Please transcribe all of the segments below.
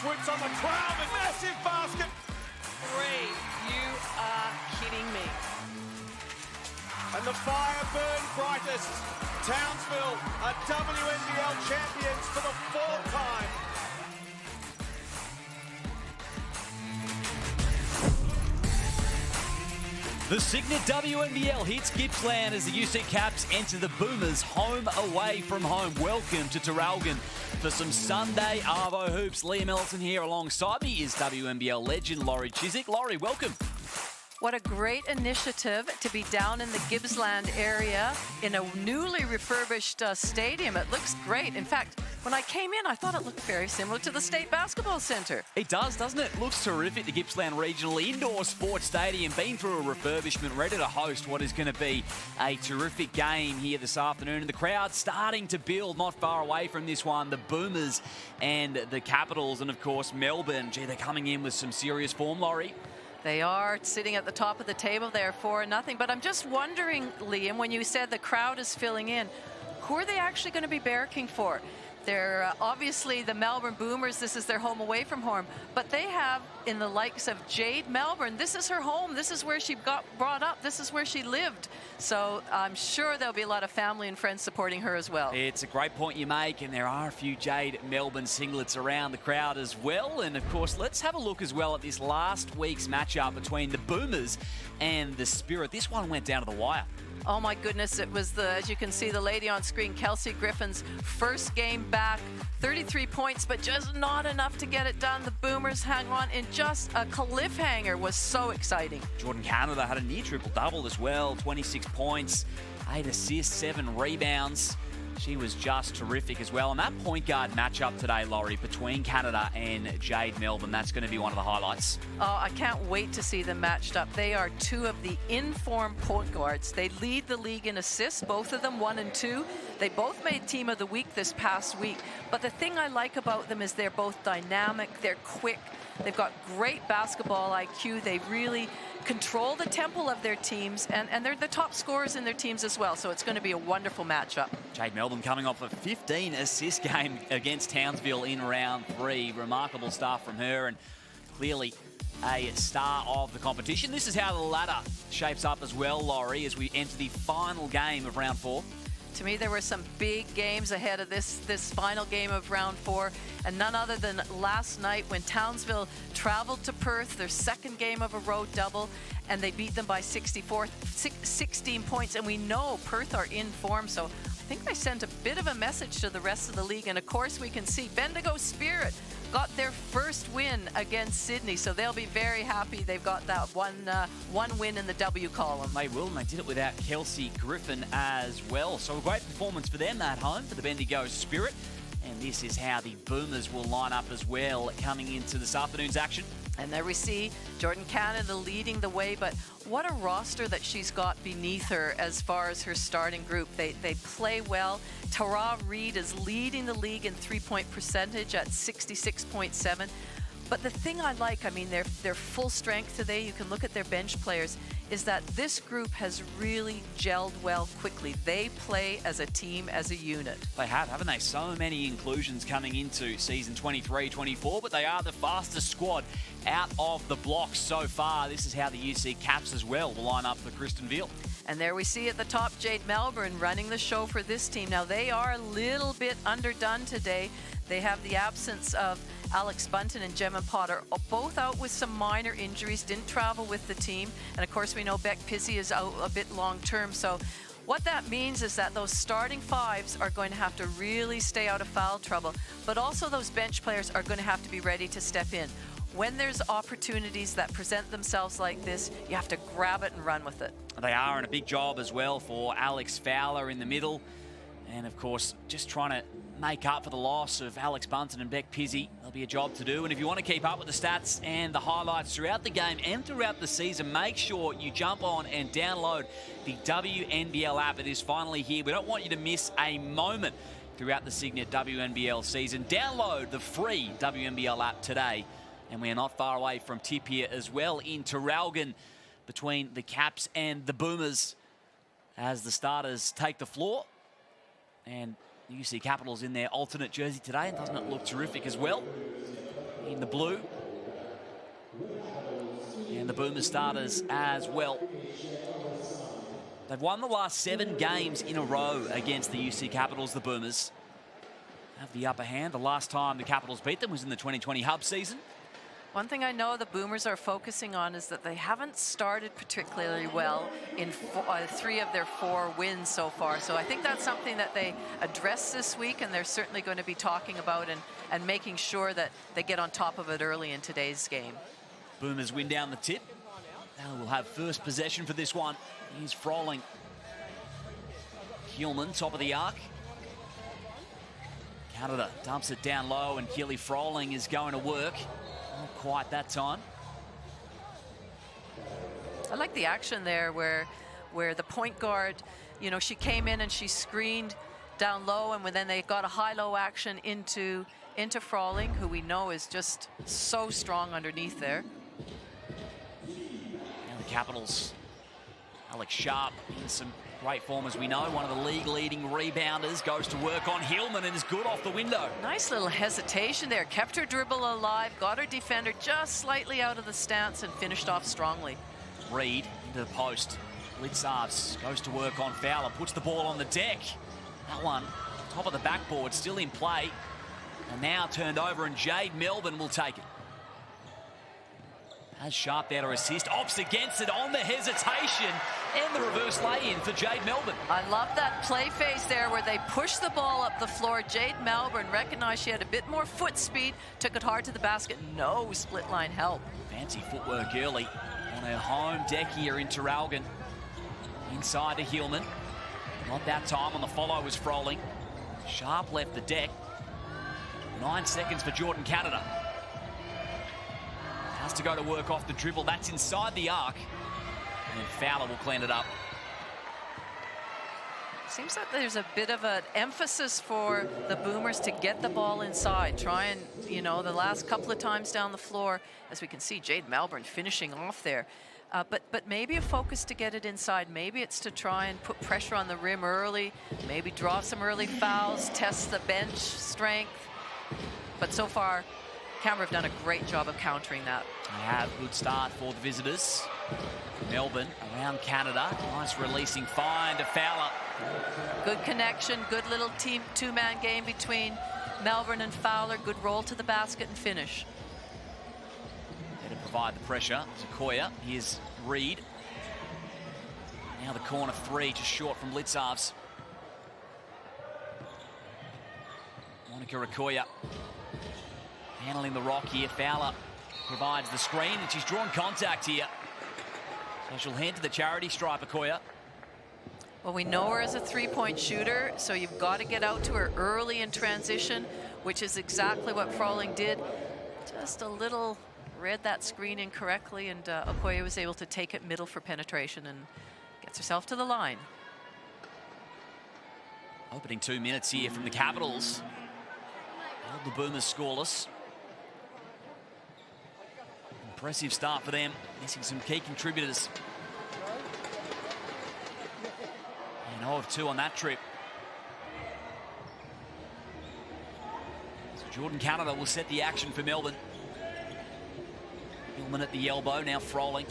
swoops on the crowd, a massive basket. Three, you are kidding me. And the fire burned brightest. Townsville are WNBL champions for the 4th time. The Cygnett WNBL hits Gippsland as the UC Caps enter the Boomers home away from home. Welcome to Traralgon for some Sunday Arvo hoops. Liam Ellison here alongside me is WNBL legend Laurie Chiswick. Laurie, welcome. What a great initiative to be down in the Gippsland area in a newly refurbished stadium. It looks great. In fact, when I came in, I thought it looked very similar to the State Basketball Centre. It does, doesn't it? Looks terrific. The Gippsland Regional Indoor Sports Stadium been through a refurbishment, ready to host what is going to be a terrific game here this afternoon. And the crowd starting to build not far away from this one. The Boomers and the Capitals and, of course, Melbourne. Gee, they're coming in with some serious form, Laurie. They are sitting at the top of the table there 4-0. But I'm just wondering, Liam, when you said the crowd is filling in, who are they actually going to be barracking for? They're obviously the Melbourne Boomers. This is their home away from home. But they have in the likes of Jade Melbourne. This is her home. This is where she got brought up. This is where she lived. So I'm sure there'll be a lot of family and friends supporting her as well. It's a great point you make, and there are a few Jade Melbourne singlets around the crowd as well. And of course, let's have a look as well at this last week's matchup between the Boomers and the Spirit. This one went down to the wire. Oh my goodness, it was as you can see, the lady on screen, Kelsey Griffin's first game back. 33 points, but just not enough to get it done. The Boomers hang on in just a cliffhanger. Was so exciting. Jordan Canada had a near triple-double as well. 26 points, 8 assists, 7 rebounds. She was just terrific as well. And that point guard matchup today, Laurie, between Canada and Jade Melbourne, that's going to be one of the highlights. Oh, I can't wait to see them matched up. They are two of the in-form point guards. They lead the league in assists, both of them 1 and 2. They both made Team of the Week this past week. But the thing I like about them is they're both dynamic, they're quick, they've got great basketball IQ. They really control the tempo of their teams, and they're the top scorers in their teams as well. So it's going to be a wonderful matchup. Jade Melbourne coming off a 15 assist game against Townsville in round 3. Remarkable stuff from her, and clearly a star of the competition. This is how the ladder shapes up as well, Laurie, as we enter the final game of round 4. To me, there were some big games ahead of this final game of round 4, and none other than last night when Townsville traveled to Perth, their second game of a road double, and they beat them by 16 points. And we know Perth are in form, so I think they sent a bit of a message to the rest of the league. And of course, we can see Bendigo Spirit got their first win against Sydney, so they'll be very happy they've got that one win in the W column. They will, and they did it without Kelsey Griffin as well. So a great performance for them at home, for the Bendigo Spirit. And this is how the Boomers will line up as well coming into this afternoon's action. And there we see Jordan Canada leading the way, but what a roster that she's got beneath her as far as her starting group. They play well. Tara Reid is leading the league in three-point percentage at 66.7. But the thing I like, I mean, they're full strength today. You can look at their bench players, is that this group has really gelled well quickly. They play as a team, as a unit. They have, haven't they? So many inclusions coming into season 23-24, but they are the fastest squad out of the blocks so far. This is how the UC Caps as well will line up for Kristen Veal. And there we see at the top Jade Melbourne running the show for this team. Now, they are a little bit underdone today. They have the absence of Alex Bunton and Gemma Potter, both out with some minor injuries, didn't travel with the team. And of course, we know Beck Pizzi is out a bit long-term. So what that means is that those starting fives are going to have to really stay out of foul trouble. But also those bench players are going to have to be ready to step in. When there's opportunities that present themselves like this, you have to grab it and run with it. They are, and a big job as well for Alex Fowler in the middle. And of course, just trying to make up for the loss of Alex Bunton and Beck Pizzi. There'll be a job to do. And if you want to keep up with the stats and the highlights throughout the game and throughout the season, make sure you jump on and download the WNBL app. It is finally here. We don't want you to miss a moment throughout the Cygnett WNBL season. Download the free WNBL app today. And we are not far away from tip here as well in Traralgon between the Caps and the Boomers as the starters take the floor. And the UC Capitals in their alternate jersey today, and doesn't it look terrific as well? in the blue. And the Boomers starters as well. They've won the last 7 games in a row against the UC Capitals. The Boomers have the upper hand. The last time the Capitals beat them was in the 2020 Hub season. One thing I know the Boomers are focusing on is that they haven't started particularly well in 3 of their 4 wins so far. So I think that's something that they address this week, and they're certainly going to be talking about and making sure that they get on top of it early in today's game. Boomers win down the tip. Now we'll have first possession for this one. Here's Froling. Hillman, top of the arc. Canada dumps it down low, and Keely Froling is going to work. Not quite that time. I like the action there where the point guard, you know, she came in and she screened down low, and then they got a high-low action into Froling, who we know is just so strong underneath there. And the Capitals, Alex Sharp in some great form, as we know. One of the league-leading rebounders goes to work on Hillman and is good off the window. Nice little hesitation there. Kept her dribble alive, got her defender just slightly out of the stance, and finished off strongly. Reed into the post. Blitzarves goes to work on Fowler, puts the ball on the deck. That one, top of the backboard, still in play. And now turned over, and Jade Melbourne will take it. Has Sharp there to assist. Opts against it on the hesitation, and the reverse lay-in for Jade Melbourne. I love that play phase there where they push the ball up the floor. Jade Melbourne recognized she had a bit more foot speed, took it hard to the basket. No split line help. Fancy footwork early on her home deck here in Traralgon. Inside to Hillman. Not that time. On the follow was Froling. Sharp left the deck. 9 seconds for Jordan Canada. Has to go to work off the dribble. That's inside the arc. And then Fowler will clean it up. Seems like there's a bit of an emphasis for the Boomers to get the ball inside. Try and, you know, the last couple of times down the floor, as we can see, Jade Melbourne finishing off there. But maybe a focus to get it inside. Maybe it's to try and put pressure on the rim early. Maybe draw some early fouls, test the bench strength. But so far, Canberra have done a great job of countering that. They have good start for the visitors. Melbourne around Canada. Nice releasing find to Fowler. Good connection, good little team 2-man game between Melbourne and Fowler. Good roll to the basket and finish. There to provide the pressure. Zakoya, here's Reed. Now the corner 3, just short from Blitzarves. Monica Rakoya handling the rock here. Fowler provides the screen, and she's drawn contact here. So she'll head to the charity stripe, Akoya. Well, we know her as a 3-point shooter, so you've got to get out to her early in transition, which is exactly what Froling did. Just a little read that screen incorrectly, and Akoya was able to take it middle for penetration and gets herself to the line. Opening 2 minutes here from the Capitals. Held the Boomers scoreless. Impressive start for them, missing some key contributors. And 0 of 2 on that trip. So Jordan Canada will set the action for Melbourne. Hillman at the elbow, now Froling.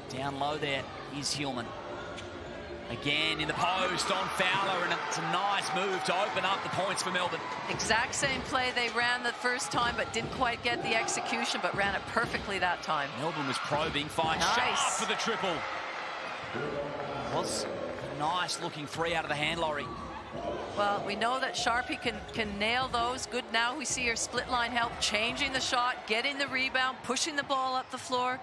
Down low there is Hillman. Again in the post on Fowler, and it's a nice move to open up the points for Melbourne. Exact same play they ran the first time, but didn't quite get the execution, but ran it perfectly that time. Melbourne was probing, finds Sharp for the triple. Was a nice looking 3 out of the hand, Laurie. Well, we know that Sharpie can nail those. Good, now we see her split line help, changing the shot, getting the rebound, pushing the ball up the floor.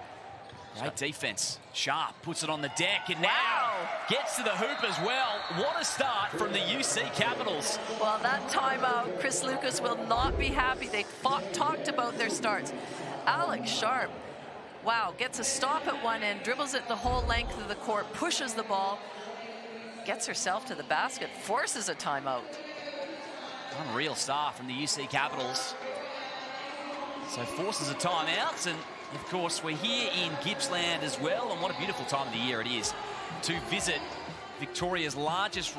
Great defense. Sharp puts it on the deck, and now gets to the hoop as well. What a start from the UC Capitals. Well, that timeout, Chris Lucas will not be happy. They talked about their starts. Alex Sharp, wow, gets a stop at one end, dribbles it the whole length of the court, pushes the ball, gets herself to the basket, forces a timeout. Unreal start from the UC Capitals. So forces a timeout, and of course, we're here in Gippsland as well, and what a beautiful time of the year it is to visit Victoria's largest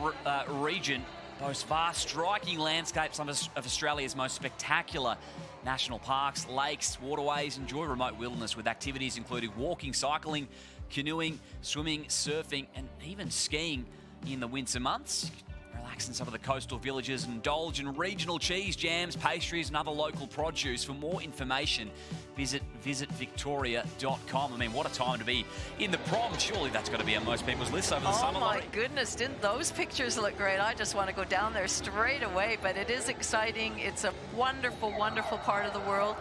region boasts vast, striking landscapes of Australia's most spectacular national parks, lakes, waterways. Enjoy remote wilderness with activities including walking, cycling, canoeing, swimming, surfing, and even skiing in the winter months. Relax in some of the coastal villages and indulge in regional cheese, jams, pastries, and other local produce. For more information, visit visitVictoria.com. I mean, what a time to be in the prom. Surely that's got to be on most people's lists over the summer. Oh my goodness, didn't those pictures look great? I just want to go down there straight away, but it is exciting. It's a wonderful, wonderful part of the world.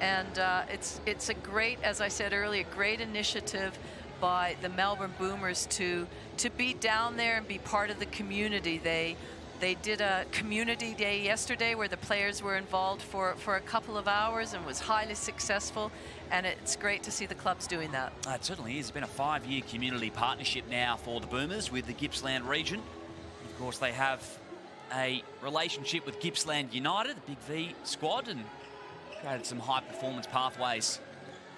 And it's a great, as I said earlier, great initiative by the Melbourne Boomers to be down there and be part of the community. They did a community day yesterday where the players were involved for a couple of hours and was highly successful, and it's great to see the clubs doing that. It certainly is. It's been a 5-year community partnership now for the Boomers with the Gippsland region. Of course, they have a relationship with Gippsland United, the Big V squad, and created some high performance pathways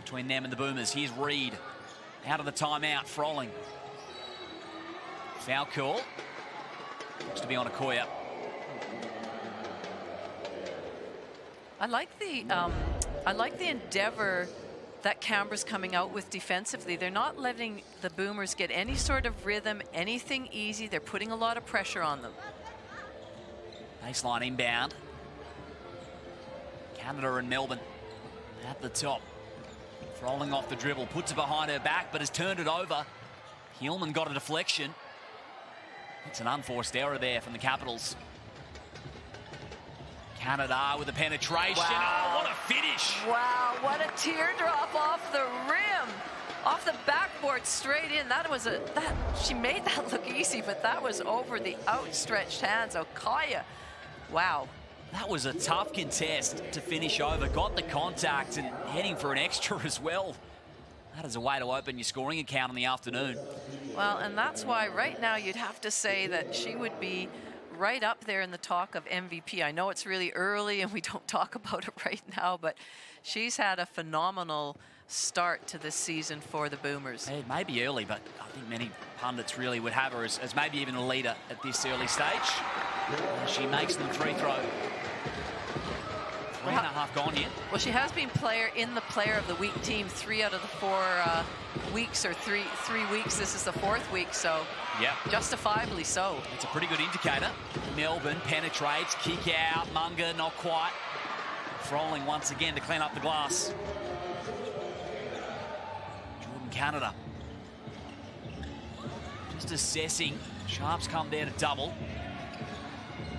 between them and the Boomers. Here's Reed. Out of the timeout, Froling. Foul call. Looks to be on Okoye. I like the endeavor that Canberra's coming out with defensively. They're not letting the Boomers get any sort of rhythm, anything easy. They're putting a lot of pressure on them. Baseline inbound. Canada and Melbourne at the top. Rolling off the dribble, puts it behind her back, but has turned it over. Hillman got a deflection. It's an unforced error there from the Capitals. Canada with a penetration. Wow. Oh, what a finish. Wow, what a teardrop off the rim. Off the backboard straight in. She made that look easy, but that was over the outstretched hands. Okoye. Wow. That was a tough contest to finish over. Got the contact and heading for an extra as well. That is a way to open your scoring account in the afternoon. Well, and that's why right now you'd have to say that she would be right up there in the talk of MVP. I know it's really early and we don't talk about it right now, but she's had a phenomenal start to this season for the Boomers. It may be early, but I think many pundits really would have her as maybe even a leader at this early stage. She makes them free throw. 3.5 gone here. Well, she has been player of the week team 3 out of the 4 weeks, or three weeks. This is the 4th week, so yeah, justifiably so. It's a pretty good indicator. Melbourne penetrates, kick out, Munga not quite. Froling once again to clean up the glass. Jordan Canada just assessing. Sharps come there to double.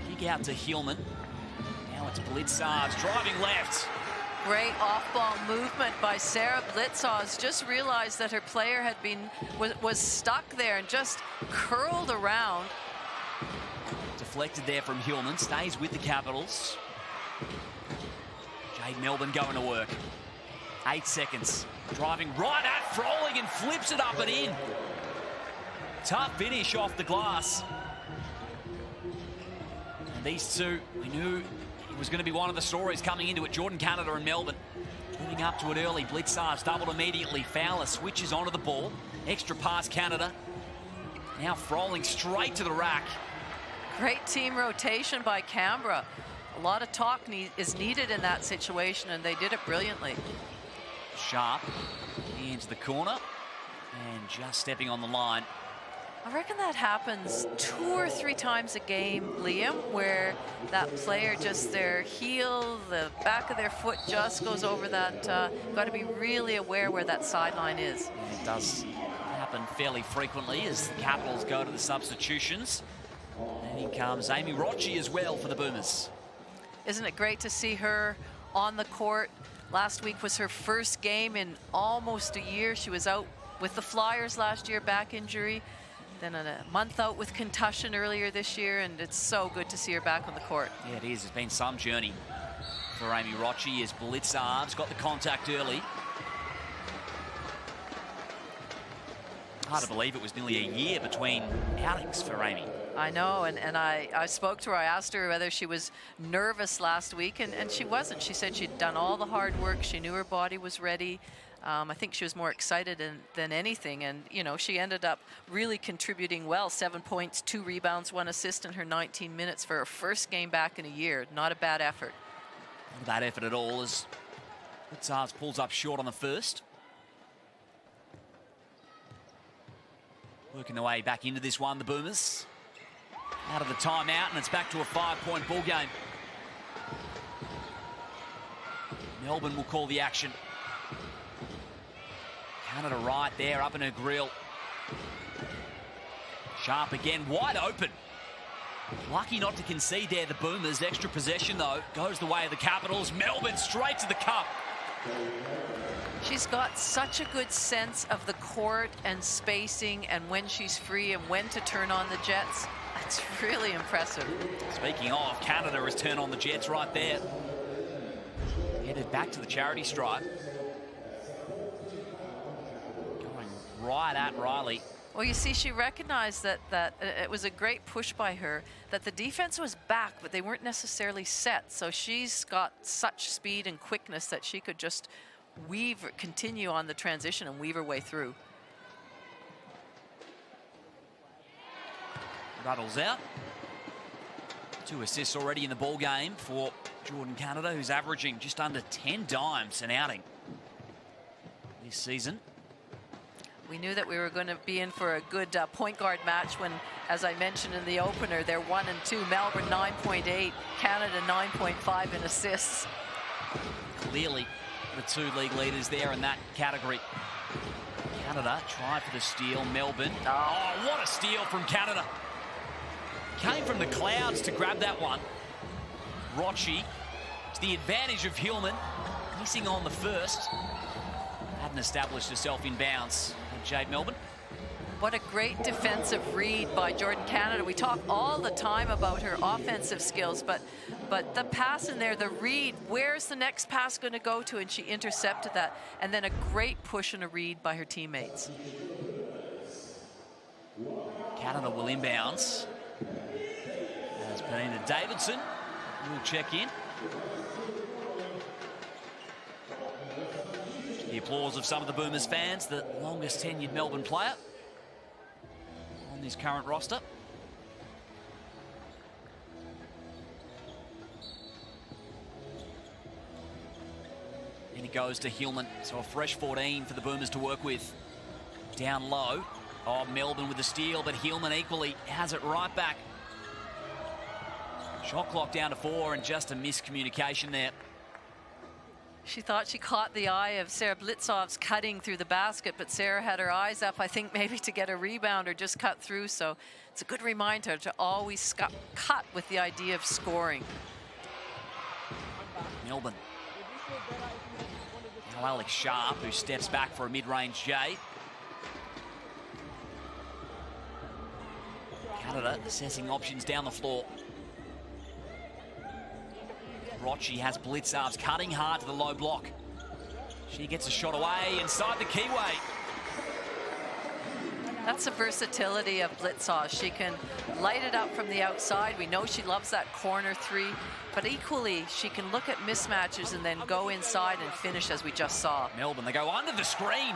Kick out to Hillman. Now it's Blitzards driving left. Great off-ball movement by Sarah Blitzards. Just realized that her player was stuck there and just curled around. Deflected there from Hillman. Stays with the Capitals. Jade Melbourne going to work. 8 seconds. Driving right at Froling and flips it up and in. Tough finish off the glass. And these two, we knew it was going to be one of the stories coming into it. Jordan Canada and Melbourne moving up to it early. Blitzards doubled immediately. Fowler switches onto the ball. Extra pass Canada. Now Froling straight to the rack. Great team rotation by Canberra. A lot of talk is needed in that situation, and they did it brilliantly. Sharp into the corner and just stepping on the line. I reckon that happens 2 or 3 times a game, Liam, where that player just their heel, the back of their foot just goes over that. Got to be really aware where that sideline is. And it does happen fairly frequently as the Capitals go to the substitutions. And in comes Amy Rochi as well for the Boomers. Isn't it great to see her on the court? Last week was her first game in almost a year. She was out with the Flyers last year, back injury. Then a month out with concussion earlier this year, and it's so good to see her back on the court. Yeah, it is. It's been some journey for Amy Rochi as Blitzards got the contact early. Hard to believe it was nearly a year between outings for Amy. I know, and I spoke to her. I asked her whether she was nervous last week, and she wasn't. She said she'd done all the hard work. She knew her body was ready. I think she was more excited than anything. And, you know, she ended up really contributing well. 7 points, 2 rebounds, 1 assist in her 19 minutes for her first game back in a year. Not a bad effort. Not a bad effort at all as Blitzarves pulls up short on the first. Working their way back into this one, the Boomers. Out of the timeout, and it's back to a 5-point ball game. Melbourne will call the action. Canada right there, up in her grill. Sharp again, wide open. Lucky not to concede there, the Boomers. Extra possession, though, goes the way of the Capitals. Melbourne straight to the cup. She's got such a good sense of the court and spacing and when she's free and when to turn on the Jets. That's really impressive. Speaking of, Canada has turned on the Jets right there. Headed back to the charity stripe. Going right at Riley. Well, you see, she recognized that it was a great push by her, that the defense was back, but they weren't necessarily set. So she's got such speed and quickness that she could just continue on the transition and weave her way through. Ruddles out. 2 assists already in the ball game for Jordan Canada, who's averaging just under 10 dimes an outing this season. We knew that we were going to be in for a good point guard match when, as I mentioned in the opener, they're 1 and 2. Melbourne 9.8, Canada 9.5 in assists. Clearly the 2 league leaders there in that category. Canada tried for the steal. Melbourne. Oh, what a steal from Canada. Came from the clouds to grab that one. Rochi to the advantage of Hillman. Missing on the first. Hadn't established herself in bounds. Jade Melbourne. What a great defensive read by Jordan Canada. We talk all the time about her offensive skills, but the pass in there, the read, where's the next pass going to go to? And she intercepted that. And then a great push and a read by her teammates. Canada will inbounds. As Penina Davidson will check in. The applause of some of the Boomers fans, the longest tenured Melbourne player on this current roster. And it goes to Hillman, so a fresh 14 for the Boomers to work with. Down low, oh, Melbourne with the steal, but Hillman equally has it right back. Shot clock down to 4 and just a miscommunication there. She thought she caught the eye of Sarah Blitzov's cutting through the basket, but Sarah had her eyes up, I think maybe to get a rebound or just cut through. So it's a good reminder to always cut with the idea of scoring. Melbourne. Now Alex Sharp, who steps back for a mid-range J. Canada assessing options down the floor. Rochi has Blitzarves cutting hard to the low block. She gets a shot away inside the keyway. That's the versatility of Blitzarves. She can light it up from the outside. We know she loves that corner 3, but equally she can look at mismatches and then go inside and finish as we just saw. Melbourne, they go under the screen.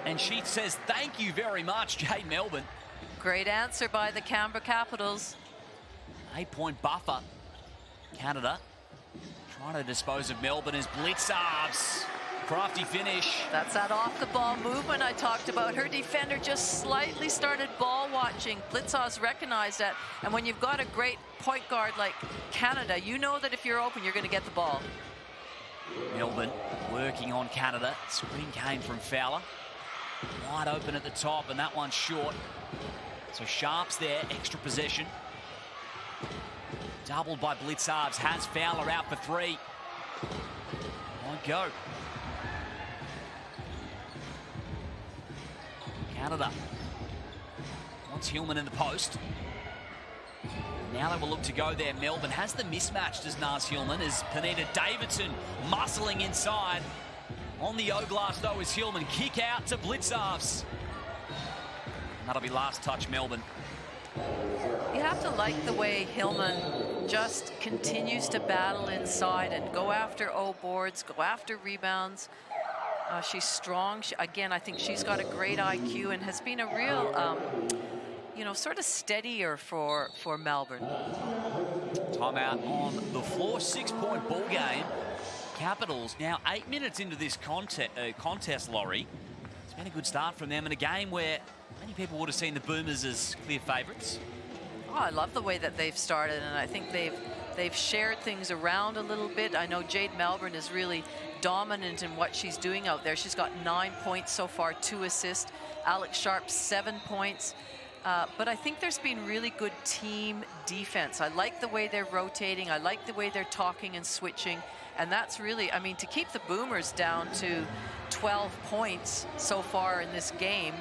And she says, thank you very much, Jade Melbourne. Great answer by the Canberra Capitals. 8-point buffer. Canada trying to dispose of Melbourne as Blitzarves. Crafty finish. That's that off-the-ball movement I talked about. Her defender just slightly started ball watching. Blitzarves recognized that. And when you've got a great point guard like Canada, you know that if you're open, you're going to get the ball. Melbourne working on Canada. Screen came from Fowler. Wide open at the top, and that one's short. So Sharp's there, extra possession. Doubled by Blitzarves, has Fowler out for 3. Won't go. Canada wants Hillman in the post. Now they will look to go there. Melbourne has the mismatch, does Naz Hillman, as Penina Davidson muscling inside. On the O-glass, though, is Hillman. Kick out to Blitzarves. And that'll be last touch, Melbourne. You have to like the way Hillman just continues to battle inside and go after O boards, go after rebounds. She's strong. Again, I think she's got a great IQ and has been a real, you know, sort of steadier for Melbourne. Timeout on the floor. 6-point ball game. Capitals now 8 minutes into this contest, Laurie. It's been a good start from them in a game where many people would have seen the Boomers as clear favourites. Oh, I love the way that they've started, and I think they've shared things around a little bit. I know Jade Melbourne is really dominant in what she's doing out there. She's got 9 points so far, 2 assists. Alex Sharp, 7 points. But I think there's been really good team defense. I like the way they're rotating. I like the way they're talking and switching. And that's really, I mean, to keep the Boomers down to 12 points so far in this game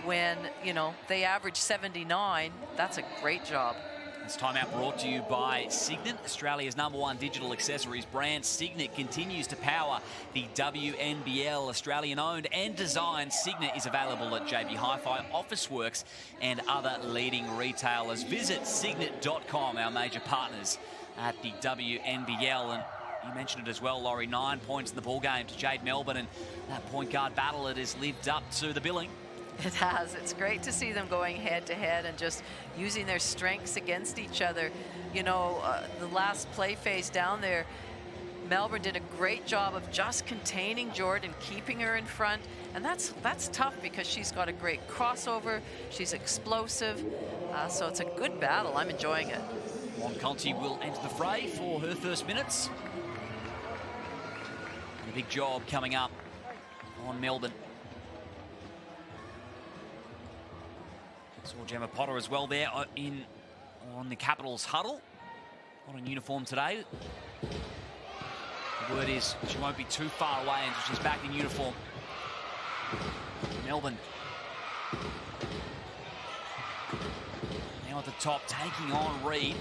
when, you know, they average 79, that's a great job. This timeout brought to you by Cygnett, Australia's #1 digital accessories brand. Cygnett continues to power the WNBL. Australian-owned and designed, Cygnett is available at JB Hi-Fi, Officeworks, and other leading retailers. Visit Cygnett.com, our major partners at the WNBL. And you mentioned it as well, Laurie, 9 points in the ball game to Jade Melbourne, and that point guard battle, it has lived up to the billing. It has. It's great to see them going head-to-head and just using their strengths against each other. You know, the last play phase down there, Melbourne did a great job of just containing Jordan, keeping her in front, and that's tough because she's got a great crossover. She's explosive, so it's a good battle. I'm enjoying it. Conti will enter the fray for her first minutes. And a big job coming up on Melbourne. Saw Gemma Potter as well there on the Capitals huddle. Not in uniform today. The word is she won't be too far away until she's back in uniform. Melbourne. Now at the top, taking on Reed.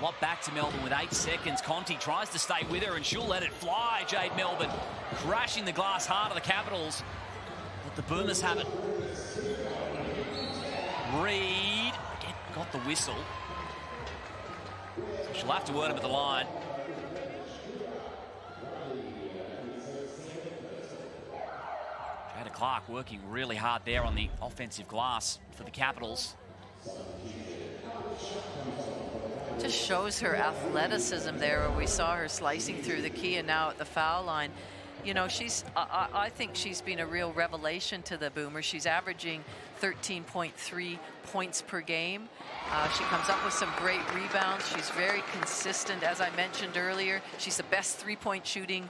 A lot back to Melbourne with 8 seconds. Conti tries to stay with her and she'll let it fly. Jade Melbourne crashing the glass heart of the Capitals. But the Boomers have it. Reed got the whistle. So she'll have to word him at the line. Jada Clark working really hard there on the offensive glass for the Capitals. Just shows her athleticism there, where we saw her slicing through the key and now at the foul line. You know, I think she's been a real revelation to the Boomers. She's averaging 13.3 points per game. She comes up with some great rebounds. She's very consistent, as I mentioned earlier. She's the best three-point shooting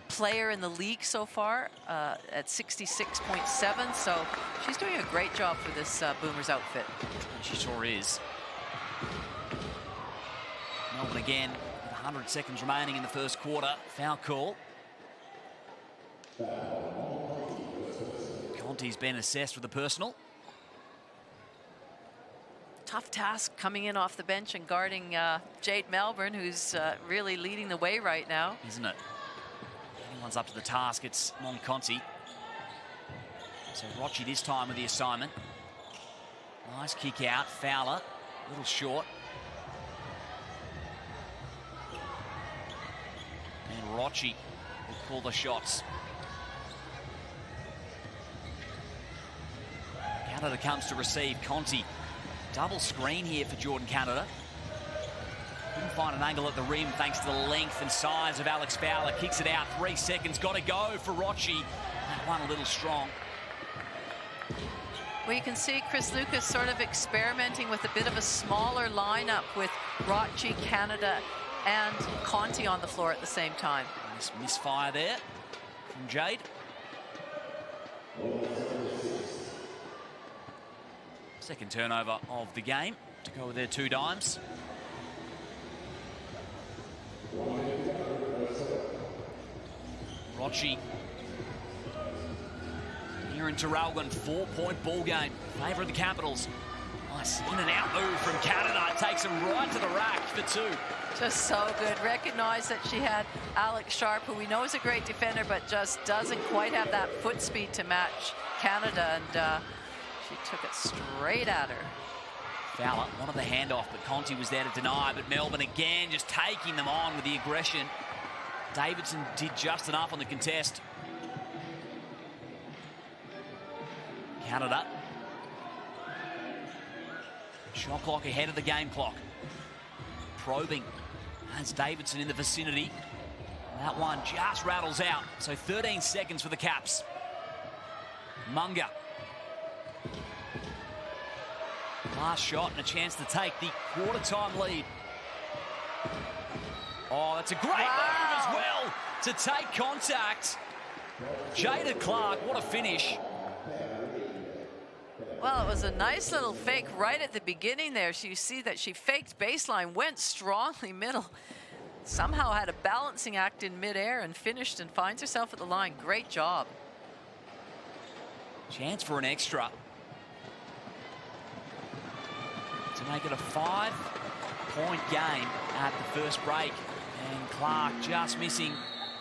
player in the league so far at 66.7. So she's doing a great job for this Boomers outfit. She sure is. Melbourne again with 100 seconds remaining in the first quarter. Foul call. Conti's been assessed with a personal. Tough task coming in off the bench and guarding Jade Melbourne, who's really leading the way right now. Isn't it? Anyone's up to the task, it's Conti. So Rochi this time with the assignment. Nice kick out, Fowler, a little short. And Rochi will call the shots. Canada comes to receive. Conti, double screen here for Jordan Canada. Couldn't find an angle at the rim thanks to the length and size of Alex Fowler. Kicks it out, 3 seconds, got to go for Rochi. That one a little strong. Well, you can see Chris Lucas sort of experimenting with a bit of a smaller lineup with Rochi, Canada, and Conti on the floor at the same time. Nice misfire there from Jade. Second turnover of the game to go with their 2 dimes. Rochi here in Traralgon, 4-point ball game. Favour of the Capitals. Nice in and out move from Canada. Takes him right to the rack for 2. Just so good. Recognize that she had Alex Sharp, who we know is a great defender, but just doesn't quite have that foot speed to match Canada, and she took it straight at her. Fowler wanted the handoff, but Conti was there to deny. But Melbourne again just taking them on with the aggression. Davidson did just enough on the contest. Canada. Shot clock ahead of the game clock. Probing as Davidson in the vicinity. That one just rattles out. So 13 seconds for the Caps. Munga. Last shot and a chance to take the quarter-time lead. Oh, that's a great move as well to take contact. Jada Clark, what a finish. Well, it was a nice little fake right at the beginning there. So you see that she faked baseline, went strongly middle, somehow had a balancing act in midair and finished and finds herself at the line. Great job. Chance for an extra to make it a 5-point game at the first break. And Clark just missing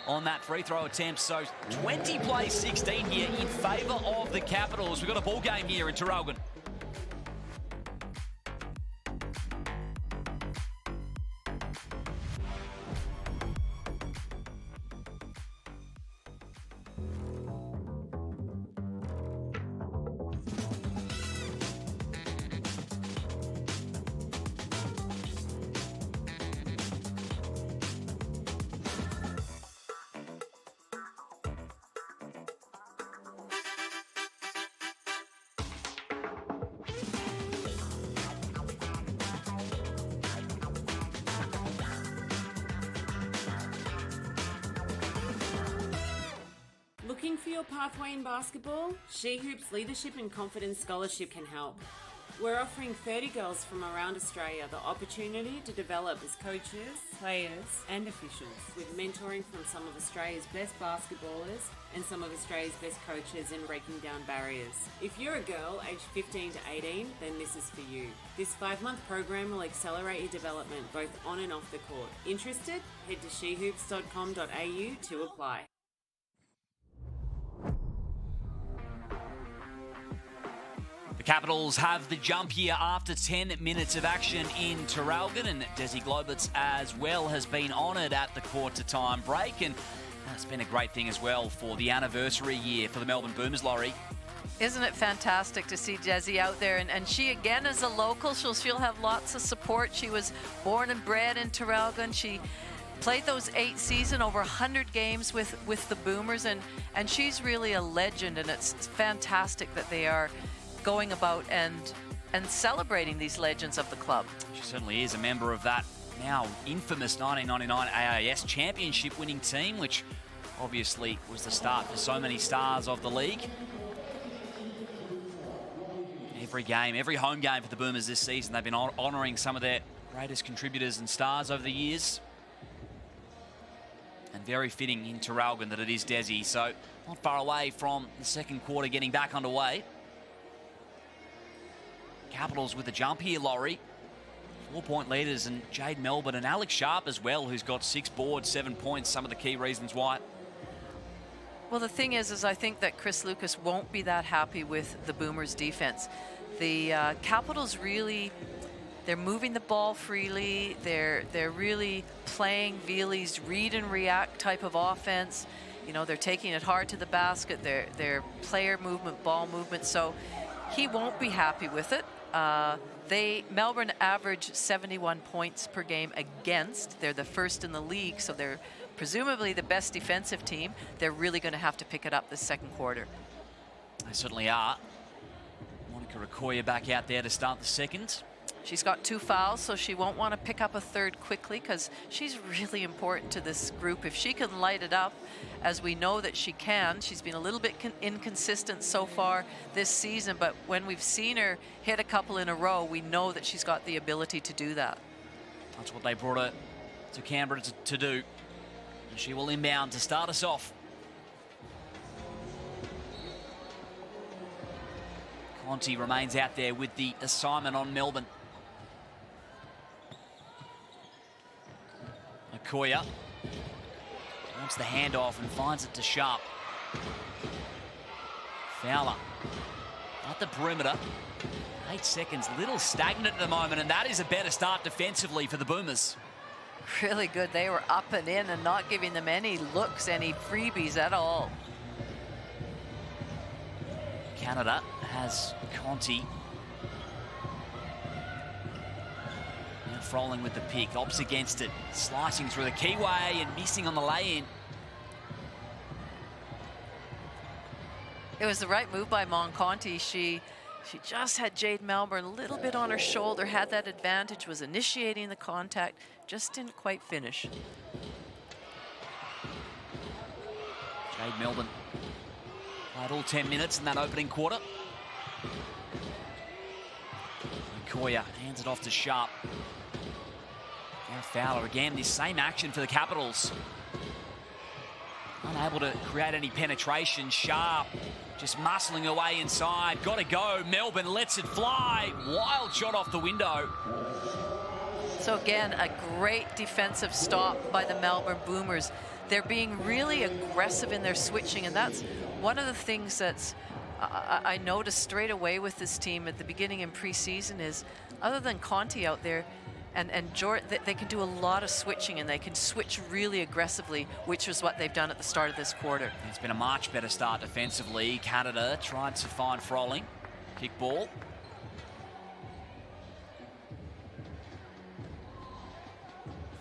on that free throw attempt. So 20 plays 16 here in favour of the Capitals. We've got a ball game here in Traralgon. Looking for your pathway in basketball? She Hoops Leadership and Confidence Scholarship can help. We're offering 30 girls from around Australia the opportunity to develop as coaches, players and officials, with mentoring from some of Australia's best basketballers and some of Australia's best coaches in breaking down barriers. If you're a girl aged 15 to 18, then this is for you. This 5-month program will accelerate your development both on and off the court. Interested? Head to shehoops.com.au to apply. The Capitals have the jump here after 10 minutes of action in Traralgon, and Desi Globitz as well has been honoured at the quarter-time break, and that's been a great thing as well for the anniversary year for the Melbourne Boomers, Laurie. Isn't it fantastic to see Desi out there? And she, again, is a local. She'll have lots of support. She was born and bred in Traralgon. She played those 8 seasons, over 100 games with the Boomers, and she's really a legend, and it's fantastic that they are going about and celebrating these legends of the club. She certainly is a member of that now infamous 1999 AIS championship winning team, which obviously was the start for so many stars of the league. Every game, every home game for the Boomers this season, they've been honouring some of their greatest contributors and stars over the years. And very fitting in Traralgon that it is Desi, so not far away from the second quarter getting back underway. Capitals with a jump here, Laurie. 4-point leaders, and Jade Melbourne and Alex Sharp as well, who's got 6 boards, 7 points, some of the key reasons why. Well, the thing is I think that Chris Lucas won't be that happy with the Boomers' defense. The Capitals really, they're moving the ball freely. They're really playing Veely's read and react type of offense. You know, they're taking it hard to the basket. Their player movement, ball movement. So he won't be happy with it. Melbourne average 71 points per game against. They're the first in the league, so they're presumably the best defensive team. They're really going to have to pick it up this second quarter. They certainly are. Monica Rakoya back out there to start the second. She's got 2 fouls, so she won't want to pick up a third quickly because she's really important to this group. If she can light it up, as we know that she can, she's been a little bit inconsistent so far this season, but when we've seen her hit a couple in a row, we know that she's got the ability to do that. That's what they brought her to Canberra to do. And she will inbound to start us off. Conti remains out there with the assignment on Melbourne. Okoye wants the handoff and finds it to Sharp. Fowler at the perimeter. 8 seconds, little stagnant at the moment, and that is a better start defensively for the Boomers. Really good. They were up and in and not giving them any looks, any freebies at all. Canada has Conti. Now Froling with the pick. Opps against it. Slicing through the keyway and missing on the lay-in. It was the right move by Monconti. She just had Jade Melbourne a little bit on her shoulder, had that advantage, was initiating the contact, just didn't quite finish. Jade Melbourne played all 10 minutes in that opening quarter. Koya hands it off to Sharp. Now Fowler again, this same action for the Capitals. Unable to create any penetration. Sharp just muscling away inside. Got to go. Melbourne lets it fly. Wild shot off the window. So again, a great defensive stop by the Melbourne Boomers. They're being really aggressive in their switching, and that's one of the things that's I noticed straight away with this team at the beginning in preseason is, other than Conti out there, and Jordan, they can do a lot of switching, and they can switch really aggressively, which is what they've done at the start of this quarter. It's been a much better start defensively. Canada tried to find Froling. Kick ball.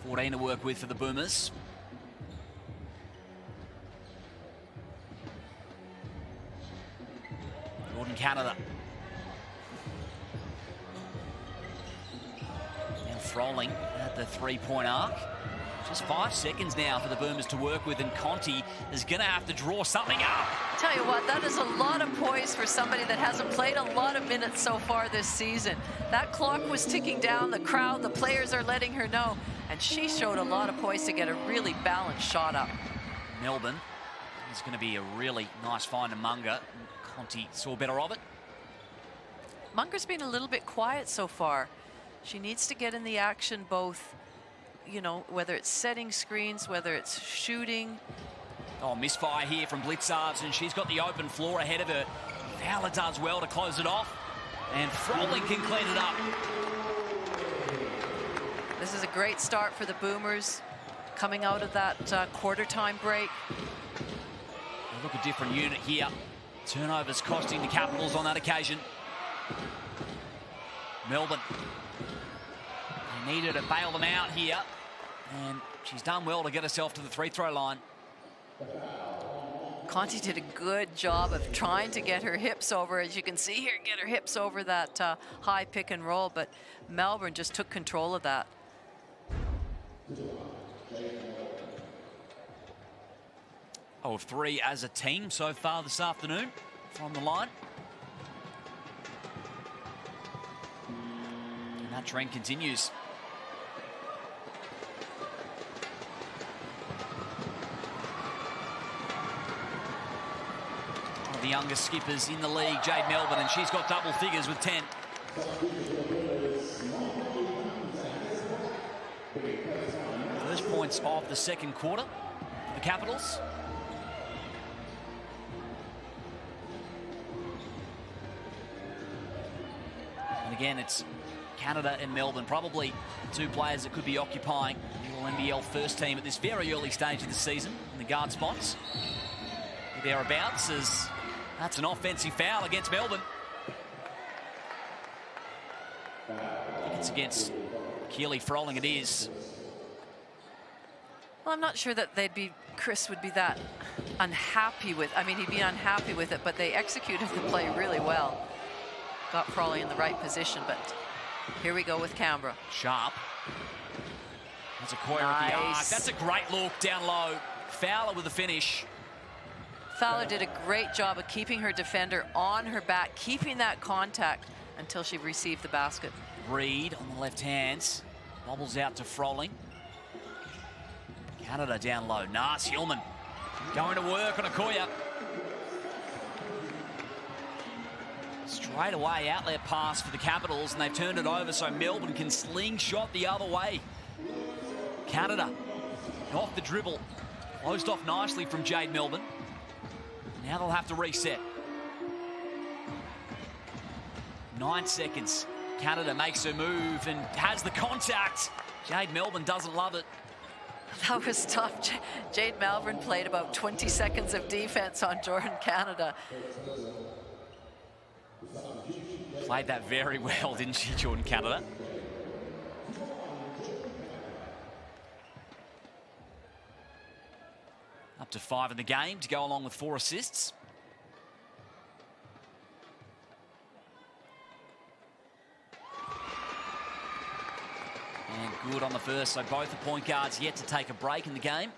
$14 to work with for the Boomers. Jordan Canada. Now Froling at the three-point arc. Just 5 seconds now for the Boomers to work with, and Conti is going to have to draw something up. Tell you what, that is a lot of poise for somebody that hasn't played a lot of minutes so far this season. That clock was ticking down, the crowd, the players are letting her know, and she showed a lot of poise to get a really balanced shot up. Melbourne is going to be a really nice find to Munger. Conti saw better of it. Munger's been a little bit quiet so far. She needs to get in the action, both, you know, whether it's setting screens, whether it's shooting. Oh, misfire here from Blitzarves, and she's got the open floor ahead of her. Fowler does well to close it off, and Froling can clean it up. This is a great start for the Boomers, coming out of that quarter time break. They look a different unit here. Turnovers costing the Capitals on that occasion. Melbourne, they needed to bail them out here, and she's done well to get herself to the free-throw line. Conti did a good job of trying to get her hips over, as you can see here, get her hips over that high pick and roll, but Melbourne just took control of that. Oh, 3 as a team so far this afternoon from the line. And that trend continues. One of the youngest skippers in the league, Jade Melbourne, and she's got double figures with 10. First points of the second quarter for the Capitals. And again, it's Canada and Melbourne, probably two players that could be occupying the NBL first team at this very early stage of the season in the guard spots. Thereabouts, as that's an offensive foul against Melbourne. I think it's against Keely Froling, it is. Well, I'm not sure that Chris would be that unhappy with, I mean, he'd be unhappy with it, but they executed the play really well. Got Froling in the right position, but here we go with Canberra. Sharp. That's a Koya at the arc. That's a great look down low. Fowler with the finish. Fowler did a great job of keeping her defender on her back, keeping that contact until she received the basket. Reed on the left hand. Bobbles out to Froling. Canada down low. Nas Hillman going to work on Okoye. Straight away outlet pass for the Capitals, and they've turned it over so Melbourne can slingshot the other way. Canada off the dribble. Closed off nicely from Jade Melbourne. Now they'll have to reset. 9 seconds. Canada makes her move and has the contact. Jade Melbourne doesn't love it. That was tough. Jade Melbourne played about 20 seconds of defense on Jordan Canada. Played that very well, didn't she, Jordan Canada? Up to 5 in the game to go along with 4 assists. And good on the first, so both the point guards yet to take a break in the game.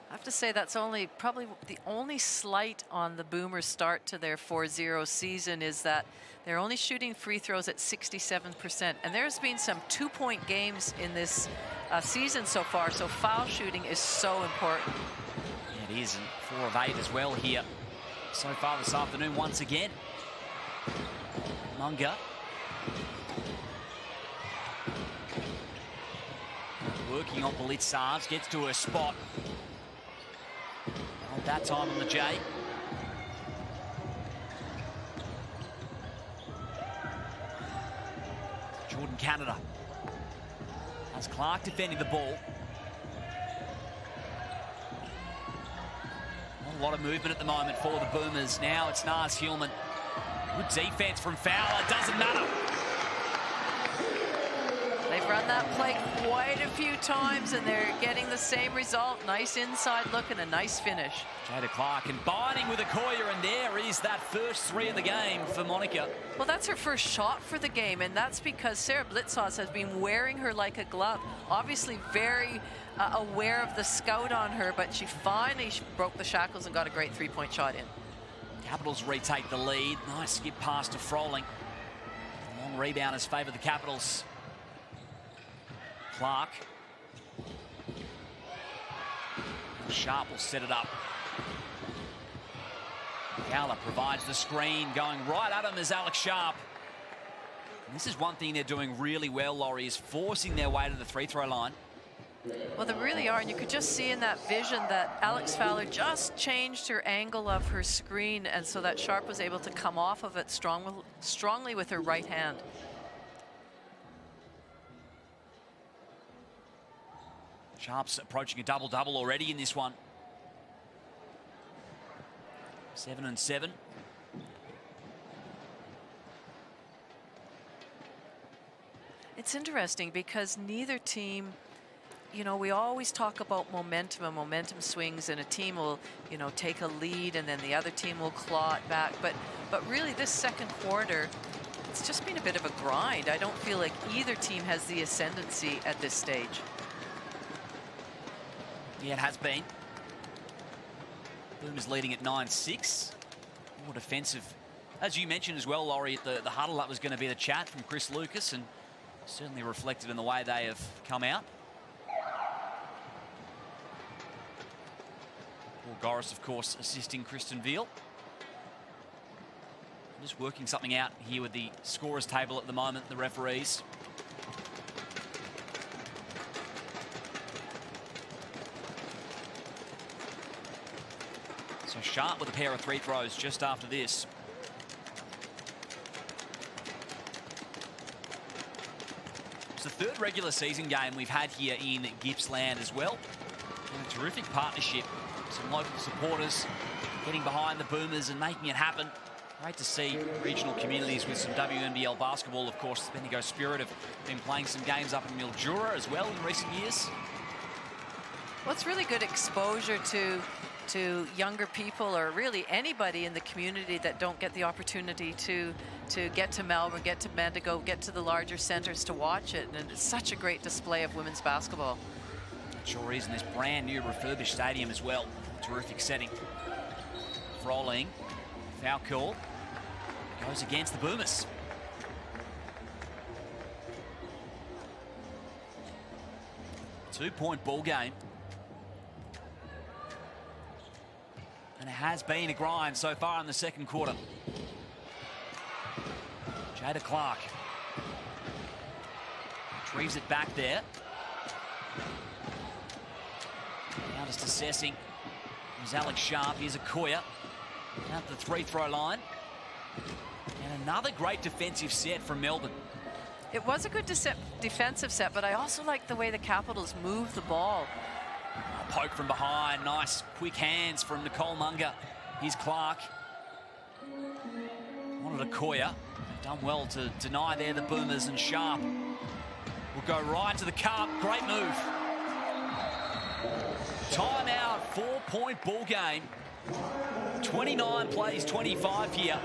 I have to say that's probably the only slight on the Boomers' start to their 4-0 season is that they're only shooting free throws at 67%. And there's been some 2-point games in this season so far, so foul shooting is so important. Yeah, it is, and 4 of 8 as well here so far this afternoon once again. Munga. Working on Belitzarves, gets to her spot. Not that time on the J. Jordan Canada. That's Clark defending the ball. Not a lot of movement at the moment for the Boomers. Now it's Naz Hillman. Good defense from Fowler, doesn't matter. They've run that play quite a few times and they're getting the same result. Nice inside look and a nice finish. Jada Clark combining with Okoye, and there is that first 3 of the game for Monica. Well, that's her first shot for the game, and that's because Sarah Blitzhaus has been wearing her like a glove. Obviously very aware of the scout on her, but she finally broke the shackles and got a great 3-point shot in. Capitals retake the lead. Nice skip pass to Froling. Long rebound has favoured the Capitals. Clark. Sharp will set it up. Fowler provides the screen, going right at him is Alex Sharp. And this is one thing they're doing really well, Laurie, is forcing their way to the free-throw line. Well, they really are, and you could just see in that vision that Alex Fowler just changed her angle of her screen, and so that Sharp was able to come off of it strongly with her right hand. Sharp's approaching a double-double already in this one. 7 and 7. It's interesting because neither team, you know, we always talk about momentum and momentum swings, and a team will, you know, take a lead and then the other team will claw it back. But really this second quarter, it's just been a bit of a grind. I don't feel like either team has the ascendancy at this stage. Yeah, it has been. Boomers leading at 9-6. More defensive. As you mentioned as well, Laurie, at the huddle, that was going to be the chat from Chris Lucas, and certainly reflected in the way they have come out. Paul Goris, of course, assisting Kristen Veal. Just working something out here with the scorers table at the moment, the referees. So Sharp with a pair of free throws just after this. It's the 3rd regular season game we've had here in Gippsland as well. And a terrific partnership. Some local supporters getting behind the Boomers and making it happen. Great to see regional communities with some WNBL basketball. Of course, the Bendigo Spirit have been playing some games up in Mildura as well in recent years. Well, it's really good exposure to younger people, or really anybody in the community that don't get the opportunity to get to Melbourne, get to Bendigo, get to the larger centres to watch it. And it's such a great display of women's basketball. It sure is in this brand new refurbished stadium as well. Terrific setting. Froling, foul call, goes against the Boomers. Two-point ball game. And it has been a grind so far in the second quarter. Jada Clark retrieves it back there. Now just assessing. Here's Alex Sharp. Here's Okoye. Out the free-throw line. And another great defensive set from Melbourne. It was a good defensive set, but I also like the way the Capitals moved the ball. Poke from behind. Nice quick hands from Nicole Munger. Here's Clark. Wanted Okoye. Done well to deny there the Boomers, and Sharp will go right to the cup. Great move. Timeout, 4-point ball game. 29 plays 25 here.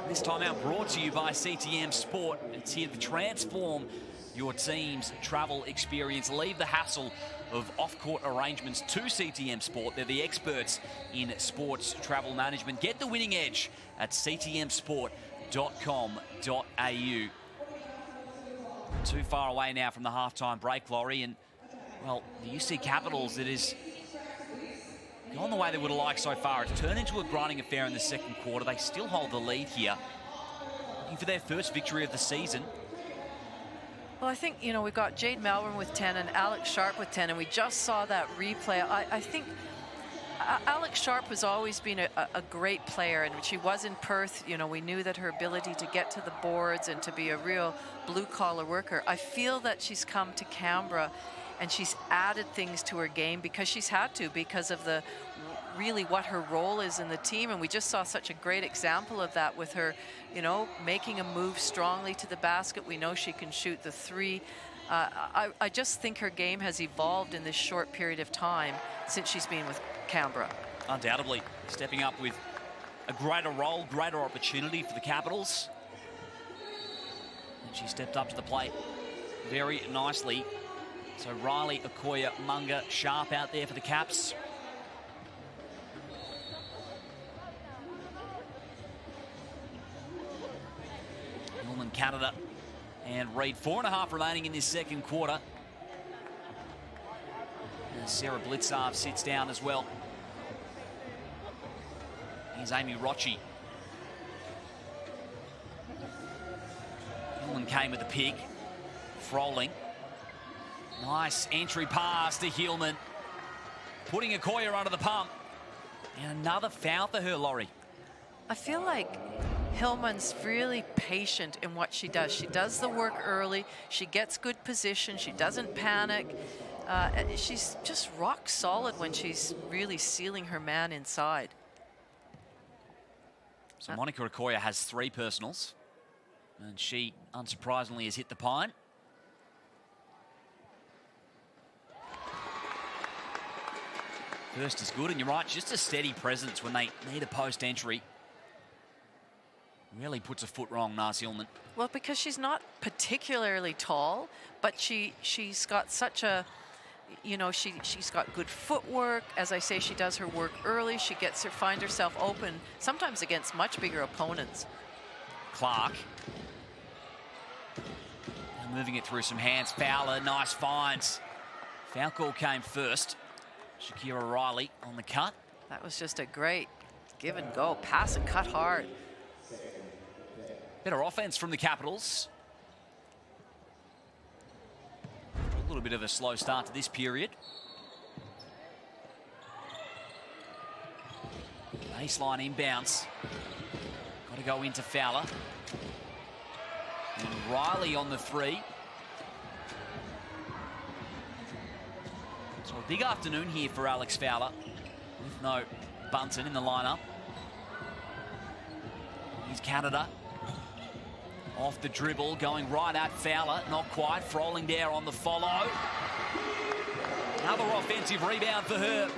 This timeout brought to you by CTM Sport. It's here to transform your team's travel experience. Leave the hassle of off-court arrangements to CTM Sport. They're the experts in sports travel management. Get the winning edge at ctmsport.com.au. Too far away now from the halftime break, Laurie, and well, the UC Capitals, it is gone the way they would have liked so far. It's turned into a grinding affair in the second quarter. They still hold the lead here, looking for their first victory of the season. Well, I think, you know, we've got Jade Melbourne with 10 and Alex Sharp with 10, and we just saw that replay. I think Alex Sharp has always been a great player, and when she was in Perth, you know, we knew that her ability to get to the boards and to be a real blue-collar worker. I feel that she's come to Canberra and she's added things to her game because she's had to, because of the really what her role is in the team. And we just saw such a great example of that with her, you know, making a move strongly to the basket. We know she can shoot the three. I just think her game has evolved in this short period of time since she's been with Canberra. Undoubtedly stepping up with a greater role, greater opportunity for the Capitals. And she stepped up to the plate very nicely. So Riley, Okoye, Munger, Sharp out there for the Caps. Norman, Canada, and Reid. 4.5 remaining in this second quarter. And Sarah Blitzarv sits down as well. Here's Amy Rochi. Hillman came with the pick. Froling. Nice entry pass to Hillman. Putting Okoye under the pump. And another foul for her, Laurie. I feel like Hillman's really patient in what she does. She does the work early. She gets good position. She doesn't panic. She's just rock solid when she's really sealing her man inside. So Monica Okoye has 3 personals. And she, unsurprisingly, has hit the pine. First is good, and you're right, just a steady presence when they need a post entry. Really puts a foot wrong, Naz Hillman. Well, because she's not particularly tall, but she's got such a, you know, she's got good footwork. As I say, she does her work early. She gets her, find herself open, sometimes against much bigger opponents. Clark. And moving it through some hands. Fowler, nice finds. Foul call came first. Shakira Riley on the cut. That was just a great give and go. Pass and cut hard. Better offense from the Capitals. A little bit of a slow start to this period. Baseline inbounds. Got to go into Fowler. And Riley on the 3. So a big afternoon here for Alex Fowler, with no Bunton in the lineup. Here's Canada. Off the dribble, going right at Fowler. Not quite. Froling there on the follow. Another offensive rebound for her.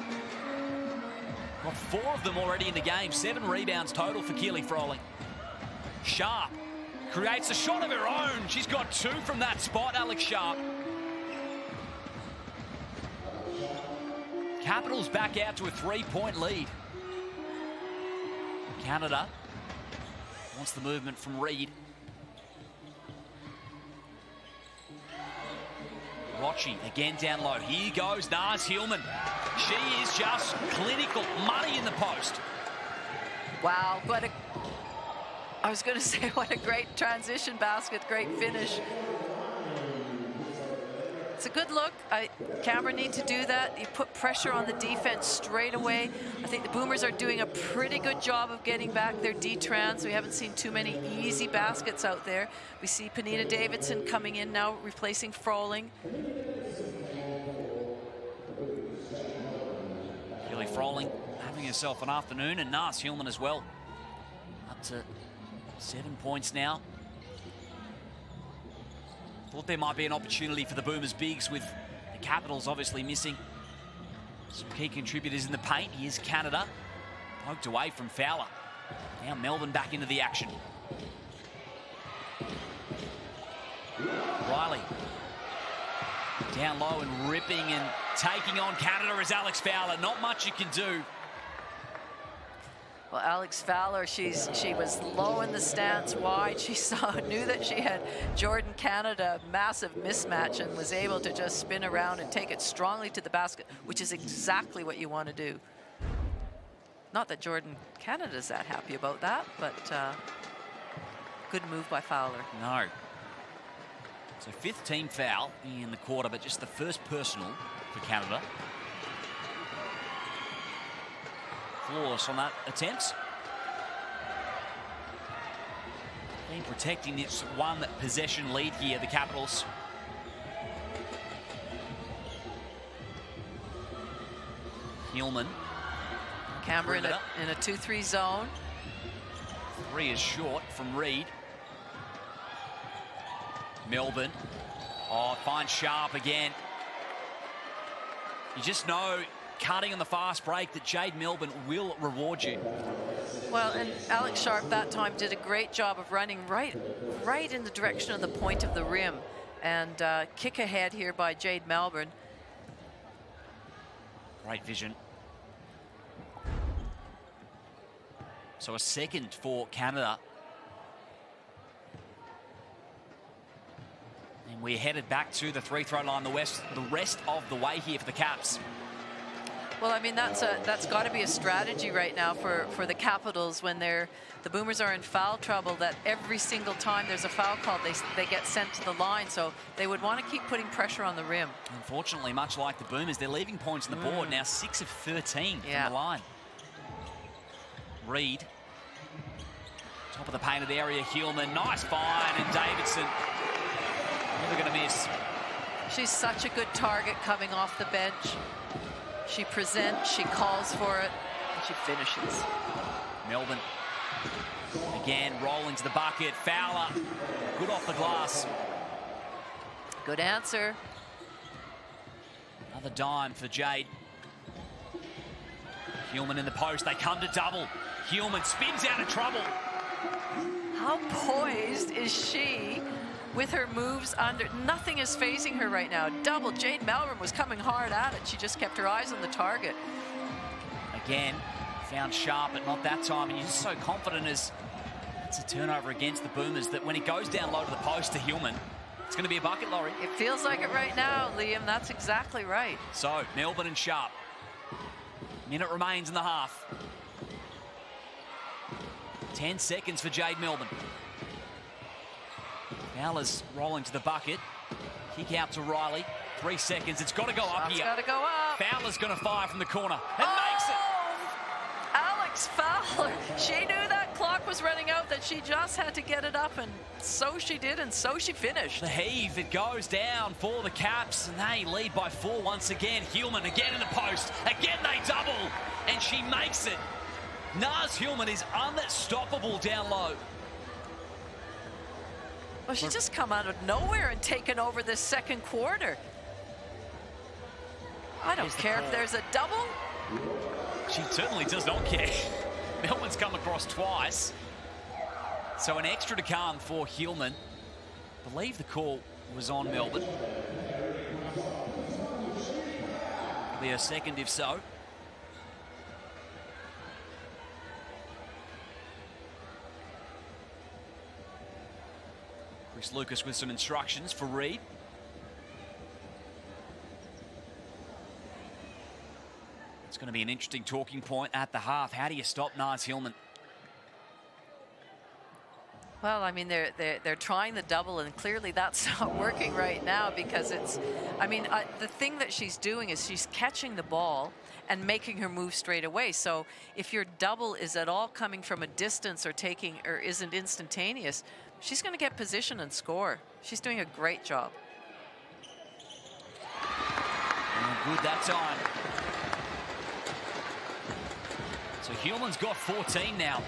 Got 4 of them already in the game. 7 rebounds total for Keely Froling. Sharp creates a shot of her own. She's got 2 from that spot, Alex Sharp. Capitals back out to a 3-point lead. Canada wants the movement from Reid. Rochi again down low. Here goes Naz Hillman. She is just clinical. Money in the post. Wow, I was going to say, what a great transition basket, great finish. It's a good look. Canberra need to do that. You put pressure on the defense straight away. I think the Boomers are doing a pretty good job of getting back their D-trans. We haven't seen too many easy baskets out there. We see Panita Davidson coming in now, replacing Froling. rolling, having herself an afternoon, and Nars Hillman as well. Up to 7 points now. Thought there might be an opportunity for the Boomers bigs with the Capitals obviously missing some key contributors in the paint. Here's Canada, poked away from Fowler. Now Melbourne back into the action. Riley down low and ripping and taking on Canada is Alex Fowler. Not much you can do. Well, Alex Fowler, she was low in the stance, wide. She knew that she had Jordan Canada, massive mismatch, and was able to just spin around and take it strongly to the basket, which is exactly what you want to do. Not that Jordan Canada's that happy about that, but good move by Fowler. No. So 5th team foul in the quarter, but just the first personal for Canada. Flawless on that attempt. Been protecting this one possession lead here, the Capitals. Hillman. Canberra in a 2-3 zone. 3 is short from Reed. Melbourne. Oh, finds Sharp again. You just know, cutting on the fast break, that Jade Melbourne will reward you. Well, and Alex Sharp that time did a great job of running right in the direction of the point of the rim. And kick ahead here by Jade Melbourne. Great vision. So a second for Canada. And we're headed back to the three-throw line, the rest of the way here for the Caps. Well, I mean, that's got to be a strategy right now for the Capitals when the Boomers are in foul trouble, that every single time there's a foul call, they get sent to the line. So they would want to keep putting pressure on the rim. Unfortunately, much like the Boomers, they're leaving points on the board. Now 6 of 13 from the line. Reed. Top of the painted area, Hillman. Nice find, and Davidson never going to miss. She's such a good target coming off the bench. She presents, she calls for it, and she finishes. Melbourne again rolling to the bucket. Fowler, good off the glass. Good answer. Another dime for Jade. Hillman in the post, they come to double. Hillman spins out of trouble. How poised is she with her moves under? Nothing is phasing her right now. Double. Jade Melbourne was coming hard at it. She just kept her eyes on the target. Again, found Sharp, but not that time. And you're just so confident as it's a turnover against the Boomers that when it goes down low to the post to Hillman, it's going to be a bucket, Laurie. It feels like it right now, Liam. That's exactly right. So, Melbourne and Sharp. Minute remains in the half. 10 seconds for Jade Melbourne. Fowler's rolling to the bucket. Kick out to Riley. 3 seconds. It's got to go up here. It's got to go up. Fowler's going to fire from the corner and makes it. Alex Fowler. She knew that clock was running out, that she just had to get it up, and so she did, and so she finished. The heave, it goes down for the Caps, and they lead by 4 once again. Hillman again in the post. Again they double, and she makes it. Nars Hillman is unstoppable down low. Well, she's just come out of nowhere and taken over this second quarter. I don't care if there's a double. She certainly does not care. Melbourne's come across twice. So an extra to come for Hillman. I believe the call was on Melbourne. It'll be a second if so. Chris Lucas with some instructions for Reed. It's going to be an interesting talking point at the half. How do you stop Nars Hillman? Well, I mean, they're trying the double, and clearly that's not working right now, because it's, I mean, the thing that she's doing is she's catching the ball and making her move straight away. So if your double is at all coming from a distance or isn't instantaneous, she's going to get position and score. She's doing a great job. And good that time. So Hillman's got 14 now.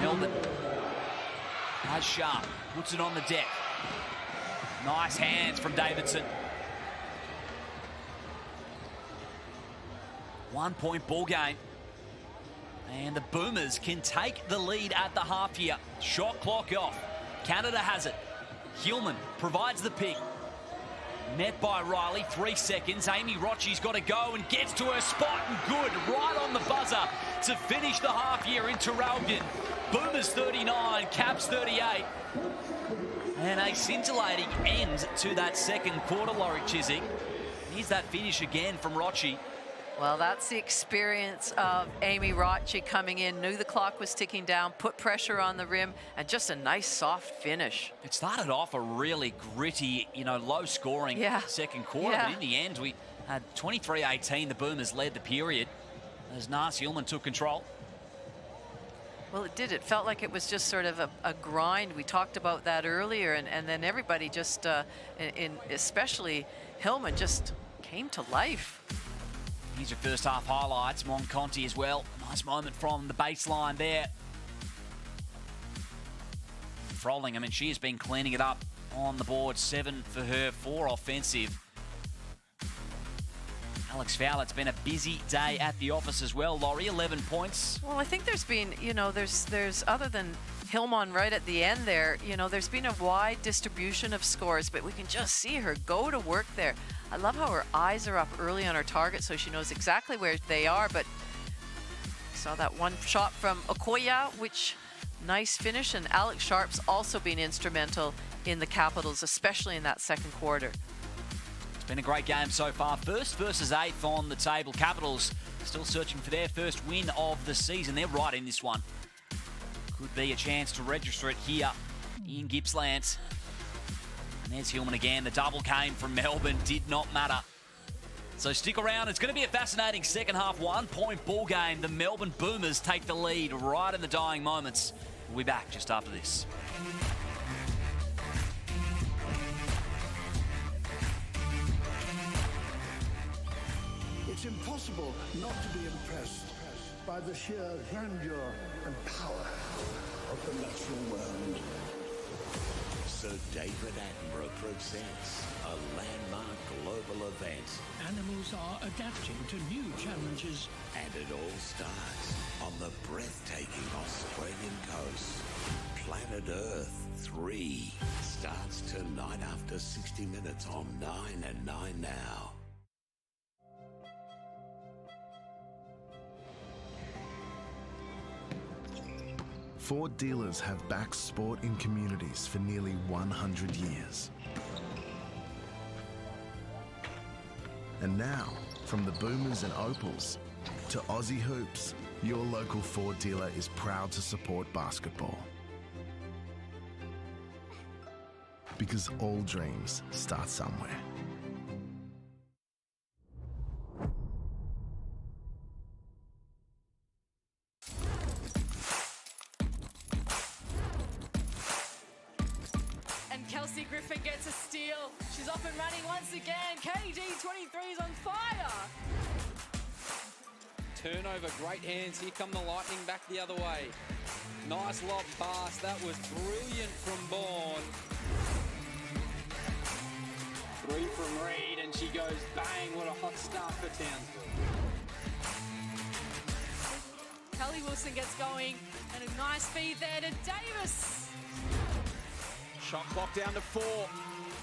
Melbourne has Sharp, puts it on the deck. Nice hands from Davidson. 1 point ball game. And the Boomers can take the lead at the half here. Shot clock off. Canada has it. Hillman provides the pick. Met by Riley, 3 seconds. Amy Rochi's got to go and gets to her spot and good. Right on the buzzer to finish the half year in Traralgon. Boomers 39, Caps 38. And a scintillating end to that second quarter, Laurie Chiswick. Here's that finish again from Rochi. Well, that's the experience of Amy Rochi coming in, knew the clock was ticking down, put pressure on the rim, and just a nice soft finish. It started off a really gritty, low scoring second quarter, but in the end we had 23-18. The Boomers led the period as Nas Hillman took control. Well, it did. It felt like it was just sort of a grind. We talked about that earlier, and then everybody just, especially Hillman, just came to life. Here's your first half highlights. Monconti as well. Nice moment from the baseline there. Froling, she has been cleaning it up on the board. 7 for her, 4 offensive. Alex Fowler, it's been a busy day at the office as well. Laurie, 11 points. Well, I think there's been, there's other than Hillman right at the end there, there's been a wide distribution of scores, but we can just see her go to work there. I love how her eyes are up early on her target, so she knows exactly where they are, but saw that one shot from Okoya, which nice finish, and Alex Sharp's also been instrumental in the Capitals, especially in that second quarter. It's been a great game so far. First versus 8th on the table. Capitals still searching for their first win of the season. They're right in this one. Could be a chance to register it here in Gippsland. And there's Hillman again. The double came from Melbourne. Did not matter. So stick around. It's going to be a fascinating second half 1 point ball game. The Melbourne Boomers take the lead right in the dying moments. We'll be back just after this. It's impossible not to be impressed by the sheer grandeur and power of the natural world. Sir David Attenborough presents a landmark global event. Animals are adapting to new challenges. And it all starts on the breathtaking Australian coast. Planet Earth 3 starts tonight after 60 minutes on 9 and 9 Now. Ford dealers have backed sport in communities for nearly 100 years. And now, from the Boomers and Opals to Aussie Hoops, your local Ford dealer is proud to support basketball. Because all dreams start somewhere. Gets a steal. She's up and running once again. KD23 is on fire. Turnover, great hands. Here come the Lightning back the other way. Nice lob pass. That was brilliant from Bourne. 3 from Reed, and she goes bang. What a hot start for Townsville. Kelly Wilson gets going, and a nice feed there to Davis. Shot clock down to 4.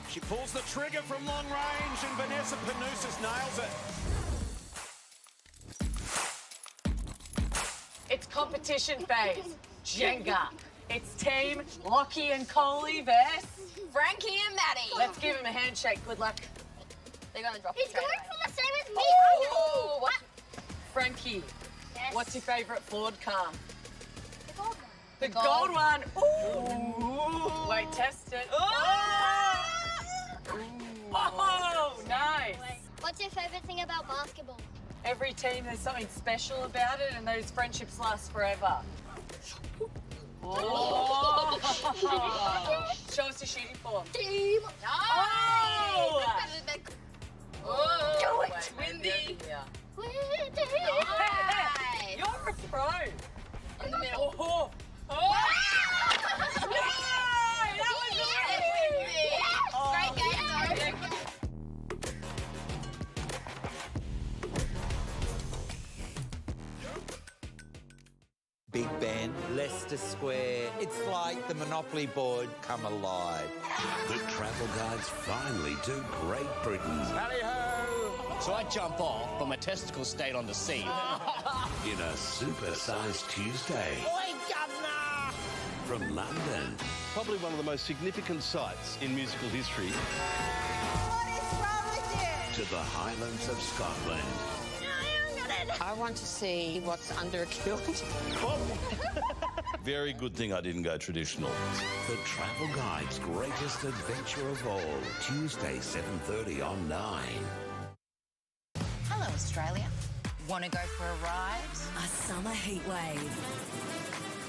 She pulls the trigger from long range, and Vanessa Panousis nails it. It's competition phase. Jenga. It's team Lockie and Coley versus Frankie and Maddie. Let's give him a handshake. Good luck. They're gonna drop. He's going for the same as me. Oh, what? Frankie, yes. What's your favourite Ford car? The gold one. The gold one. Ooh. Wait, test it. Oh, nice. What's your favourite thing about basketball? Every team, there's something special about it, and those friendships last forever. Oh. Show us your shooting form. Team. Oh. Oh. Oh. Do it. Wait, windy. Where? Leicester Square. It's like the Monopoly board come alive. The travel guides finally to Great Britain. Tally-ho! So I jump off, but my testicles stayed on the seat. In a supersized Tuesday. Oi, governor! From London. Probably one of the most significant sites in musical history. What is wrong with you? To the Highlands of Scotland. I want to see what's under a kilt. Very good thing I didn't go traditional. The travel guide's greatest adventure of all. Tuesday, 7:30 on 9. Hello, Australia. Want to go for a ride? A summer heatwave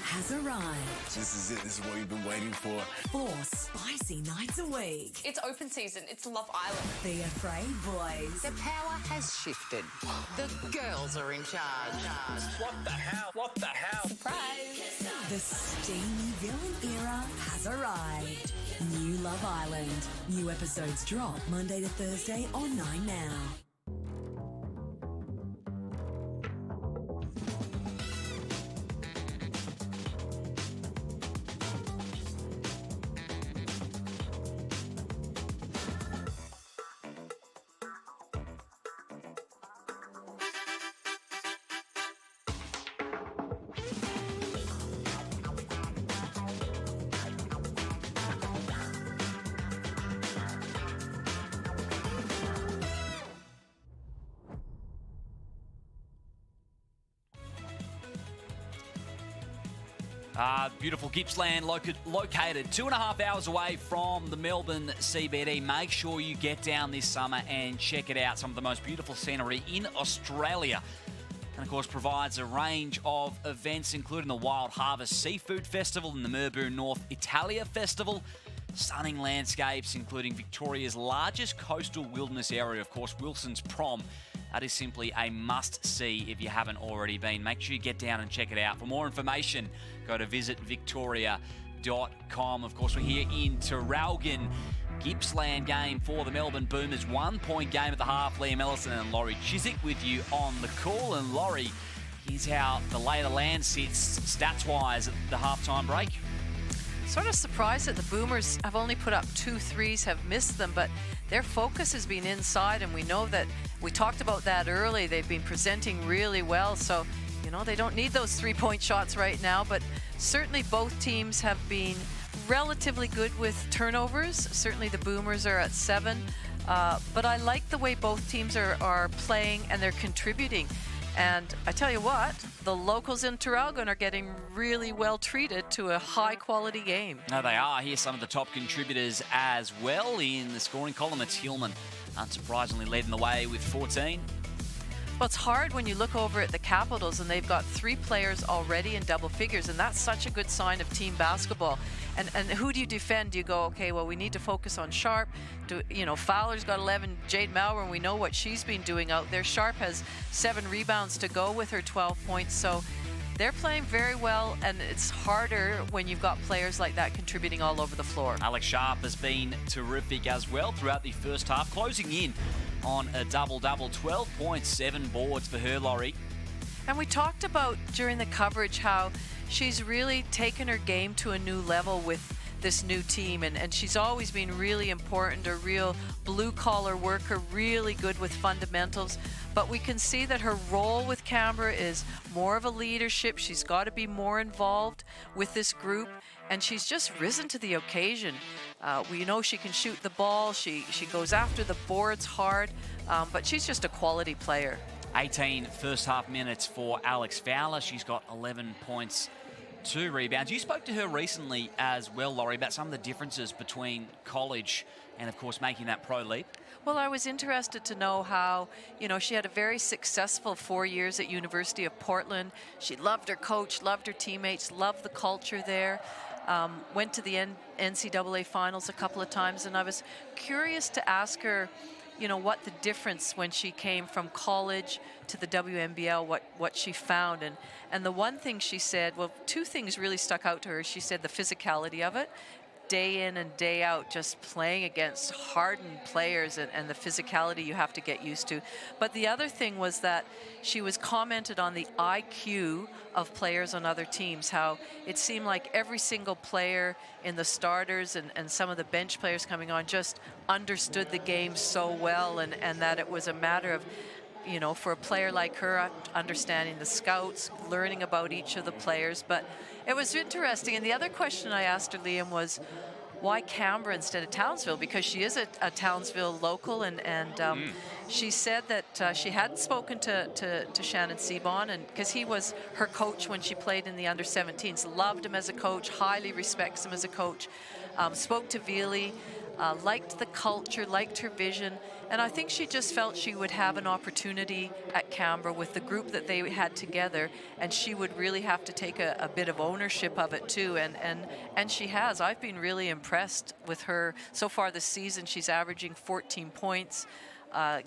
has arrived. This is it. This is what you've been waiting for. 4 spicy nights a week. It's open season. It's Love Island. Be afraid, boys. The power has shifted. The girls are in charge. What the hell? What the hell? Surprise! The steamy villain era has arrived. New Love Island. New episodes drop Monday to Thursday on 9 now. Beautiful Gippsland, located 2.5 hours away from the Melbourne CBD. Make sure you get down this summer and check it out. Some of the most beautiful scenery in Australia. And, of course, provides a range of events, including the Wild Harvest Seafood Festival and the Melbourne North Italia Festival. Stunning landscapes, including Victoria's largest coastal wilderness area, of course, Wilson's Prom. That is simply a must-see if you haven't already been. Make sure you get down and check it out. For more information, go to visitvictoria.com. Of course, we're here in Traralgon. Gippsland game for the Melbourne Boomers. 1-point game at the half. Liam Ellison and Laurie Chiswick with you on the call. And Laurie, here's how the lay of the land sits stats-wise at the halftime break. Sort of surprised that the Boomers have only put up 2 threes, have missed them, but their focus has been inside, and we know that we talked about that early. They've been presenting really well, so they don't need those 3-point shots right now, but certainly both teams have been relatively good with turnovers. Certainly the Boomers are at 7, but I like the way both teams are playing and they're contributing. And I tell you what, the locals in Traralgon are getting really well treated to a high-quality game. No, they are. Here's some of the top contributors as well in the scoring column. It's Hillman, unsurprisingly, leading the way with 14. Well, it's hard when you look over at the Capitals and they've got 3 players already in double figures, and that's such a good sign of team basketball. And who do you defend? Do you go, okay, well, we need to focus on Sharp. Fowler's got 11. Jade Melbourne, we know what she's been doing out there. Sharp has 7 rebounds to go with her 12 points. So they're playing very well, and it's harder when you've got players like that contributing all over the floor. Alex Sharp has been terrific as well throughout the first half, closing in on a double-double, 12 points, 7 boards for her, Laurie. And we talked about during the coverage how she's really taken her game to a new level with this new team, and she's always been really important, a real blue-collar worker, really good with fundamentals. But we can see that her role with Canberra is more of a leadership. She's got to be more involved with this group, and she's just risen to the occasion. We know she can shoot the ball. She goes after the boards hard, but she's just a quality player. 18 first half minutes for Alex Fowler. She's got 11 points, 2 rebounds. You spoke to her recently as well, Laurie, about some of the differences between college and, of course, making that pro leap. Well, I was interested to know how, she had a very successful 4 years at University of Portland. She loved her coach, loved her teammates, loved the culture there. Went to the NCAA finals a couple of times, and I was curious to ask her, what the difference when she came from college to the WNBL, what she found. And the one thing she said, well, 2 things really stuck out to her. She said the physicality of it, day in and day out, just playing against hardened players and the physicality you have to get used to. But the other thing was that she was commented on the IQ of players on other teams, how it seemed like every single player in the starters and some of the bench players coming on just understood the game so well, and that it was a matter of, you know, for a player like her, understanding the scouts, learning about each of the players. But it was interesting. And the other question I asked her, Liam, was why Canberra instead of Townsville? Because she is a Townsville local, and she said that she had spoken to Shannon Seabon, and because he was her coach when she played in the under-17s, loved him as a coach, highly respects him as a coach, spoke to Veely, liked the culture, liked her vision, and I think she just felt she would have an opportunity at Canberra with the group that they had together, and she would really have to take a bit of ownership of it too, and she has. I've been really impressed with her so far this season. She's averaging 14 points,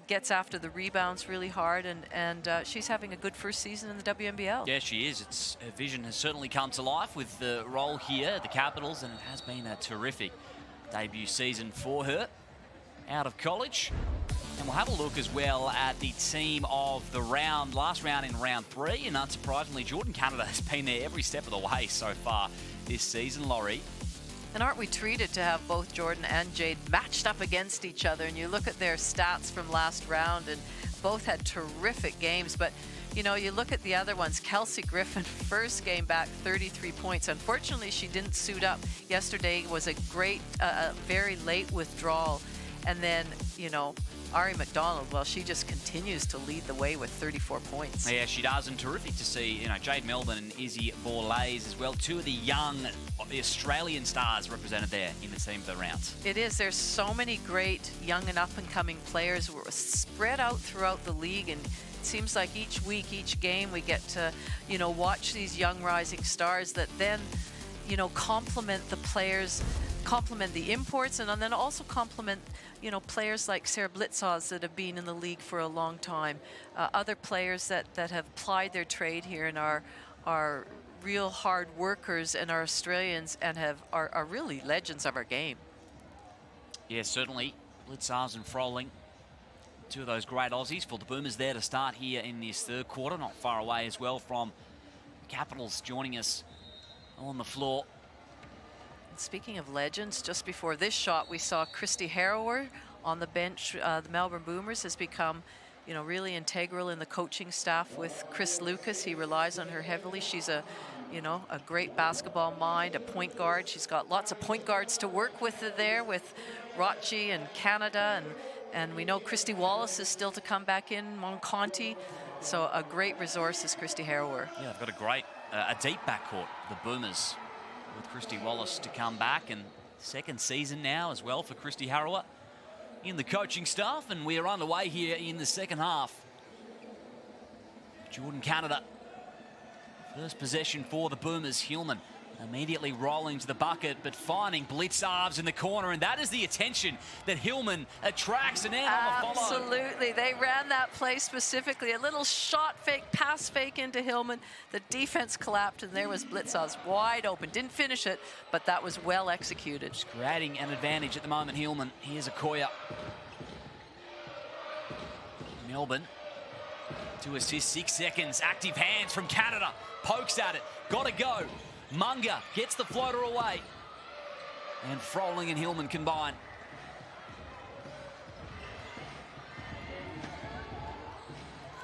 gets after the rebounds really hard, and she's having a good first season in the WNBL. Yeah, she is. Her vision has certainly come to life with the role here at the Capitals, and it has been a terrific debut season for her out of college. And we'll have a look as well at the team of the round, last round in round 3, and unsurprisingly, Jordan Canada has been there every step of the way so far this season, Laurie. And aren't we treated to have both Jordan and Jade matched up against each other? And you look at their stats from last round, and both had terrific games. But, you know, you look at the other ones. Kelsey Griffin, first game back, 33 points. Unfortunately, she didn't suit up. Yesterday was a great, very late withdrawal. And then, you know, Ari McDonald, well, she just continues to lead the way with 34 points. Yeah, she does, and terrific to see, you know, Jade Melbourne and Izzy Borlays as well, two of the young Australian stars represented there in the team of the rounds. It is. There's so many great young and up-and-coming players who are spread out throughout the league, and it seems like each week, each game, we get to, you know, watch these young rising stars that then, you know, complement the players, complement the imports, and then also complement, you know, players like Sarah Blitzhaus that have been in the league for a long time, other players that have plied their trade here and are real hard workers and are Australians and are really legends of our game. Yeah, certainly. Blitzhaus and Froling, two of those great Aussies for the Boomers there to start here in this third quarter, not far away as well from Capitals joining us on the floor. Speaking of legends, just before this shot, we saw Christy Harrower on the bench. The Melbourne Boomers has become, you know, really integral in the coaching staff with Chris Lucas. He relies on her heavily. She's a, you know, a great basketball mind, a point guard. She's got lots of point guards to work with there with Rochi and Canada, and we know Christy Wallace is still to come back in, Monconti. So a great resource is Christy Harrower. Yeah, they've got a great, a deep backcourt, the Boomers, with Christy Wallace to come back, and second season now as well for Christy Harrower in the coaching staff, and we are underway here in the second half. Jordan Canada, first possession for the Boomers. Hillman immediately rolling to the bucket, but finding Blitzhaus in the corner, and that is the attention that Hillman attracts, and then on the follow. Absolutely, they ran that play specifically. A little shot fake, pass fake into Hillman. The defense collapsed, and there was Blitzhaus wide open. Didn't finish it, but that was well executed. Just creating an advantage at the moment, Hillman. Here's Okoye. Melbourne, 2 assists, 6 seconds. Active hands from Canada. Pokes at it, got to go. Munga gets the floater away. And Froling and Hillman combine.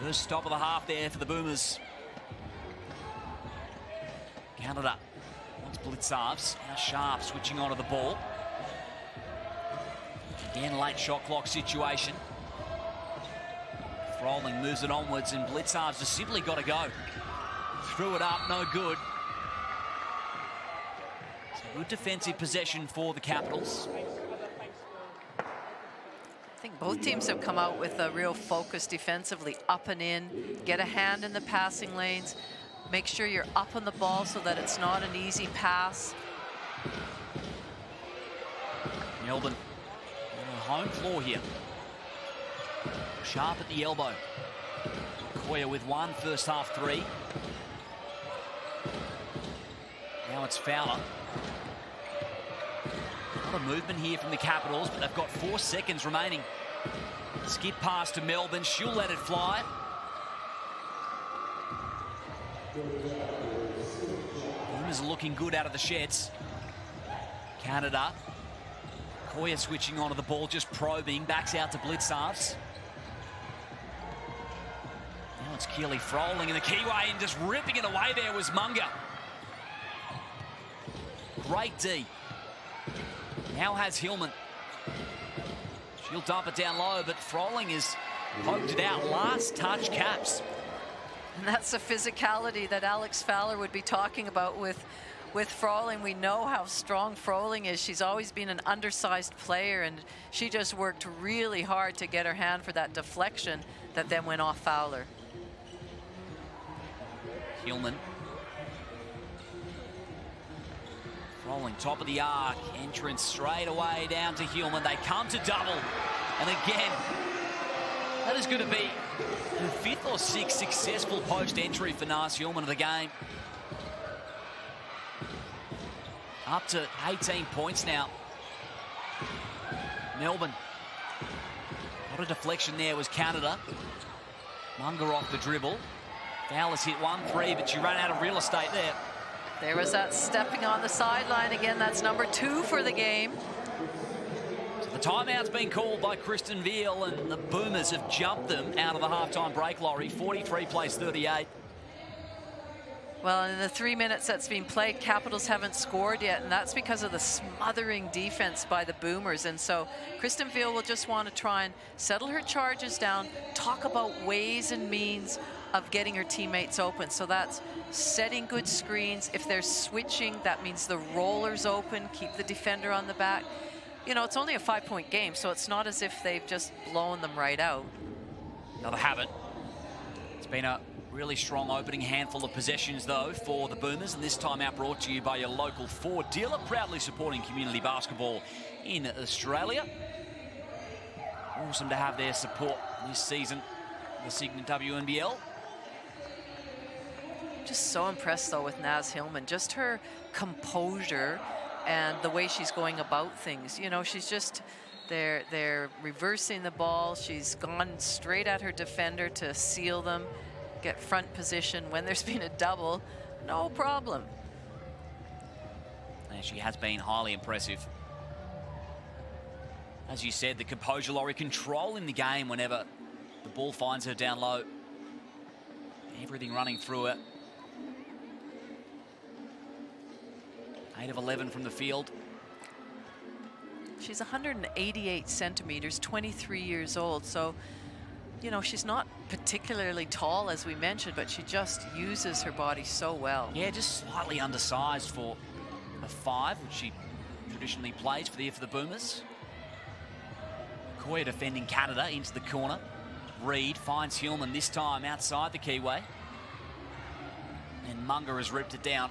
First stop of the half there for the Boomers. Canada wants Blitzhaus. Now Sharp switching onto the ball. Again, late shot clock situation. Froling moves it onwards, and Blitzhaus just simply got to go. Threw it up, no good. Good defensive possession for the Capitals. I think both teams have come out with a real focus defensively, up and in, get a hand in the passing lanes, make sure you're up on the ball so that it's not an easy pass. Melbourne on the home floor here. Sharp at the elbow. Okoye with one, first half 3. Now it's Fowler. A lot of movement here from the Capitals, but they've got 4 seconds remaining. Skip pass to Melbourne. She'll let it fly. Boomers are looking good out of the sheds. Canada. Koya switching onto the ball, just probing. Backs out to Blitzarves. Now it's Keely Froling in the keyway, and just ripping it away there was Munger. Great D. Now has Hillman. She'll dump it down low, but Froling has poked it out. Last touch, Caps. And that's the physicality that Alex Fowler would be talking about with Froling. We know how strong Froling is. She's always been an undersized player, and she just worked really hard to get her hand for that deflection that then went off Fowler. Hillman. Froling, top of the arc. Entrance straight away down to Hillman. They come to double. And again, that is going to be the 5th or 6th successful post entry for Nas Hillman of the game. Up to 18 points now. Melbourne. What a deflection there was Canada. Munger off the dribble. Fowler's hit 1-3, but she ran out of real estate there. There was that stepping on the sideline again. That's number 2 for the game. So the timeout's been called by Kristen Veal, and the Boomers have jumped them out of the halftime break, Laurie. 43 plays 38. Well, in the 3 minutes that's been played, Capitals haven't scored yet, and that's because of the smothering defense by the Boomers. And so Kristen Veal will just want to try and settle her charges down, talk about ways and means of getting her teammates open. So that's setting good screens. If they're switching, that means the roller's open, keep the defender on the back. You know, it's only a 5-point game, so it's not as if they've just blown them right out. No, they haven't. It's been a really strong opening handful of possessions, though, for the Boomers, and this time out brought to you by your local Ford dealer, proudly supporting community basketball in Australia. Awesome to have their support this season, the Cygnett WNBL. Just so impressed, though, with Naz Hillman. Just her composure and the way she's going about things. You know, she's just... They're reversing the ball. She's gone straight at her defender to seal them, get front position. When there's been a double, no problem. And she has been highly impressive. As you said, the composure, Laurie, controlling the game whenever the ball finds her down low. Everything running through her. 8 of 11 from the field. She's 188 centimeters, 23 years old. So, you know, she's not particularly tall, as we mentioned, but she just uses her body so well. Yeah, just slightly undersized for a 5, which she traditionally plays for the Boomers. Koya defending Canada into the corner. Reed finds Hillman, this time outside the keyway. And Munger has ripped it down.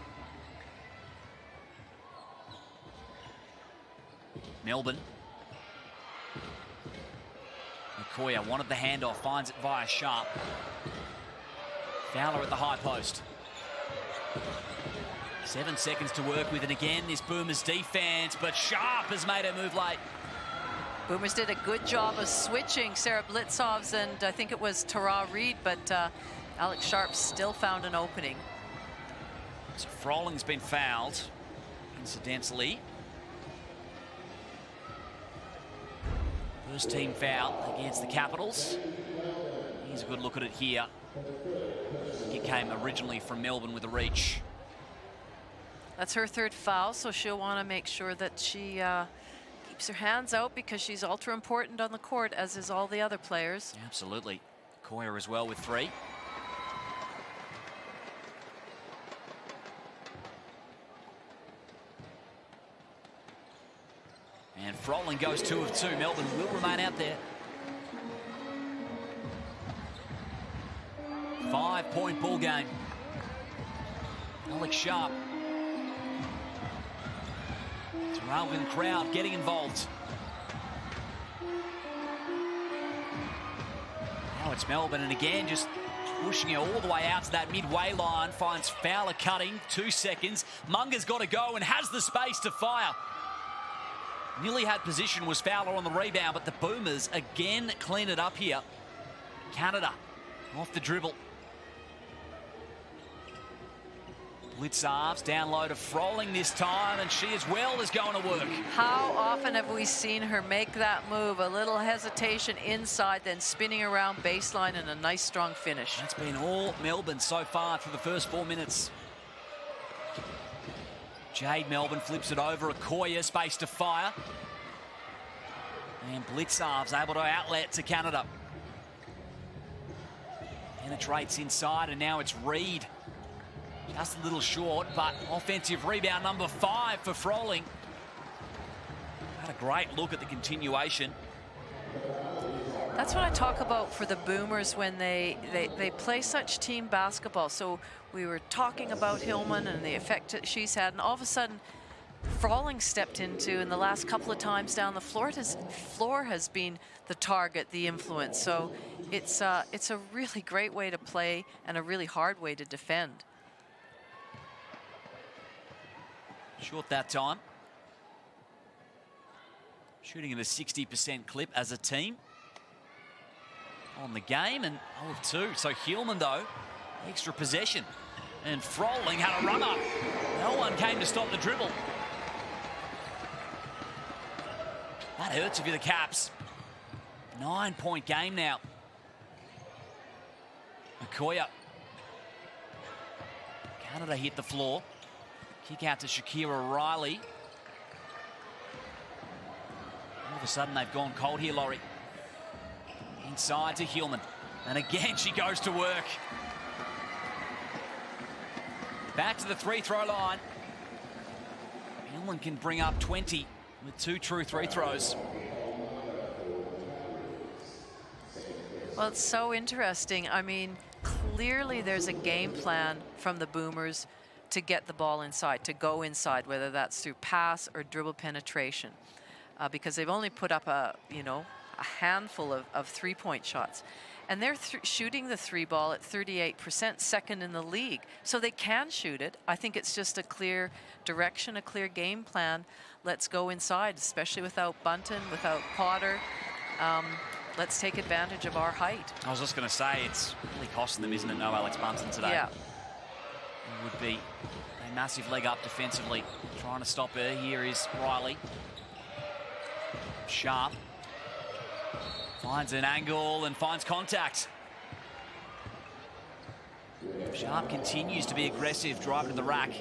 Melbourne. Koya wanted the handoff, finds it via Sharp. Fowler at the high post. 7 seconds to work with, and again, this Boomers defense, but Sharp has made her move late. Boomers did a good job of switching Sarah Blitzovs and I think it was Tara Reid, but Alex Sharp still found an opening. So Froling's been fouled, incidentally. First team foul against the Capitals. Here's a good look at it here. It came originally from Melbourne with a reach. That's her 3rd foul, so she'll want to make sure that she keeps her hands out because she's ultra important on the court, as is all the other players. Absolutely. Koya as well with 3. And Froling goes 2 of 2. Melbourne will remain out there. 5-point ball game. Alex Sharp. Surrounding crowd getting involved. Now it's Melbourne, and again just pushing it all the way out to that midway line. Finds Fowler cutting, 2 seconds. Munger's got to go and has the space to fire. Nearly had position, was Fowler on the rebound, but the Boomers again clean it up here. Canada off the dribble. Blitzarves down low to Froling this time, and she as well is going to work. How often have we seen her make that move? A little hesitation inside, then spinning around baseline, and a nice strong finish. That's been all Melbourne so far through the first 4 minutes. Jade Melbourne flips it over. Okoye space to fire. And Blitzarves able to outlet to Canada. Penetrates inside, and now it's Reed. Just a little short, but offensive rebound number 5 for Froling. Had a great look at the continuation. That's what I talk about for the Boomers when they play such team basketball. So we were talking about Hillman and the effect that she's had, and all of a sudden Froling stepped into, in the last couple of times down the floor, floor has been the target, the influence. So it's a really great way to play and a really hard way to defend. Short that time. Shooting at a 60% clip as a team on the game, and 0 of 2. So Hillman, though, extra possession. And Froling had a run up. No one came to stop the dribble. That hurts if you're the Caps. 9-point game now. Okoye. Canada hit the floor. Kick out to Shakira Riley. All of a sudden they've gone cold here, Laurie. Inside to Hillman. And again she goes to work. Back to the free-throw line. Hillman can bring up 20 with 2 true free throws. Well, it's so interesting. I mean, clearly there's a game plan from the Boomers to get the ball inside, to go inside, whether that's through pass or dribble penetration, because they've only put up a handful of three-point shots, and they're shooting the 3 ball at 38%, second in the league. So they can shoot it. I think it's just a clear direction, a clear game plan. Let's go inside, especially without Bunton, without Potter. Let's take advantage of our height. I was just going to say, it's really costing them, isn't it? No Alex Bunton today. Yeah. It would be a massive leg up defensively. Trying to stop her. Here is Riley. Sharp. Finds an angle and finds contact. Sharp continues to be aggressive, driving to the rack.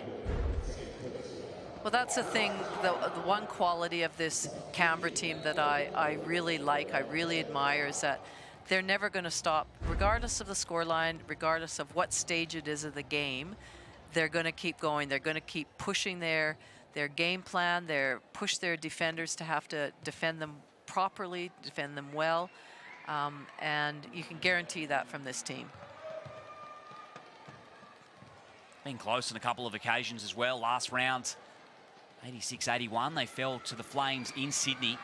Well, that's the thing, the one quality of this Canberra team that I really like, I really admire, is that they're never going to stop, regardless of the scoreline, regardless of what stage it is of the game. They're going to keep going. They're going to keep pushing their game plan. They're push their defenders to have to defend them properly, defend them well, and you can guarantee that from this team. Been close on a couple of occasions as well. Last round, 86-81. They fell to the Flames in Sydney.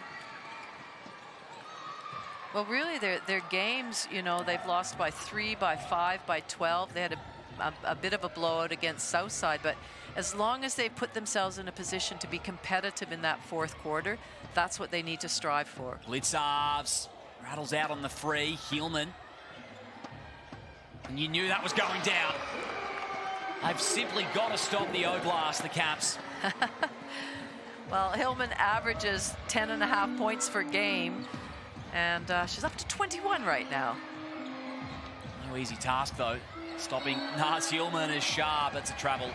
Well, really, their games, you know, they've lost by 3, by 5, by 12. They had a bit of a blowout against Southside, but as long as they put themselves in a position to be competitive in that 4th quarter, that's what they need to strive for. Blitzarves rattles out on the free. Hillman. And you knew that was going down. They've simply got to stop the O-Blast, the Caps. Well, Hillman averages 10.5 points per game, and she's up to 21 right now. No easy task, though. Stopping Naz Hillman is Sharp. It's a travel.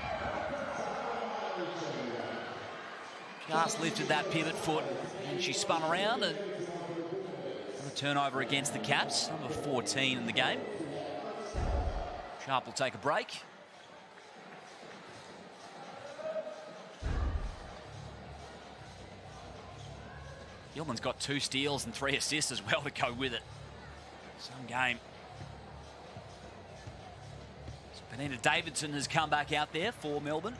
Just lifted that pivot foot, and she spun around, and a turnover against the Caps. Number 14 in the game. Sharp will take a break. Hillman's got 2 steals and 3 assists as well to go with it. Some game. So Benita Davidson has come back out there for Melbourne.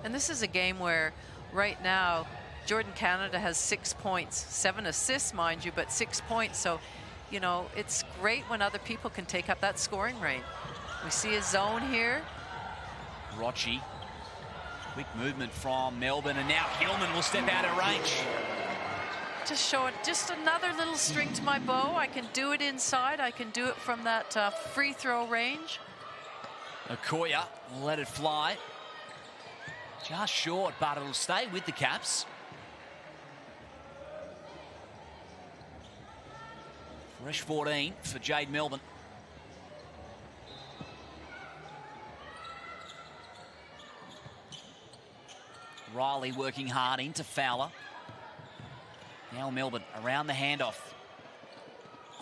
And this is a game where right now Jordan Canada has 6 points, 7 assists, mind you, but 6 points. So, you know, it's great when other people can take up that scoring rate. We see a zone here. Rochi Quick movement from Melbourne, and now Hillman will step out of range. Just showing just another little string to my bow. I can do it inside. I can do it from that free throw range. Okoye will let it fly. Just short, but it'll stay with the Caps. Fresh 14 for Jade Melbourne. Riley working hard into Fowler. Now Melbourne around the handoff.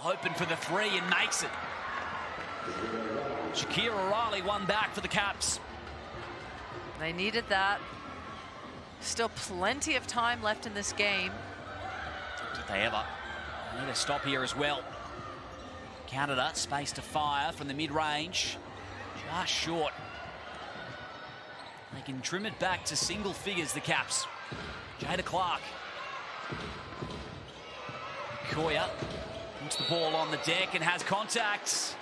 Open for the three and makes it. Shakira Riley one back for the Caps. They needed that. Still plenty of time left in this game. Did they ever? They need a stop here as well. Canada, space to fire from the mid-range. Just short. They can trim it back to single figures, the Caps. Jada Clark. Okoye puts the ball on the deck and has contact.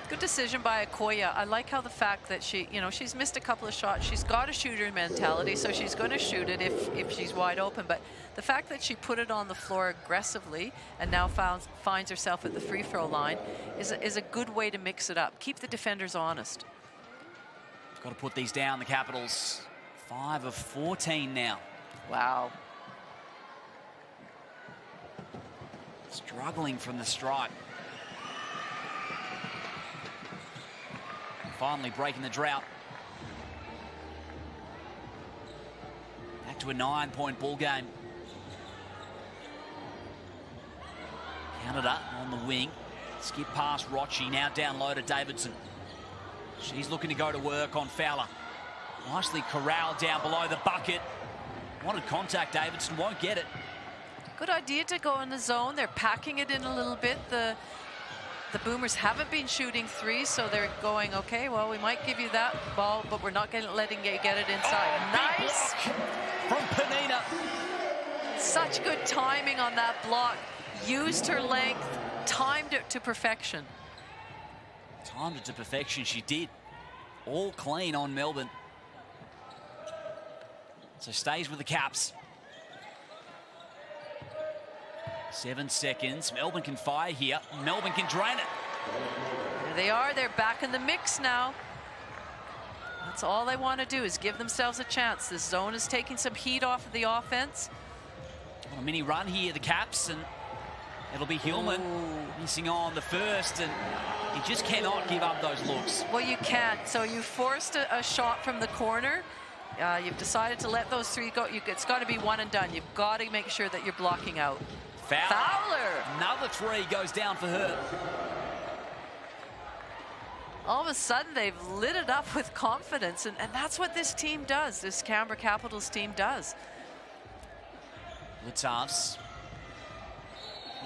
Good decision by Okoye. I like how the fact that she's missed a couple of shots. She's got a shooter mentality, so she's going to shoot it if she's wide open. But the fact that she put it on the floor aggressively and now finds herself at the free throw line is a good way to mix it up. Keep the defenders honest. Got to put these down, the Capitals. 5 of 14 now. Wow. Struggling from the stripe. Finally breaking the drought. Back to a 9-point ball game. Canada on the wing. Skip past Rochi, now down low to Davidson. She's looking to go to work on Fowler. Nicely corralled down below the bucket. Wanted contact, Davidson won't get it. Good idea to go in the zone. They're packing it in a little bit. The Boomers haven't been shooting threes, so they're going, okay, well, we might give you that ball, but we're not letting you get it inside. Oh, nice! From Panina. Such good timing on that block. Used her length, timed it to perfection. Timed it to perfection, she did. All clean on Melbourne. So stays with the Caps. 7 seconds. Melbourne can fire here. Melbourne can drain it. There they are. They're back in the mix now. That's all they want to do is give themselves a chance. This zone is taking some heat off of the offense. A mini run here, the Caps, and it'll be Hillman missing on the first, and he just cannot give up those looks. Well, you can't. So you forced a shot from the corner. You've decided to let those three go. It's got to be one and done. You've got to make sure that you're blocking out. Fowler. Another three goes down for her. All of a sudden, they've lit it up with confidence, and that's what this team does. This Canberra Capitals team does. Litovs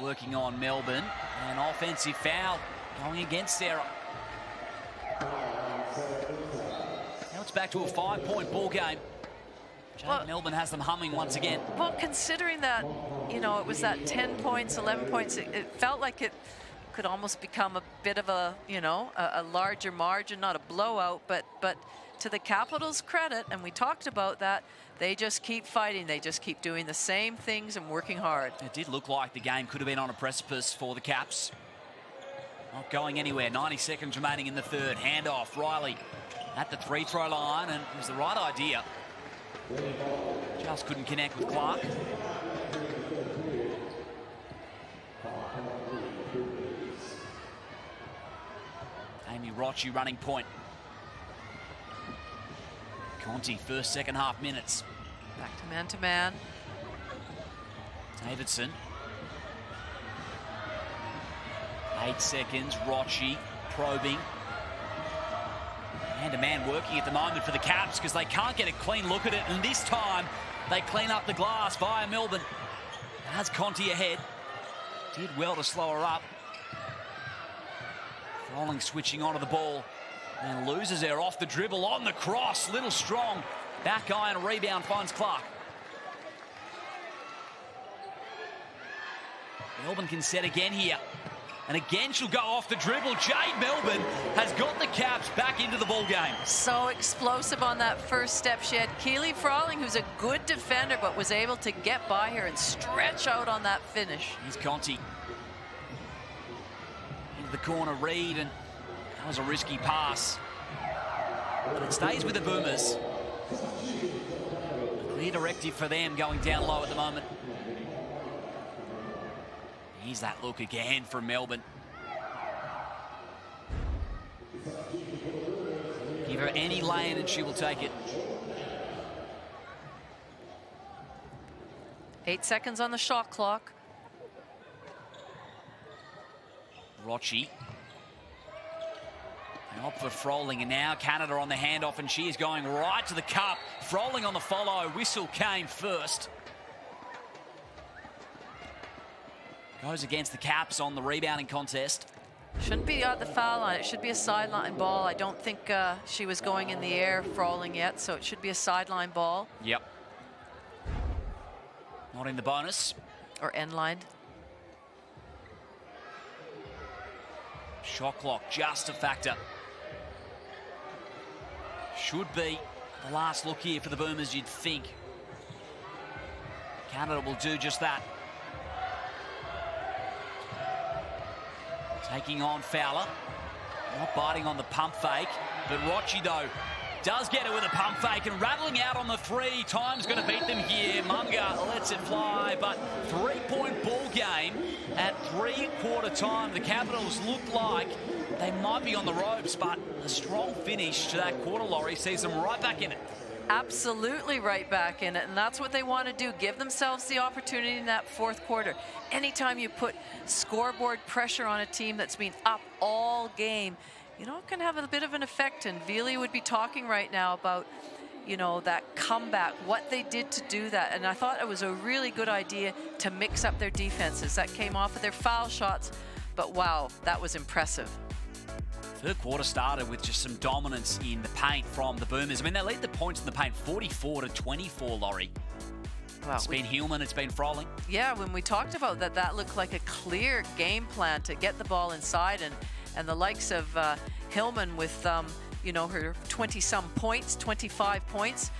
working on Melbourne. An offensive foul going against Sarah. Now it's back to a 5-point ball game. Melbourne has them humming once again. Well, considering that, it was that 10 points, 11 points, it felt like it could almost become a bit of a, a larger margin, not a blowout, but to the Capitals' credit, and we talked about that, they just keep fighting. They just keep doing the same things and working hard. It did look like the game could have been on a precipice for the Caps. Not going anywhere. 90 seconds remaining in the third. Handoff. Riley at the free throw line, and it was the right idea. Just couldn't connect with Clark. Amy Rochi running point. Conti, first, second half minutes. Back to man-to-man. Davidson. 8 seconds, Rochi probing. Man-to-man working at the moment for the Caps because they can't get a clean look at it, and this time they clean up the glass via Melbourne. Has Conti ahead. Did well to slow her up. Rolling, switching onto the ball. And loses her off the dribble on the cross. Little strong. Back eye and a rebound finds Clark. Melbourne can set again here. And again, she'll go off the dribble. Jade Melbourne has got the Caps back into the ball game. So explosive on that first step. She had Keely Frawling, who's a good defender, but was able to get by her and stretch out on that finish. Here's Conti. Into the corner, Reed, and that was a risky pass. But it stays with the Boomers. A clear directive for them going down low at the moment. Here's that look again from Melbourne. Give her any lane and she will take it. 8 seconds on the shot clock. Rochi. They opt for Froling, and now Canada on the handoff, and she is going right to the cup. Froling on the follow. Whistle came first. Goes against the Caps on the rebounding contest. Shouldn't be at the foul line. It should be a sideline ball. I don't think she was going in the air Froling yet, so it should be a sideline ball. Yep. Not in the bonus. Or end line. Shot clock just a factor. Should be the last look here for the Boomers, you'd think. Canada will do just that. Taking on Fowler. Not biting on the pump fake, but Rochi, though, does get it with a pump fake and rattling out on the three. Time's going to beat them here. Munga lets it fly, but 3-point ball game at three-quarter time. The Capitals look like they might be on the ropes, but a strong finish to that quarter, Laurie, sees them right back in it. Absolutely right back in it, and that's what they want to do. Give themselves the opportunity in that fourth quarter. Anytime you put scoreboard pressure on a team that's been up all game, you know, it can have a bit of an effect. And Vili would be talking right now about, you know, that comeback, what they did to do that. And I thought it was a really good idea to mix up their defenses. That came off of their foul shots, but wow, that was impressive. Third quarter started with just some dominance in the paint from the Boomers. I mean, they lead the points in the paint 44-24, Laurie. Well, it's been Hillman, it's been Froling. Yeah, when we talked about that, that looked like a clear game plan to get the ball inside, and the likes of Hillman with, you know, her 20-some points, 25 points.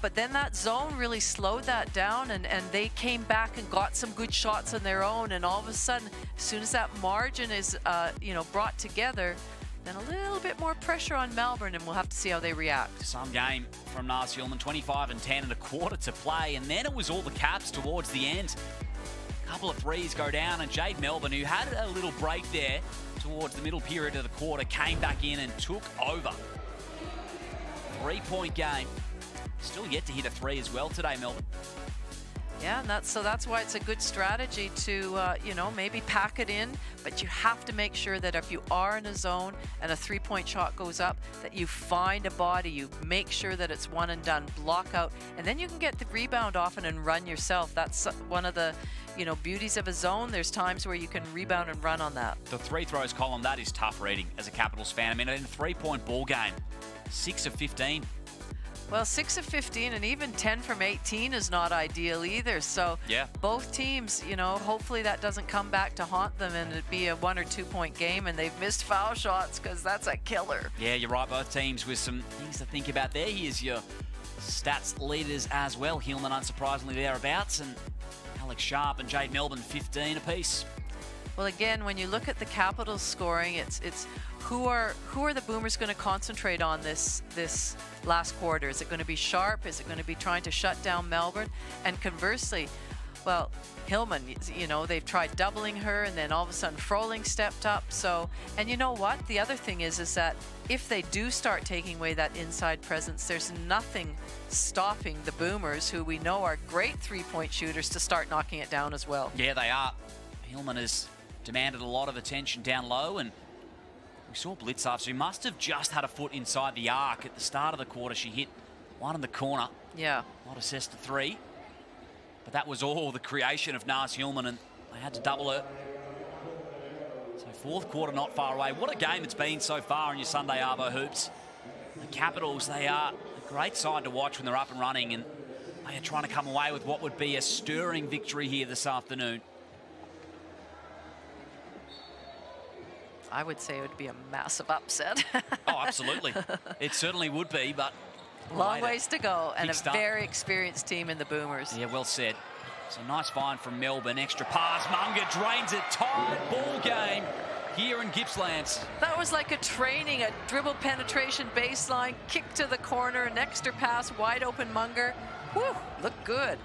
But then that zone really slowed that down, and they came back and got some good shots on their own. And all of a sudden, as soon as that margin is, you know, brought together, then a little bit more pressure on Melbourne, and we'll have to see how they react. Some game from Nars Hillman, 25 and 10 and a quarter to play. And then it was all the Caps towards the end. A couple of threes go down, and Jade Melbourne, who had a little break there towards the middle period of the quarter, came back in and took over. 3-point game. Still yet to hit a three as well today, Melbourne. Yeah, and that's why it's a good strategy to, you know, maybe pack it in, but you have to make sure that if you are in a zone and a three-point shot goes up, that you find a body, you make sure that it's one and done, block out, and then you can get the rebound often and run yourself. That's one of the, you know, beauties of a zone. There's times where you can rebound and run on that. The three throws column, that is tough reading as a Capitals fan. I mean, in a 3-point ball game, 6 of 15. Well, 6 of 15 and even 10 from 18 is not ideal either. So yeah, both teams, you know, hopefully that doesn't come back to haunt them and it'd be a 1 or 2 point game, and they've missed foul shots because that's a killer. Yeah, you're right. Both teams with some things to think about there. Here's your stats leaders as well. Hillman, unsurprisingly, thereabouts, and Alex Sharp and Jade Melbourne, 15 apiece. Well, again, when you look at the Capitals scoring, it's who are the Boomers going to concentrate on this last quarter? Is it going to be Sharp? Is it going to be trying to shut down Melbourne? And conversely, well, Hillman, you know, they've tried doubling her, and then all of a sudden Froling stepped up. So, and you know what? The other thing is that if they do start taking away that inside presence, there's nothing stopping the Boomers, who we know are great three-point shooters, to start knocking it down as well. Yeah, they are. Hillman has demanded a lot of attention down low, and we saw Blitzarf, so he must have just had a foot inside the arc at the start of the quarter. She hit one in the corner. Yeah. Not assessed to three. But that was all the creation of Nars Hillman, and they had to double her. So fourth quarter not far away. What a game it's been so far in your Sunday Arvo hoops. The Capitals, they are a great side to watch when they're up and running, and they are trying to come away with what would be a stirring victory here this afternoon. I would say it would be a massive upset. Oh, absolutely. It certainly would be, but... Long ways to go, and a start. very experienced team in the Boomers. Yeah, well said. So nice find from Melbourne. Extra pass. Munger drains it. Tight ball game here in Gippsland. That was like a training, a dribble penetration baseline, kick to the corner, an extra pass, wide open Munger. Whew, looked good.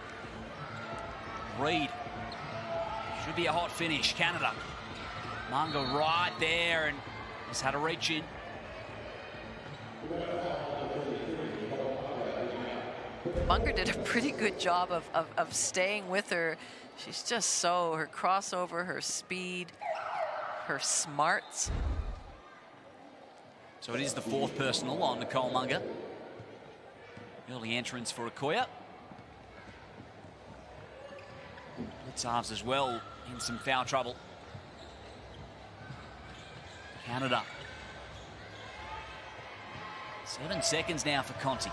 Reid. Should be a hot finish. Canada. Munger right there and just had to reach in. Munger did a pretty good job of staying with her. She's just so, her crossover, her speed, her smarts. So it is the 4th personal on Nicole Munger. Early entrance for Okoye. Litzarves as well in some foul trouble. Canada. 7 seconds now for Conti.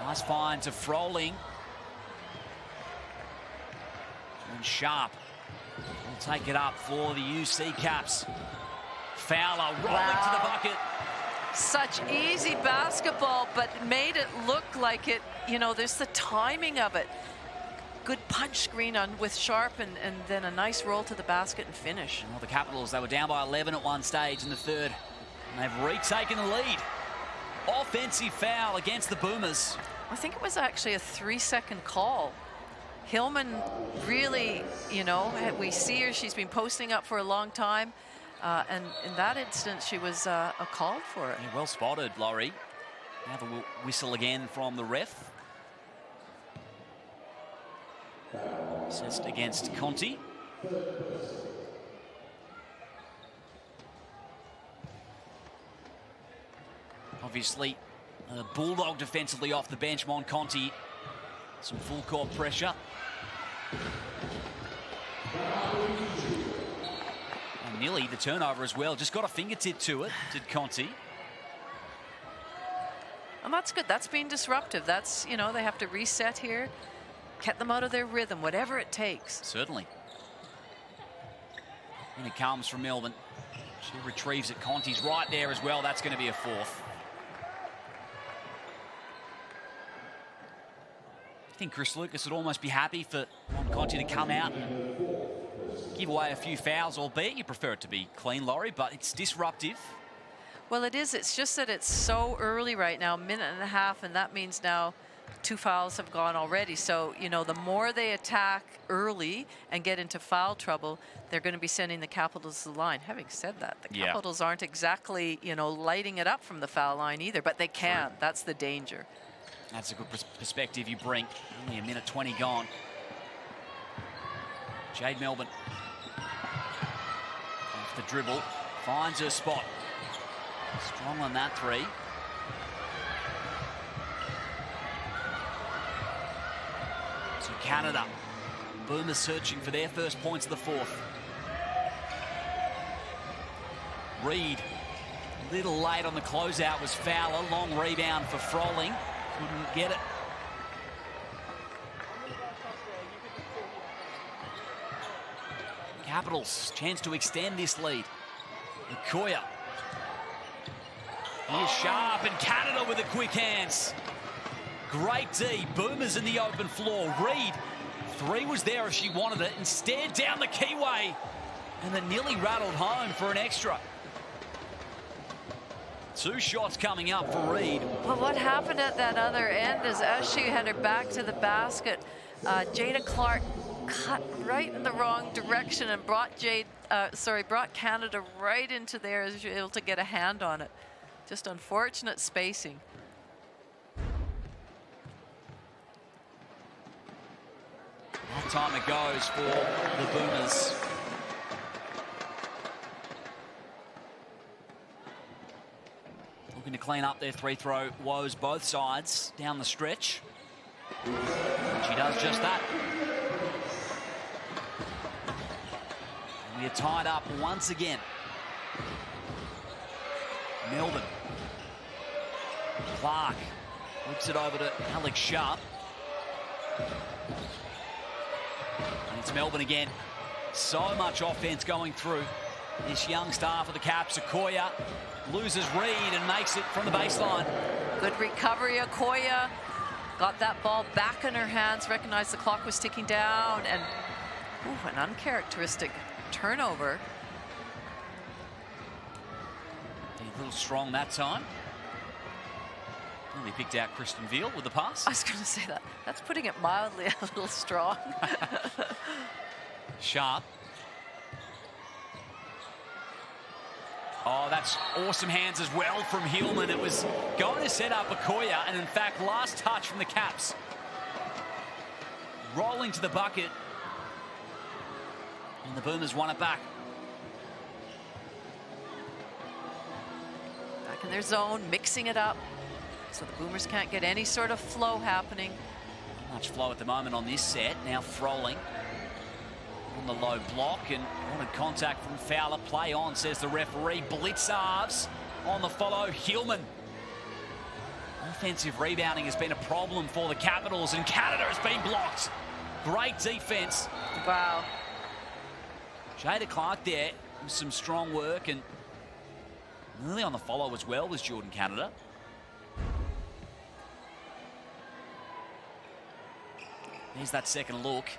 Nice find to Froling. And Sharp will take it up for the UC Caps. Fowler rolling to the bucket. Such easy basketball, but made it look like it, you know, there's the timing of it. Good punch screen on with Sharp and then a nice roll to the basket and finish. Well, the Capitals, they were down by 11 at one stage in the 3rd. And they've retaken the lead. Offensive foul against the Boomers. I think it was actually a 3-second call. Hillman really, you know, we see her, she's been posting up for a long time. And in that instance, she was called for it. Yeah, well spotted, Laurie. Now the whistle again from the ref. Assist against Conti. Obviously, Bulldog defensively off the bench, Conti. Some full court pressure. And nearly the turnover as well. Just got a fingertip to it, did Conti. And that's good. That's being disruptive. That's, you know, they have to reset here, get them out of their rhythm, whatever it takes. Certainly. And it comes from Melbourne. She retrieves it. Conti's right there as well. That's going to be a 4th. I think Chris Lucas would almost be happy for Conti to come out and give away a few fouls, albeit you prefer it to be clean, Laurie, but it's disruptive. Well, it is. It's just that it's so early right now, 1.5 minutes, and that means now 2 fouls have gone already. So, you know, the more they attack early and get into foul trouble, they're going to be sending the Capitals to the line. Having said that, the Capitals aren't exactly, you know, lighting it up from the foul line either, but they can. That's the danger. That's a good perspective you bring. Only 1:20 gone. Jade Melbourne. Off the dribble. Finds her spot. Strong on that 3. So Canada. Boomers searching for their first points of the 4th. Reid. A little late on the closeout was Fowler. Long rebound for Froling. Couldn't get it. Capitals, chance to extend this lead. Okoye. Here's Sharp and Canada with the quick hands. Great D. Boomers in the open floor. Reid, 3 was there if she wanted it. Instead, down the keyway. And then nearly rattled home for an extra. 2 shots coming up for Reid. Well, what happened at that other end is as she had her back to the basket, Jada Clark cut right in the wrong direction and brought Canada right into there as she was able to get a hand on it. Just unfortunate spacing. That time it goes for the Boomers. Looking to clean up their 3-throw woes both sides down the stretch. She does just that. And we are tied up once again. Melbourne. Clark whips it over to Alex Sharp. And it's Melbourne again. So much offense going through This young star for the Caps, Okoye, loses read and makes it from the baseline. Good recovery, Okoye. Got that ball back in her hands, recognized the clock was ticking down, and an uncharacteristic turnover. A little strong that time. Only picked out Kristen Veal with the pass. I was going to say that. That's putting it mildly a little strong. Sharp. Oh, that's awesome hands as well from Hillman. It was going to set up Okoye, and in fact, last touch from the Caps. Rolling to the bucket. And the Boomers won it back. Back in their zone, mixing it up. So the Boomers can't get any sort of flow happening. Not much flow at the moment on this set. Now Froling on the low block and wanted contact from Fowler. Play on, says the referee. Blitzarves on the follow. Hillman. Offensive rebounding has been a problem for the Capitals, and Canada has been blocked. Great defense. Wow. Jada Clark there with some strong work, and really on the follow as well was Jordan Canada. There's that second look.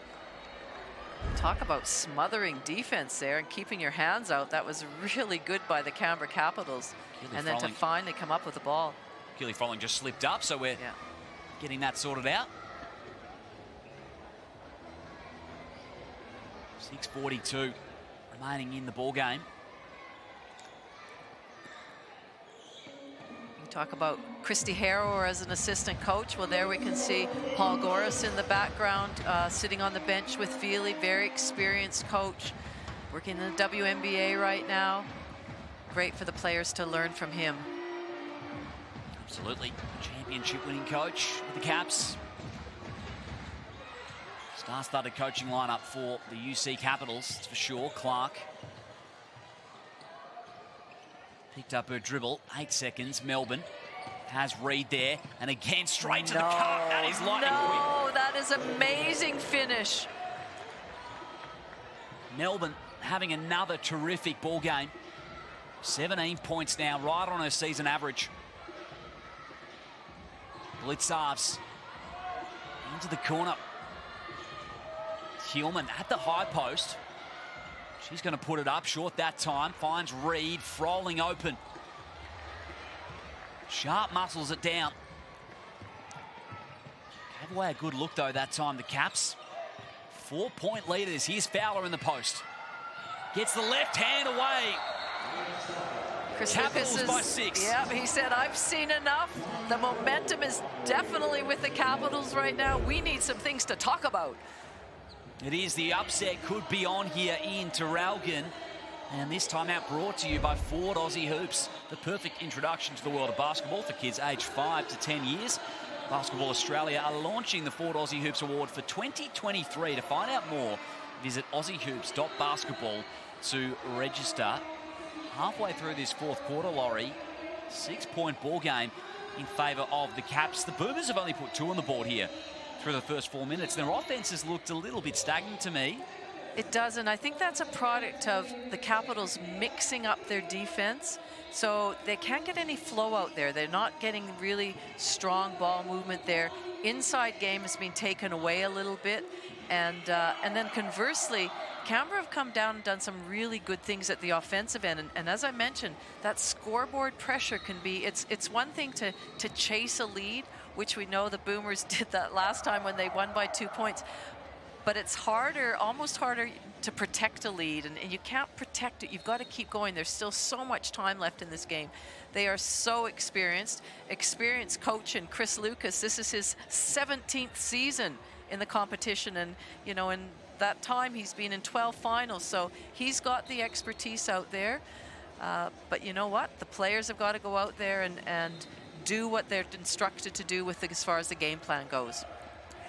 Talk about smothering defense there and keeping your hands out. That was really good by the Canberra Capitals. And then to finally come up with the ball. Keely Froling just slipped up, so we're getting that sorted out. 6:42 remaining in the ball game. Talk about Christy Harrower as an assistant coach. Well, there we can see Paul Goris in the background, sitting on the bench with Feely, very experienced coach, working in the WNBA right now. Great for the players to learn from him. Absolutely. Championship winning coach with the Caps. Star-studded coaching lineup for the UC Capitals, that's for sure. Clark picked up her dribble, 8 seconds. Melbourne has Reed there, and again straight to the cup. That is lightning quick. That is amazing finish. Melbourne having another terrific ball game. 17 points now, right on her season average. Blitzarves into the corner. Hillman at the high post. She's going to put it up short that time. Finds Reed. Froling open. Sharp muscles it down. Gave away a good look though that time, the Caps. 4-point leaders. Here's Fowler in the post. Gets the left hand away. Chris Capitals Lucas by 6. Yeah, he said, I've seen enough. The momentum is definitely with the Capitals right now. We need some things to talk about. It is. The upset could be on here in Traralgon. And this timeout brought to you by Ford Aussie Hoops, the perfect introduction to the world of basketball for kids aged 5 to 10 years. Basketball Australia are launching the Ford Aussie Hoops Award for 2023. To find out more, visit aussiehoops.basketball to register. Halfway through this fourth quarter, Laurie, 6-point ball game in favour of the Caps. The Boomers have only put 2 on the board here through the first 4 minutes. Their offense has looked a little bit stagnant to me. It does, and I think that's a product of the Capitals mixing up their defense. So they can't get any flow out there. They're not getting really strong ball movement there. Inside game has been taken away a little bit. And then conversely, Canberra have come down and done some really good things at the offensive end. And as I mentioned, that scoreboard pressure can be, it's one thing to chase a lead, which we know the Boomers did that last time when they won by 2 points. But it's harder, almost harder to protect a lead, and you can't protect it. You've got to keep going. There's still so much time left in this game. They are so experienced coach, and Chris Lucas, this is his 17th season in the competition, and you know, in that time he's been in 12 finals, so he's got the expertise out there. But you know what? The players have got to go out there and do what they're instructed to do with as far as the game plan goes.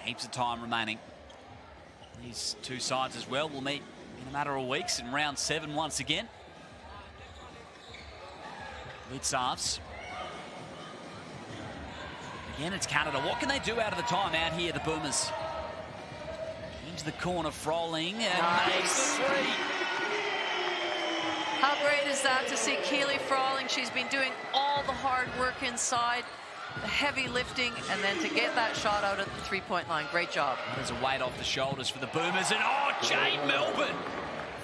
Heaps of time remaining. These two sides as well will meet in a matter of weeks in round 7 once again. Blitzarves. Again, it's Canada. What can they do out of the timeout here, the Boomers? Into the corner, Froling, and makes the 3. How How great is that to see Keely Frawling? She's been doing all the hard work inside, the heavy lifting, and then to get that shot out at the three-point line. Great job. There's a weight off the shoulders for the Boomers. And oh, Jade Melbourne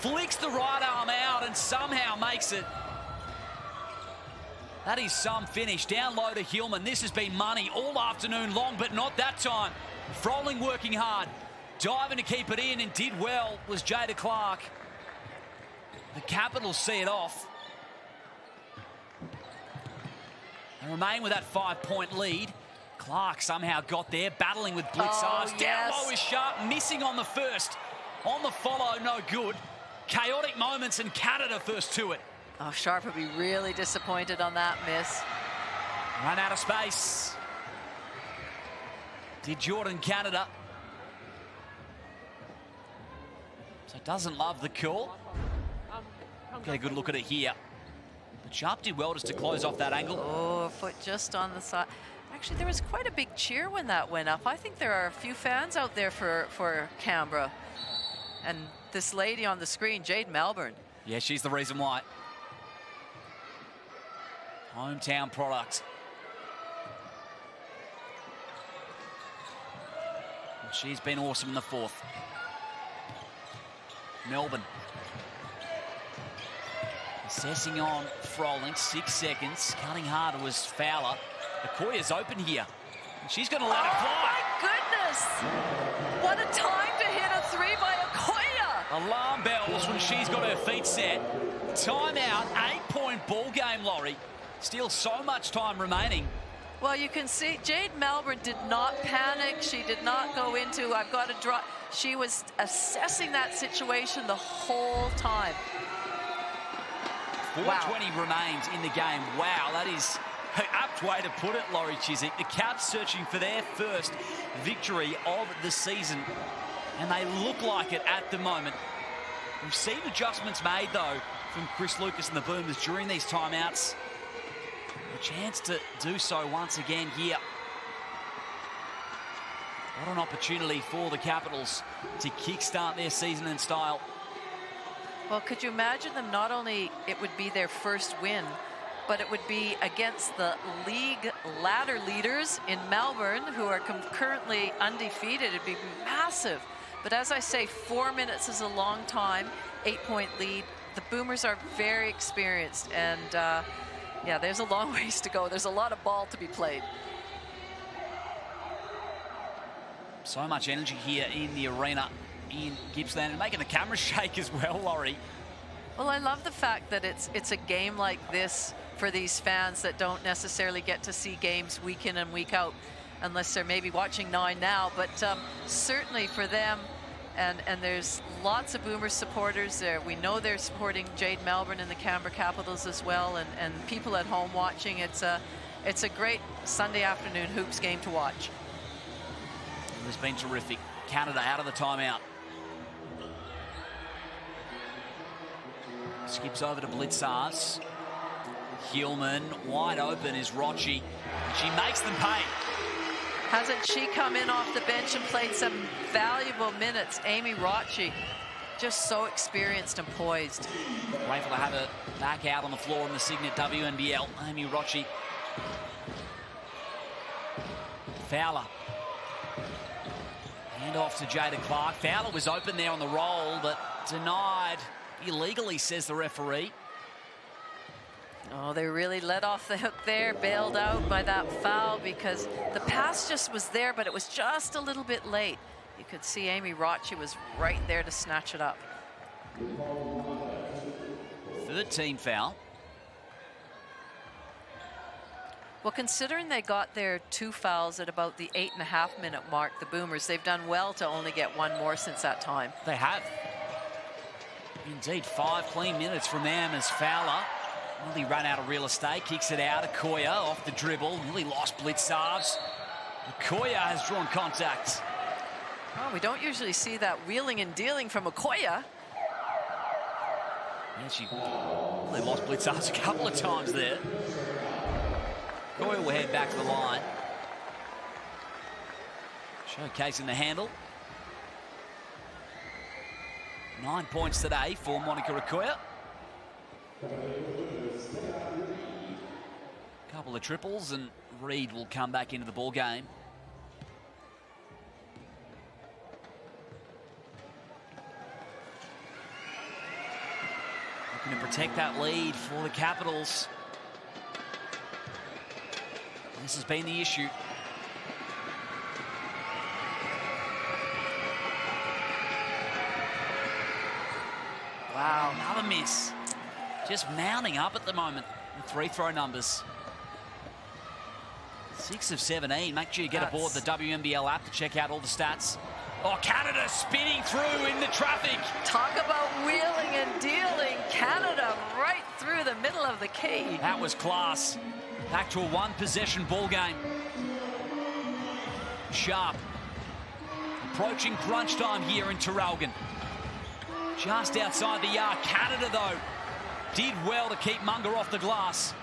flicks the right arm out and somehow makes it. That is some finish. Down low to Hillman. This has been money all afternoon long, but not that time. Froling working hard, diving to keep it in, and did well was Jada Clark. The Capitals see it off. They remain with that 5-point lead. Clark somehow got there, battling with Blitzars. Down low is Sharp, missing on the first. On the follow, no good. Chaotic moments, and Canada first to it. Oh, Sharp would be really disappointed on that miss. Run out of space. Did Jordan Canada. So doesn't love the call. Get a good look at it here. But Sharp did well just to close off that angle. Oh, a foot just on the side. Actually, there was quite a big cheer when that went up. I think there are a few fans out there for Canberra. And this lady on the screen, Jade Melbourne. Yeah, she's the reason why. Hometown product. Well, she's been awesome in the fourth. Melbourne. Assessing on Froling, 6 seconds. Cutting hard was Fowler. Okoye's open here. And she's going to let it fly. My goodness! What a time to hit a three by Okoye! Alarm bells when she's got her feet set. Timeout, 8-point ball game, Laurie. Still so much time remaining. Well, you can see Jade Melbourne did not panic. She did not go into, I've got to draw. She was assessing that situation the whole time. 4:20 remains in the game. Wow, that is an apt way to put it, Laurie Chiswick. The Cats searching for their first victory of the season, and they look like it at the moment. We've seen adjustments made, though, from Chris Lucas and the Boomers during these timeouts. A chance to do so once again here. What an opportunity for the Capitals to kickstart their season in style. Well, could you imagine them, not only it would be their first win, but it would be against the league ladder leaders in Melbourne, who are currently undefeated. It'd be massive. But as I say, 4 minutes is a long time, 8-point lead. The Boomers are very experienced, and yeah, there's a long ways to go. There's a lot of ball to be played. So much energy here in the arena in Gippsland, and making the camera shake as well, Laurie. Well, I love the fact that it's a game like this for these fans that don't necessarily get to see games week in and week out, unless they're maybe watching 9 now. But certainly for them, and there's lots of Boomer supporters there. We know they're supporting Jade Melbourne and the Canberra Capitals as well, and people at home watching. It's a great Sunday afternoon hoops game to watch. It has been terrific. Canada out of the timeout. Skips over to Blitzars. Hillman wide open is Rochi. She makes them pay. Hasn't she come in off the bench and played some valuable minutes? Amy Rochi, just so experienced and poised. Grateful to have her back out on the floor in the Cygnett WNBL. Amy Rochi. Fowler. Hand off to Jada Clark. Fowler was open there on the roll, but denied illegally, says the referee. Oh, they really let off the hook there, bailed out by that foul, because the pass just was there, but it was just a little bit late. You could see Amy Rochi was right there to snatch it up. Third team foul. Well, considering they got their 2 fouls at about the 8.5-minute mark, the Boomers, they've done well to only get 1 more since that time. They have. Indeed, 5 clean minutes from them as Fowler nearly ran out of real estate, kicks it out. Okoye off the dribble, nearly lost Blitzars. Okoye has drawn contact. Oh, we don't usually see that wheeling and dealing from Okoye. Yeah, she only lost Blitzars a couple of times there. Okoye will head back to the line. Showcasing the handle. 9 points today for Monica Okoye. Couple of triples and Reed will come back into the ball game. Looking to protect that lead for the Capitals. This has been the issue. Wow, another miss. Just mounting up at the moment with free throw numbers. 6 of 17. Make sure you get aboard the WNBL app to check out all the stats. Oh, Canada spinning through in the traffic. Talk about wheeling and dealing. Canada right through the middle of the key. That was class. Back to a one-possession ball game. Sharp. Approaching crunch time here in Traralgon. Just outside the yard. Canada, though, did well to keep Munger off the glass.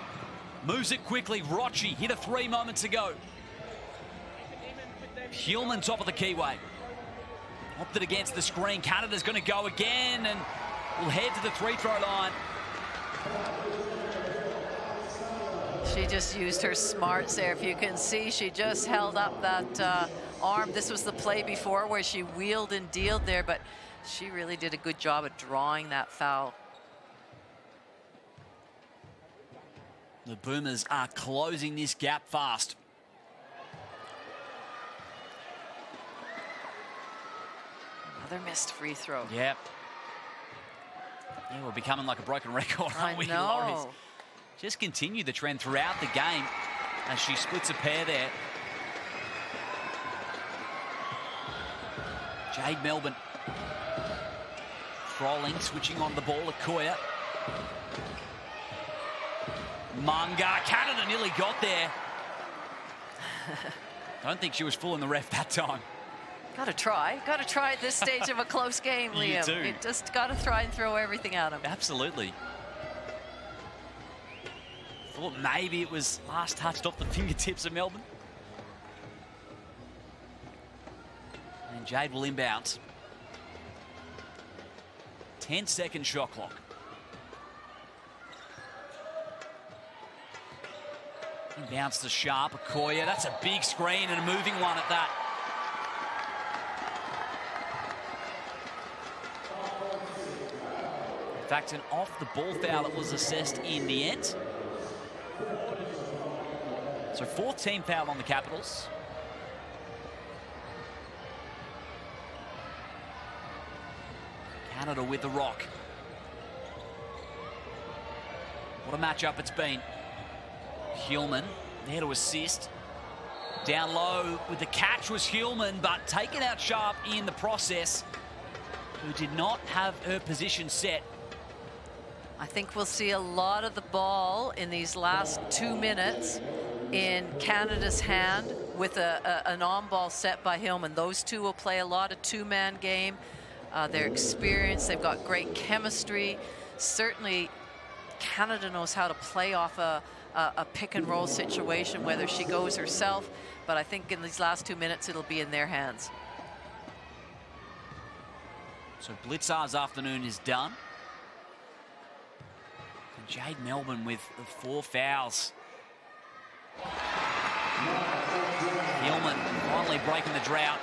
Moves it quickly. Rochi hit a 3 moments ago. Hillman top of the keyway. Opted against the screen. Canada's going to go again and will head to the free throw line. She just used her smarts there. If you can see, she just held up that arm. This was the play before where she wheeled and dealed there, but she really did a good job of drawing that foul. The Boomers are closing this gap fast. Another missed free throw. Yep. Yeah, we're becoming like a broken record, aren't we, I know. Laurie? Just continue the trend throughout the game as she splits a pair there. Jade Melbourne. Froling, switching on the ball, Okoye. Munger, Canada nearly got there. Don't think she was fooling the ref that time. Got to try at this stage of a close game, Liam. You do. You just got to try and throw everything at him. Absolutely. Thought maybe it was last touched off the fingertips of Melbourne. And Jade will inbound. 10-second shot clock. Inbounds to Sharp, Okoye. That's a big screen and a moving one at that. In fact, an off-the-ball foul that was assessed in the end. So 4th team foul on the Capitals. Canada with the rock. What a matchup it's been. Hillman there to assist. Down low with the catch was Hillman, but taken out Sharp in the process, who did not have her position set. I think we'll see a lot of the ball in these last 2 minutes in Canada's hand with an on-ball set by Hillman. Those two will play a lot of two-man game. Their experience, they've got great chemistry. Certainly, Canada knows how to play off a pick-and-roll situation, whether she goes herself. But I think in these last 2 minutes, it'll be in their hands. So Blitzar's afternoon is done. And Jade Melbourne with the 4 fouls. Hillman finally breaking the drought.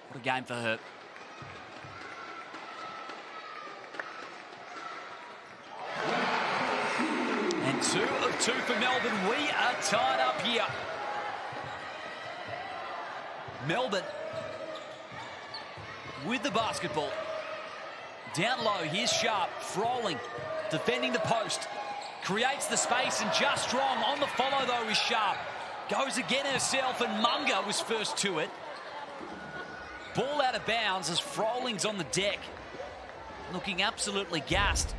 What a game for her. And 2 of 2 for Melbourne. We are tied up here. Melbourne with the basketball. Down low, here's Sharp, Froling, defending the post. Creates the space and just strong. On the follow, though, is Sharp. Goes again herself, and Munger was first to it. Ball out of bounds as Froling's on the deck. Looking absolutely gassed.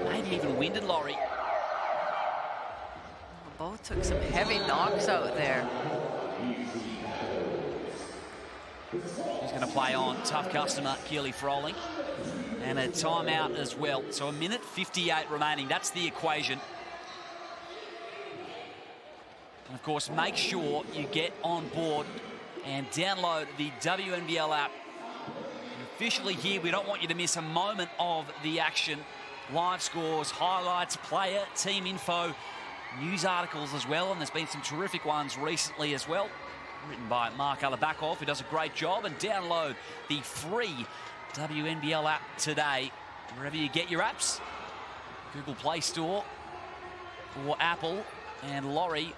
Maybe even winded, Laurie. Both took some heavy knocks out there. He's going to play on. Tough customer, Keely Froling. And a timeout as well. So 1 minute 58 remaining. That's the equation. And of course, make sure you get on board and download the WNBL app. officially here. We don't want you to miss a moment of the action. Live scores, highlights, player, team info, news articles as well, and there's been some terrific ones recently as well, written by Mark Alabakov, who does a great job. And download the free WNBL app today, wherever you get your apps, Google Play Store or Apple. And Laurie,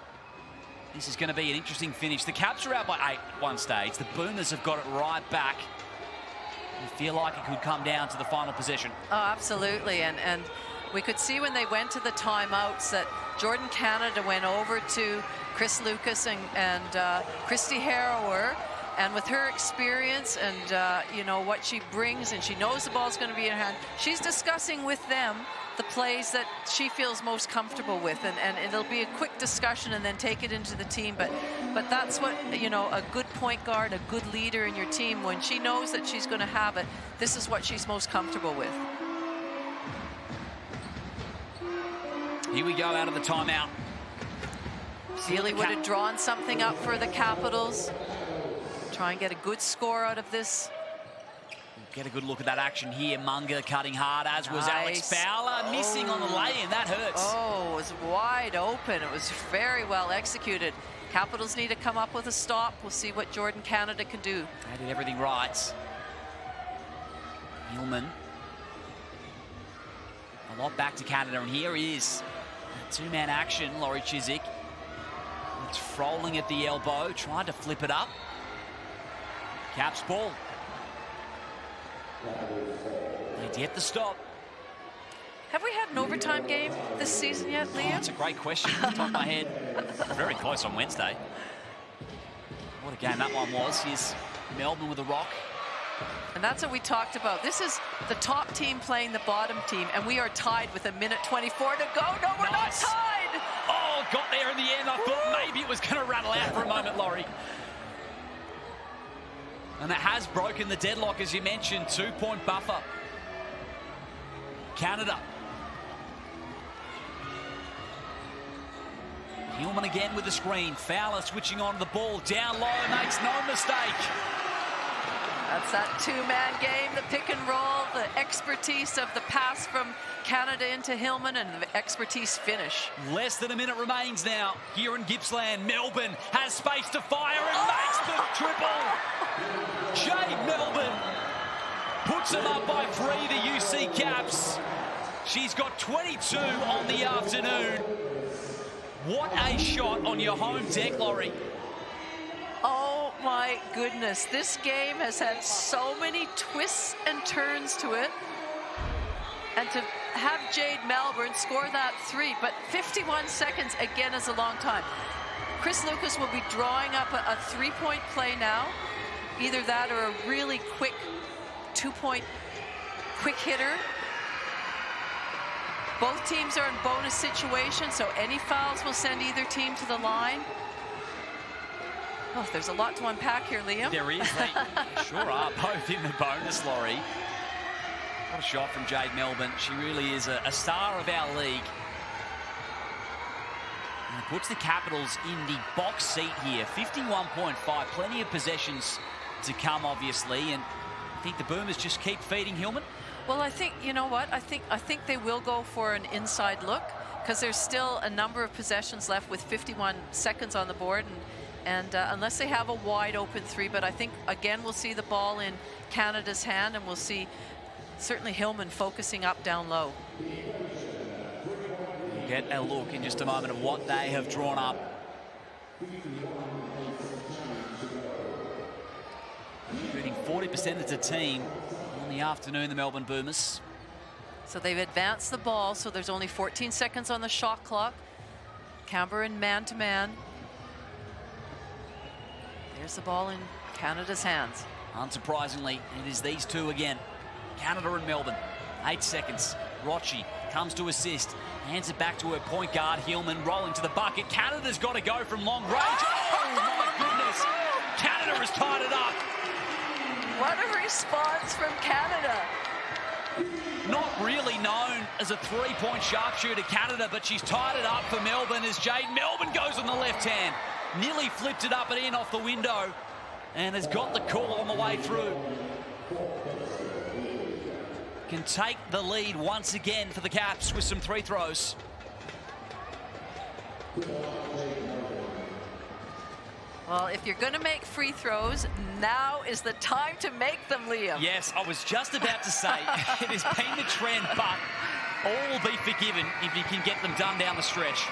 this is going to be an interesting finish. The Caps are out by 8 at one stage. The Boomers have got it right back. You feel like it could come down to the final possession. Oh, absolutely. And we could see when they went to the timeouts that Jordan Canada went over to Chris Lucas and Christy Harrower. And with her experience and, you know, what she brings, and she knows the ball's going to be in her hand, she's discussing with them the plays that she feels most comfortable with. And it'll be a quick discussion and then take it into the team. But that's what, you know, a good point guard, a good leader in your team, when she knows that she's going to have it, this is what she's most comfortable with. Here we go out of the timeout. Sealy would have drawn something up for the Capitals. Try and get a good score out of this. Get a good look at that action here. Munger cutting hard, as was Alex Fowler. Missing on the lay-in. That hurts. Oh, it was wide open. It was very well executed. Capitals need to come up with a stop. We'll see what Jordan Canada can do. They did everything right. Hillman. A lot back to Canada, and here is two-man action. Laurie Chiswick. It's Froling at the elbow, trying to flip it up. Caps ball. They get the stop. Have we had an overtime game this season yet, Liam? That's a great question. Off the top of my head. Very close on Wednesday. What a game that one was. Here's Melbourne with a rock. And that's what we talked about. This is the top team playing the bottom team, and we are tied with 1:24 to go. No, we're not tied. Oh, got there in the end. I thought maybe it was going to rattle out for a moment, Laurie. And it has broken the deadlock, as you mentioned. 2-point buffer. Canada. Hillman again with the screen. Fowler switching on the ball. Down low, makes no mistake. That's that two-man game, the pick and roll, the expertise of the pass from Canada into Hillman, and the expertise finish. Less than a minute remains now here in Gippsland. Melbourne has space to fire and makes the triple. Jade Melbourne puts them up by 3, the UC Caps. She's got 22 on the afternoon. What a shot on your home deck, Laurie. Oh my goodness, this game has had so many twists and turns to it. And to have Jade Melbourne score that 3, but 51 seconds again is a long time. Chris Lucas will be drawing up a 3-point play now. Either that or a really quick 2-point quick hitter. Both teams are in bonus situations, so any fouls will send either team to the line. Oh, there's a lot to unpack here, Liam. There is. They sure are both in the bonus, Laurie. What a shot from Jade Melbourne. She really is a star of our league. And it puts the Capitals in the box seat here. 51.5. Plenty of possessions to come, obviously. And I think the Boomers just keep feeding Hillman. Well, I think, you know what? I think they will go for an inside look, because there's still a number of possessions left with 51 seconds on the board. And unless they have a wide open 3, but I think, again, we'll see the ball in Canada's hand, and we'll see certainly Hillman focusing up down low. We'll get a look in just a moment of what they have drawn up. Shooting 40% as a team on the afternoon, the Melbourne Boomers. So they've advanced the ball, so there's only 14 seconds on the shot clock. Canberra in man-to-man. There's the ball in Canada's hands. Unsurprisingly, it is these two again. Canada and Melbourne. 8 seconds. Rochi comes to assist. Hands it back to her point guard, Hillman, rolling to the bucket. Canada's got to go from long range. Oh, my goodness. Canada has tied it up. What a response from Canada. Not really known as a three-point sharpshooter, Canada, but she's tied it up for Melbourne as Jade Melbourne goes on the left hand. Nearly flipped it up and in off the window, and has got the call on the way through. Can take the lead once again for the Caps with some free throws. Well, if you're going to make free throws, now is the time to make them, Liam. Yes, I was just about to say, it has been the trend, but all will be forgiven if you can get them done down the stretch.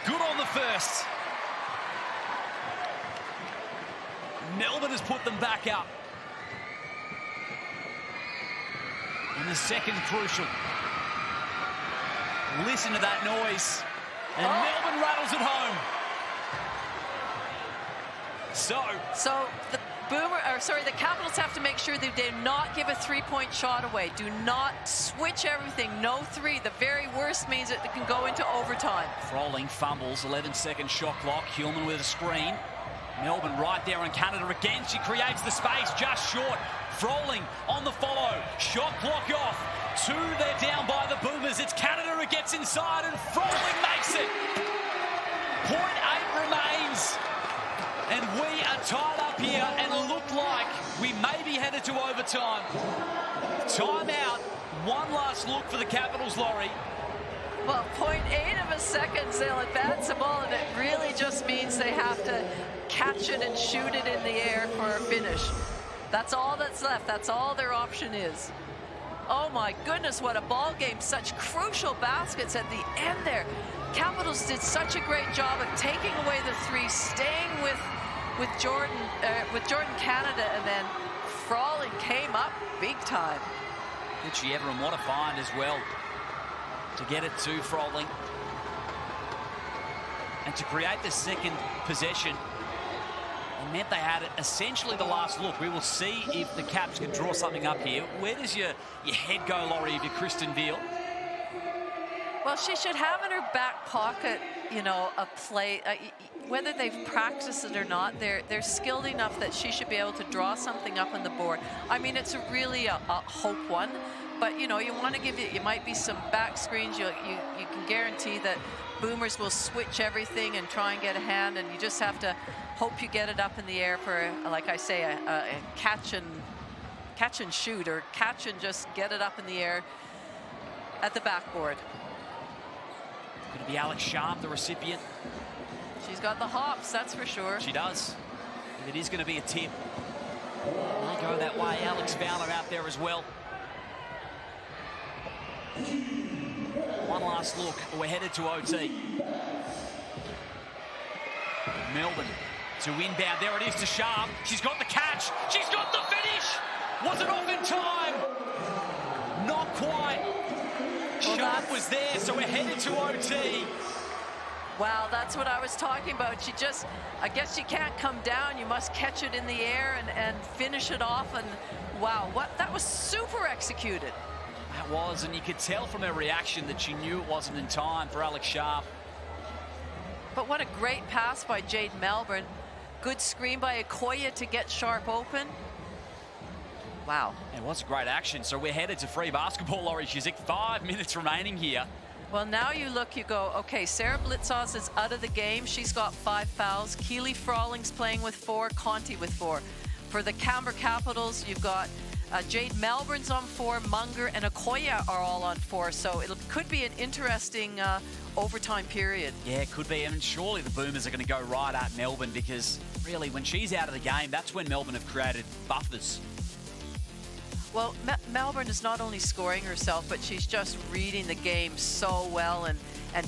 Good on the first. Melbourne has put them back up. And the second crucial. Listen to that noise. And Melbourne rattles it home. So the Capitals have to make sure they do not give a three-point shot away. Do not switch everything. No three. The very worst means that it can go into overtime. Froling fumbles, 11-second shot clock. Hillman with a screen. Melbourne right there on Canada again. She creates the space just short. Froling on the follow. Shot clock off. 2, they're down by the Boomers. It's Canada who gets inside and Froling makes it. 0.8 remains. And we are tied up here and look like we may be headed to overtime. Timeout. One last look for the Capitals, Laurie. Well, 0.8 of a second, they'll advance the ball, and it really just means they have to catch it and shoot it in the air for a finish. That's all that's left. That's all their option is. Oh my goodness, what a ball game. Such crucial baskets at the end there. Capitals did such a great job of taking away the three, staying with Jordan Canada, and then Froling came up big time. Did she ever, and what a find as well to get it to Froling. And to create the second possession, it meant they had essentially the last look. We will see if the Caps can draw something up here. Where does your head go, Laurie, if you're Kristen Veal? Well, she should have in her back pocket, you know, a play. Whether they've practiced it or not, they're skilled enough that she should be able to draw something up on the board. I mean, it's really a hope one, but you know, you want to give it might be some back screens. You can guarantee that Boomers will switch everything and try and get a hand, and you just have to hope you get it up in the air for, like I say, a catch and shoot, or catch and just get it up in the air at the backboard. Going to be Alex Sharp, the recipient. She's got the hops, that's for sure. She does. And it is going to be a tip. They go that way. Alex Fowler out there as well. One last look. We're headed to OT. Melbourne to inbound. There it is to Sharp. She's got the catch. She's got the finish. Was it off in time? Not quite. Sharp was there, so we're headed to OT. Wow, that's what I was talking about. I guess you can't come down. You must catch it in the air and finish it off. And wow, that was super executed. That was, and you could tell from her reaction that she knew it wasn't in time for Alex Sharp. But what a great pass by Jade Melbourne. Good screen by Okoye to get Sharp open. Wow. It was a great action. So we're headed to free basketball, Laurie Chizik. 5 minutes remaining here. Well, now you look, you go, okay, Sarah Blitzos is out of the game. She's got 5 fouls. Keely Frawling's playing with 4, Conti with 4. For the Canberra Capitals, you've got Jade Melbourne's on 4, Munger and Okoye are all on 4. So it could be an interesting overtime period. Yeah, it could be. And surely the Boomers are going to go right at Melbourne, because really when she's out of the game, that's when Melbourne have created buffers. Well, Melbourne is not only scoring herself, but she's just reading the game so well and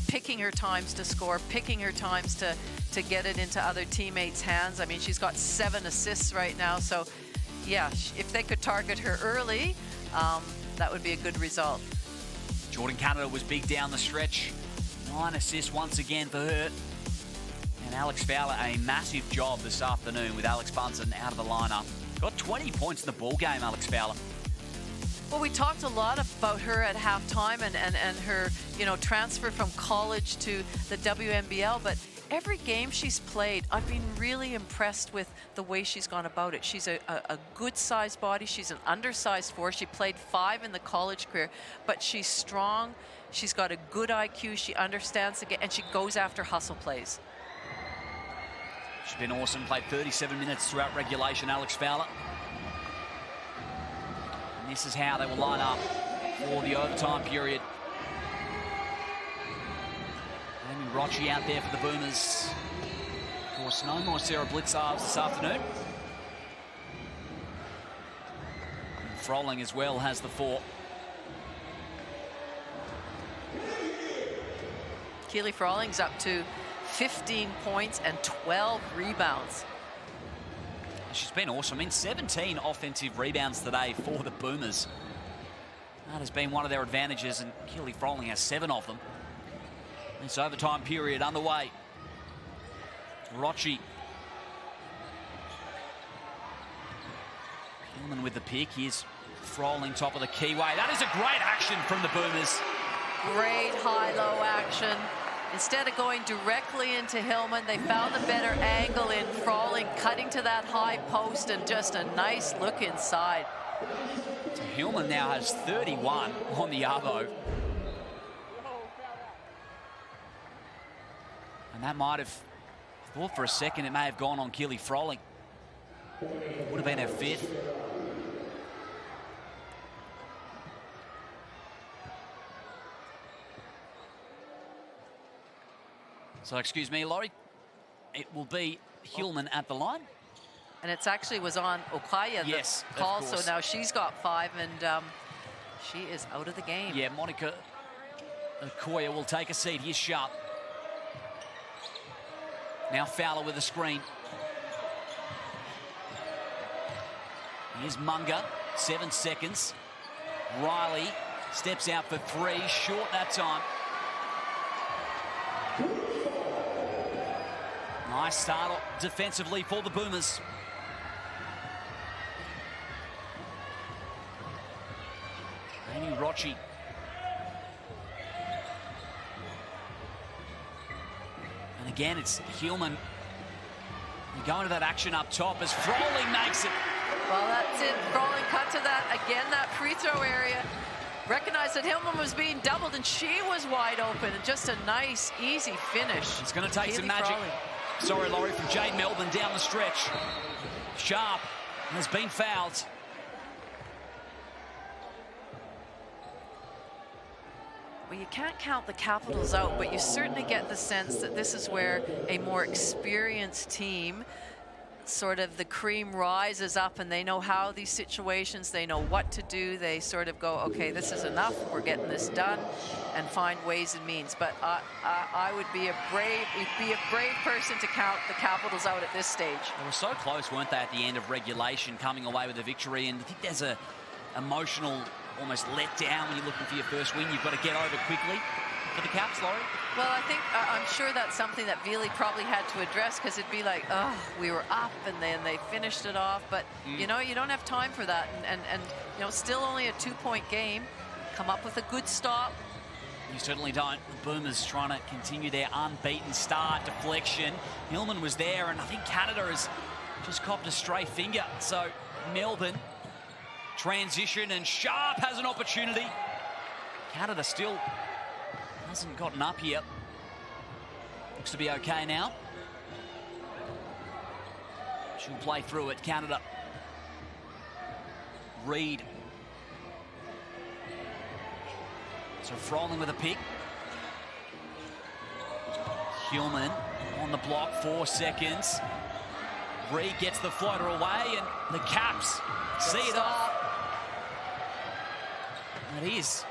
picking her times to score, picking her times to get it into other teammates' hands. I mean, she's got 7 assists right now. So, yeah, if they could target her early, that would be a good result. Jordan Canada was big down the stretch. 9 assists once again for her. And Alex Fowler, a massive job this afternoon with Alex Bunsen out of the lineup. Got 20 points in the ball game, Alex Fowler. Well, we talked a lot about her at halftime and her, you know, transfer from college to the WNBL, but every game she's played, I've been really impressed with the way she's gone about it. She's a good-sized body. She's an undersized 4. She played 5 in the college career, but she's strong. She's got a good IQ. She understands the game, and she goes after hustle plays. She's been awesome, played 37 minutes throughout regulation, Alex Fowler. And this is how they will line up for the overtime period. Amy Rochi out there for the Boomers. Of course, no more Sarah Blitzarves this afternoon. And Froling as well has the 4. Keely Froling's up to 15 points and 12 rebounds. She's been awesome. I mean, 17 offensive rebounds today for the Boomers. That has been one of their advantages, and Keely Froling has 7 of them. This overtime period underway. Rochi. Hillman with the pick. Here's Froling, top of the keyway. That is a great action from the Boomers. Great high-low action. Instead of going directly into Hillman, they found a better angle in Froling, cutting to that high post, and just a nice look inside. So Hillman now has 31 on the arvo. And that might have, I thought for a second it may have gone on Keely Froling. Would have been her 5th. So, excuse me, Laurie, it will be Hillman at the line. And it actually was on Okaya, yes, the call, so now she's got 5, and she is out of the game. Yeah, Monica Okoya will take a seat. Here's Sharp. Now Fowler with a screen. Here's Munga, 7 seconds. Riley steps out for 3, short that time. Nice start defensively for the Boomers. Amy Rochi. And again, it's Hillman. They're going to that action up top as Froling makes it. Well, that's it. Froling cut to that. Again, that free throw area. Recognized that Hillman was being doubled, and she was wide open. And just a nice, easy finish. It's going to take some magic. Sorry, Laurie, from Jade Melbourne down the stretch. Sharp has been fouled. Well, you can't count the Capitals out, but you certainly get the sense that this is where a more experienced team, sort of the cream rises up, and they know how these situations, they know what to do. They sort of go, okay, this is enough, we're getting this done, and find ways and means. But I would be a brave person to count the Capitals out at this stage. They were so close, weren't they, at the end of regulation, coming away with a victory, and I think there's a emotional almost let down when you're looking for your first win. You've got to get over quickly for the Caps, Laurie. Well, I think, I'm sure that's something that Veely probably had to address, because it'd be like, oh, we were up and then they finished it off. But, you know, you don't have time for that. And you know, still only a 2-point game. Come up with a good stop. You certainly don't. The Boomers trying to continue their unbeaten start. Deflection. Hillman was there, and I think Canada has just copped a stray finger. So Melbourne transition, and Sharp has an opportunity. Canada still hasn't gotten up here. Looks to be okay now. She'll play through it. Canada. Reed. So Froling with a pick. Hillman on the block, 4 seconds. Reed gets the floater away, and the Caps see it off. It is.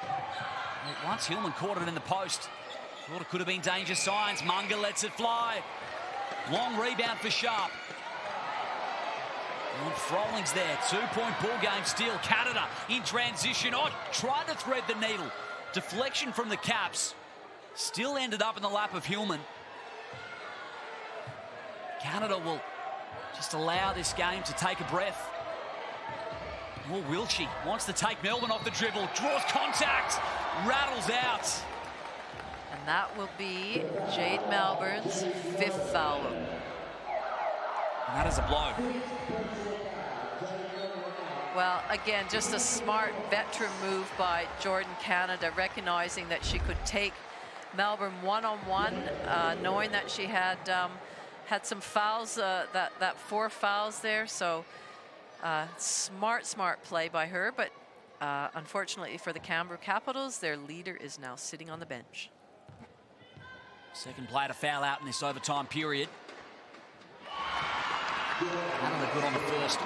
Once Hillman caught it in the post, thought it could have been danger signs. Munga lets it fly. Long rebound for Sharp. And Froling's there. 2-point ball game still. Canada in transition. Oh, tried to thread the needle. Deflection from the Caps. Still ended up in the lap of Hillman. Canada will just allow this game to take a breath. Or will she? Wants to take Melbourne off the dribble. Draws contact. Rattles out. And that will be Jade Melbourne's 5th foul. And that is a blow. Well, again, just a smart veteran move by Jordan Canada, recognizing that she could take Melbourne one-on-one, knowing that she had had some fouls, that 4 fouls there. So smart play by her. But unfortunately for the Canberra Capitals, their leader is now sitting on the bench. Second player to foul out in this overtime period. Canada good on the first.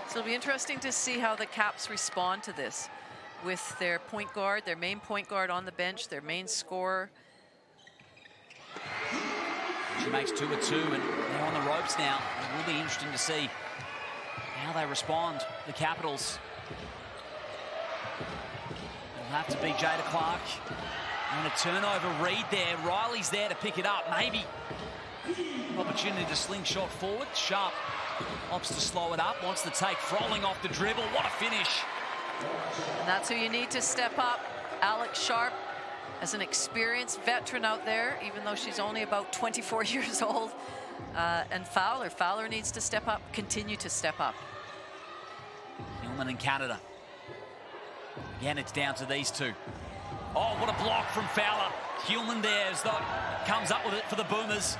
So it'll be interesting to see how the Caps respond to this with their point guard, their main point guard on the bench, their main scorer. She makes 2 of 2 and they're on the ropes now. It will be interesting to see how they respond, the Capitals. It'll have to be Jada Clark. And a turnover read there. Riley's there to pick it up. Maybe opportunity to slingshot forward. Sharp opts to slow it up. Wants to take Froling off the dribble. What a finish. And that's who you need to step up. Alex Sharp, as an experienced veteran out there, even though she's only about 24 years old. And Fowler needs to step up, continue to step up. Hillman in Canada. Again, it's down to these two. Oh, what a block from Fowler. Hillman there as though comes up with it for the Boomers.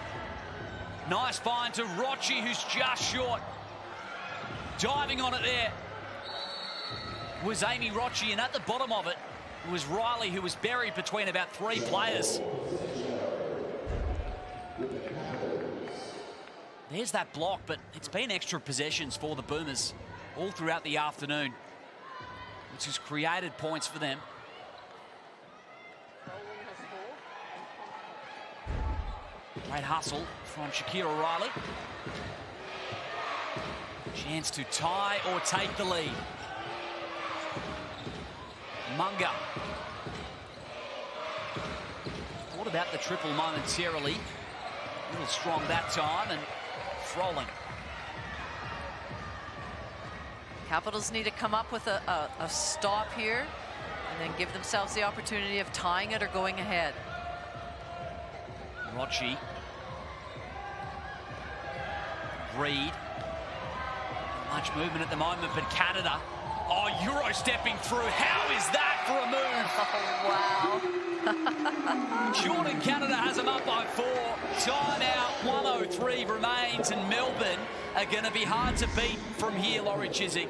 Nice find to Rochi, who's just short. Diving on it there was Amy Rochi, and at the bottom of it was Riley, who was buried between about 3 players. There's that block, but it's been extra possessions for the Boomers all throughout the afternoon, which has created points for them. Great hustle from Shakira Riley. Chance to tie or take the lead. Munga. What about the triple momentarily? A little strong that time, and Froling. Capitals need to come up with a stop here and then give themselves the opportunity of tying it or going ahead. Rochi. Reed. Much movement at the moment, but Canada. Oh, Euro stepping through. How is that for a move? Oh, wow. Jordan Canada has them up by 4. Timeout, 1:03 remains, and Melbourne are going to be hard to beat from here, Laurie Chiswick.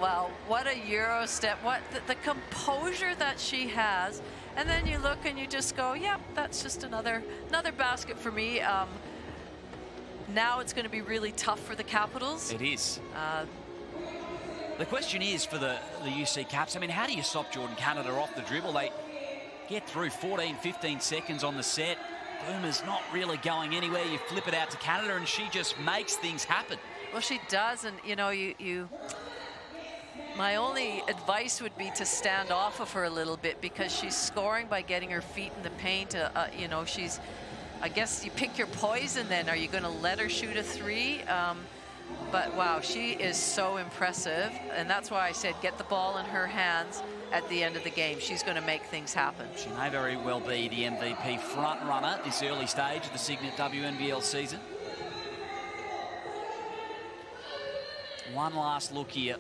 Wow, what a Euro step. What the composure that she has. And then you look and you just go, yep, that's just another basket for me. Now it's going to be really tough for the Capitals. It is. The question is for the UC Caps, I mean, how do you stop Jordan Canada off the dribble? They get through 14, 15 seconds on the set. Boomer's not really going anywhere. You flip it out to Canada and she just makes things happen. Well, she does, and you know, my only advice would be to stand off of her a little bit, because she's scoring by getting her feet in the paint. You know, she's, I guess you pick your poison then. Are you going to let her shoot a 3? But wow, she is so impressive. And that's why I said get the ball in her hands at the end of the game. She's going to make things happen. She may very well be the MVP front runner this early stage of the Cygnett WNBL season. One last look here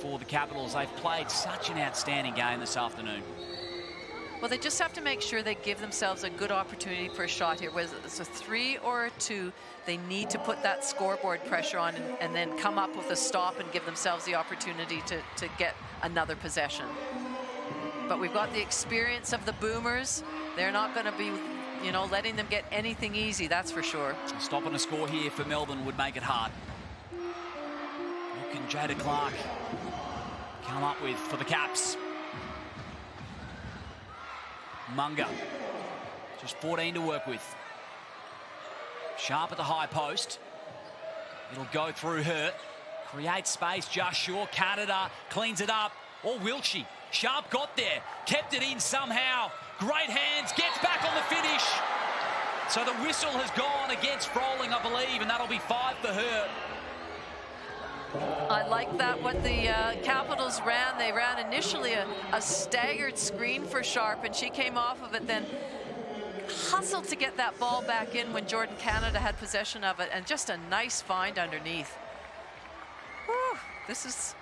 for the Capitals. They've played such an outstanding game this afternoon. Well, they just have to make sure they give themselves a good opportunity for a shot here. Whether it's a 3 or a 2, they need to put that scoreboard pressure on and then come up with a stop and give themselves the opportunity to get another possession. But we've got the experience of the Boomers. They're not going to be, you know, letting them get anything easy, that's for sure. Stopping a score here for Melbourne would make it hard. What can Jada Clark come up with for the Caps? Munga, just 14 to work with. Sharp at the high post. It'll go through her. Create space just short. Canada cleans it up. Or will she? Sharp got there. Kept it in somehow. Great hands. Gets back on the finish. So the whistle has gone against Froling, I believe, and that'll be 5 for her. I like that, what the Capitals ran. They ran initially a staggered screen for Sharp, and she came off of it, then hustled to get that ball back in when Jordan Canada had possession of it, and just a nice find underneath. Whew, this is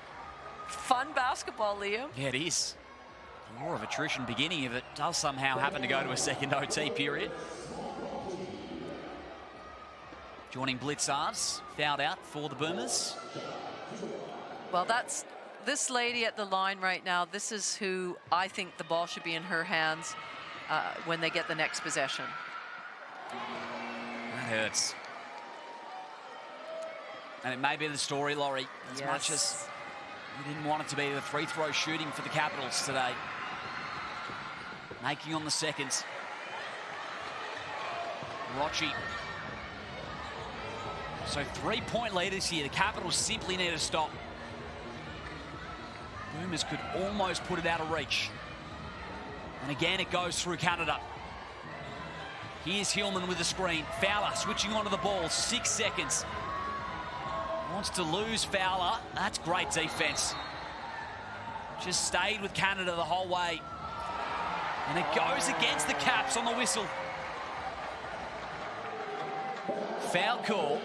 fun basketball, Liam. Yeah, it is. More of attrition beginning if it does somehow happen to go to a second OT period. Joining Blitzars, fouled out for the Boomers. Well, that's this lady at the line right now. This is who I think the ball should be in her hands when they get the next possession. That hurts. And it may be the story, Laurie, as much as we didn't want it to be the free throw shooting for the Capitals today. Making on the seconds. Rochi. So 3-point leaders here. The Capitals simply need to stop. Boomers could almost put it out of reach. And again, it goes through Canada. Here's Hillman with the screen. Fowler switching onto the ball. 6 seconds. Wants to lose Fowler. That's great defense. Just stayed with Canada the whole way. And it goes against the Caps on the whistle. Foul call.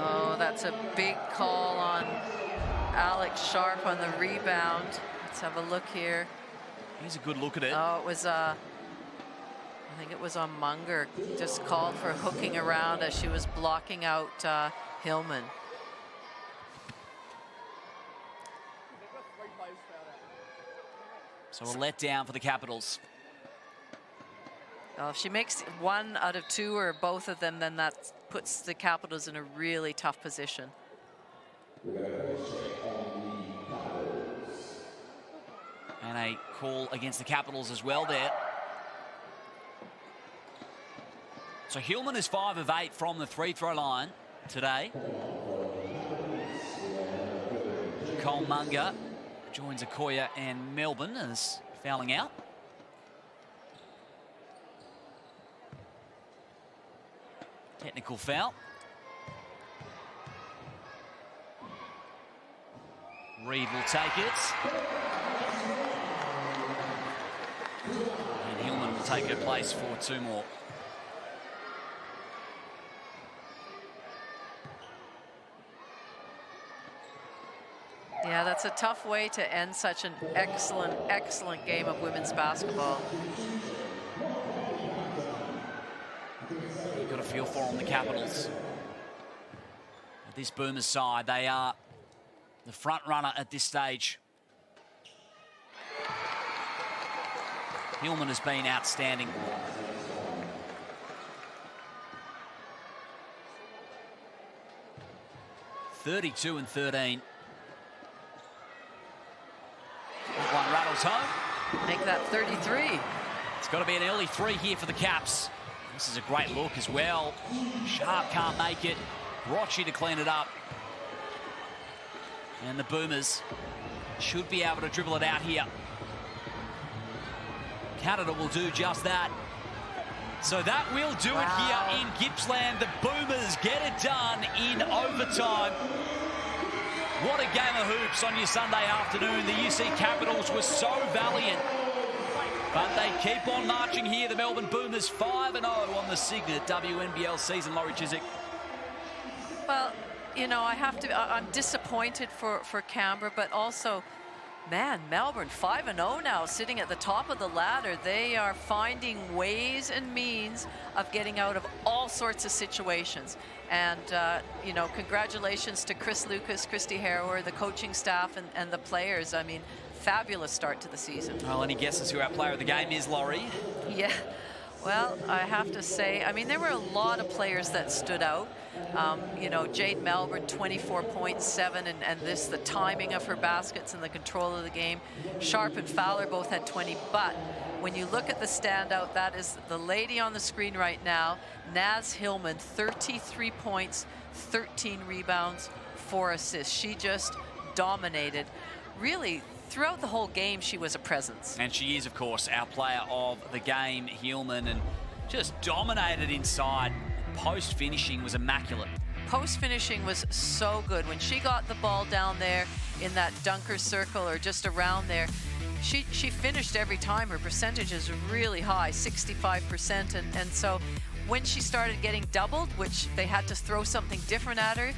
Oh, that's a big call on Alex Sharp on the rebound. Let's have a look here. Here's a good look at it. Oh, it was, I think it was on Munger. Just called for hooking around as she was blocking out Hillman. So a letdown for the Capitals. Well, if she makes 1 out of 2 or both of them, then that puts the Capitals in a really tough position. And a call against the Capitals as well there. So Hillman is 5 of 8 from the free throw line today. Cole Munger joins Okoye and Melbourne as fouling out. Technical foul. Reed will take it. And Hillman will take her place for 2 more. Yeah, that's a tough way to end such an excellent, excellent game of women's basketball. You've got a feel for them, the Capitals. At this Boomers side, they are the front runner at this stage. Hillman has been outstanding. (32-13). One rattles home. Make that 33. It's got to be an early 3 here for the Caps. This is a great look as well. Sharp can't make it. Rochi to clean it up. And the Boomers should be able to dribble it out here. Canada will do just that. So that will do it here in Gippsland. The Boomers get it done in overtime. What a game of hoops on your Sunday afternoon. The UC Capitals were so valiant. But they keep on marching here. The Melbourne Boomers 5-0 on the Cygnett WNBL season. Laurie Chiswick. Well, you know, I'm disappointed for Canberra, but also, man, Melbourne 5-0 now, sitting at the top of the ladder. They are finding ways and means of getting out of all sorts of situations. And, you know, congratulations to Chris Lucas, Christy Harrower, the coaching staff, and the players. I mean, fabulous start to the season. Well, any guesses who our player of the game is, Laurie? Yeah, well, I have to say, I mean, there were a lot of players that stood out. You know, Jade Melbourne, 24.7, and the timing of her baskets and the control of the game. Sharp and Fowler both had 20, but when you look at the standout, that is the lady on the screen right now, Naz Hillman, 33 points, 13 rebounds, 4 assists. She just dominated. Really, throughout the whole game, she was a presence. And she is, of course, our player of the game, Hillman, and just dominated inside. Post-finishing was immaculate. Post-finishing was so good. When she got the ball down there in that dunker circle or just around there, she finished every time. Her percentage is really high, 65%. And so when she started getting doubled, which they had to throw something different at her,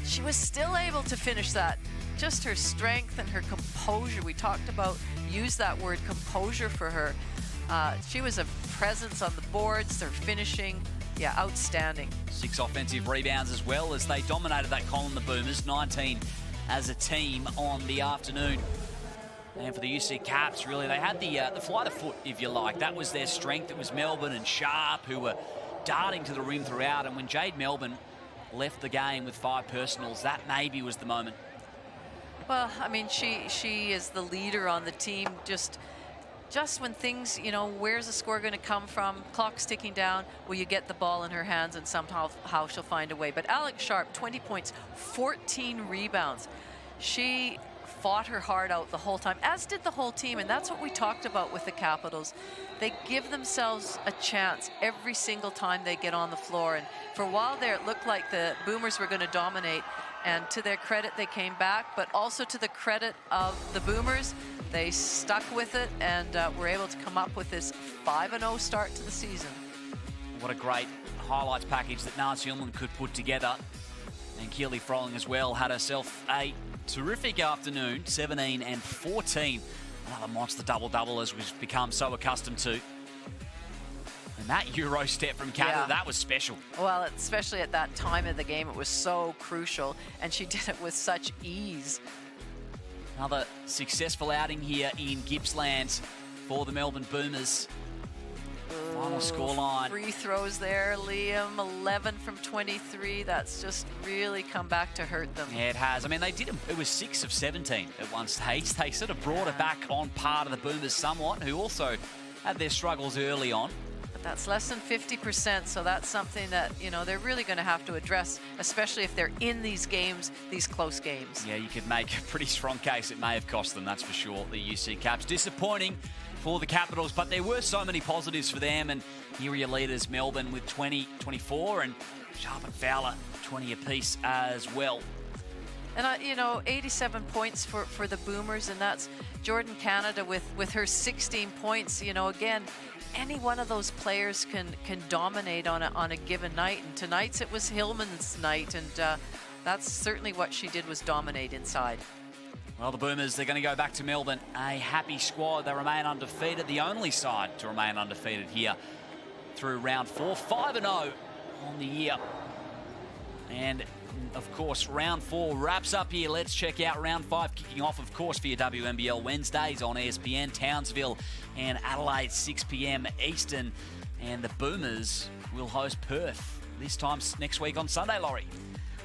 she was still able to finish that. Just her strength and her composure. We talked about, use that word, composure for her. She was a presence on the boards. Her finishing Yeah, outstanding. 6 offensive rebounds as well as they dominated that column, the Boomers. 19 as a team on the afternoon. And for the UC Caps, really, they had the flight of foot, if you like. That was their strength. It was Melbourne and Sharp who were darting to the rim throughout. And when Jade Melbourne left the game with 5 personals, that maybe was the moment. Well, I mean, she is the leader on the team. Just when things, you know, where's the score going to come from? Clock's ticking down. Will you get the ball in her hands, and somehow she'll find a way. But Alex Sharp, 20 points, 14 rebounds. She fought her heart out the whole time, as did the whole team, and that's what we talked about with the Capitals. They give themselves a chance every single time they get on the floor, and for a while there, it looked like the Boomers were going to dominate, and to their credit, they came back, but also to the credit of the Boomers, they stuck with it and were able to come up with this 5-0 start to the season. What a great highlights package that Nancy Ullman could put together. And Keely Froling as well had herself a terrific afternoon, 17 and 14. Another monster double-double as we've become so accustomed to. And that Euro step from Canada, that was special. Well, especially at that time of the game, it was so crucial, and she did it with such ease. Another successful outing here in Gippsland for the Melbourne Boomers. Final scoreline. Free throws there, Liam, 11 from 23. That's just really come back to hurt them. Yeah, it has. I mean, it was 6 of 17 at one stage. They sort of brought it back on par to the Boomers somewhat, who also had their struggles early on. But that's less than 50%, so that's something that, you know, they're really going to have to address, especially if they're in these games, these close games. Yeah, you could make a pretty strong case it may have cost them, that's for sure, the UC Caps. Disappointing for the Capitals, but there were so many positives for them, and here are your leaders, Melbourne with 20, 24, and Sharp and Fowler 20 apiece as well. And, you know, 87 points for the Boomers, and that's Jordan Canada with her 16 points. You know, again, any one of those players can dominate on a given night, and tonight's it was Hillman's night, and that's certainly what she did, was dominate inside. Well, the Boomers, they're going to go back to Melbourne. A happy squad. They remain undefeated, the only side to remain undefeated here through round 4. 5-0 on the year. And, of course, round 4 wraps up here. Let's check out round 5 kicking off, of course, for your WNBL Wednesdays on ESPN. Townsville and Adelaide, 6 p.m. Eastern. And the Boomers will host Perth this time next week on Sunday, Laurie.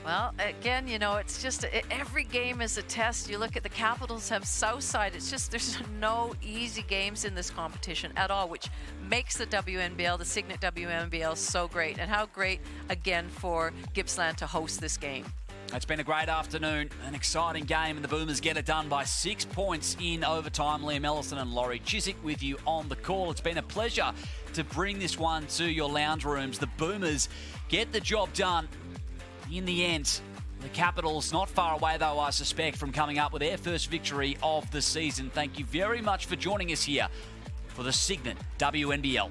Well, again, you know, it's just every game is a test. You look at the Capitals have Southside. It's just there's no easy games in this competition at all, which makes the WNBL, the Cygnett WNBL, so great. And how great, again, for Gippsland to host this game. It's been a great afternoon, an exciting game, and the Boomers get it done by 6 points in overtime. Liam Ellison and Laurie Chiswick with you on the call. It's been a pleasure to bring this one to your lounge rooms. The Boomers get the job done. In the end, the Capitals not far away, though, I suspect, from coming up with their first victory of the season. Thank you very much for joining us here for the Cygnett WNBL.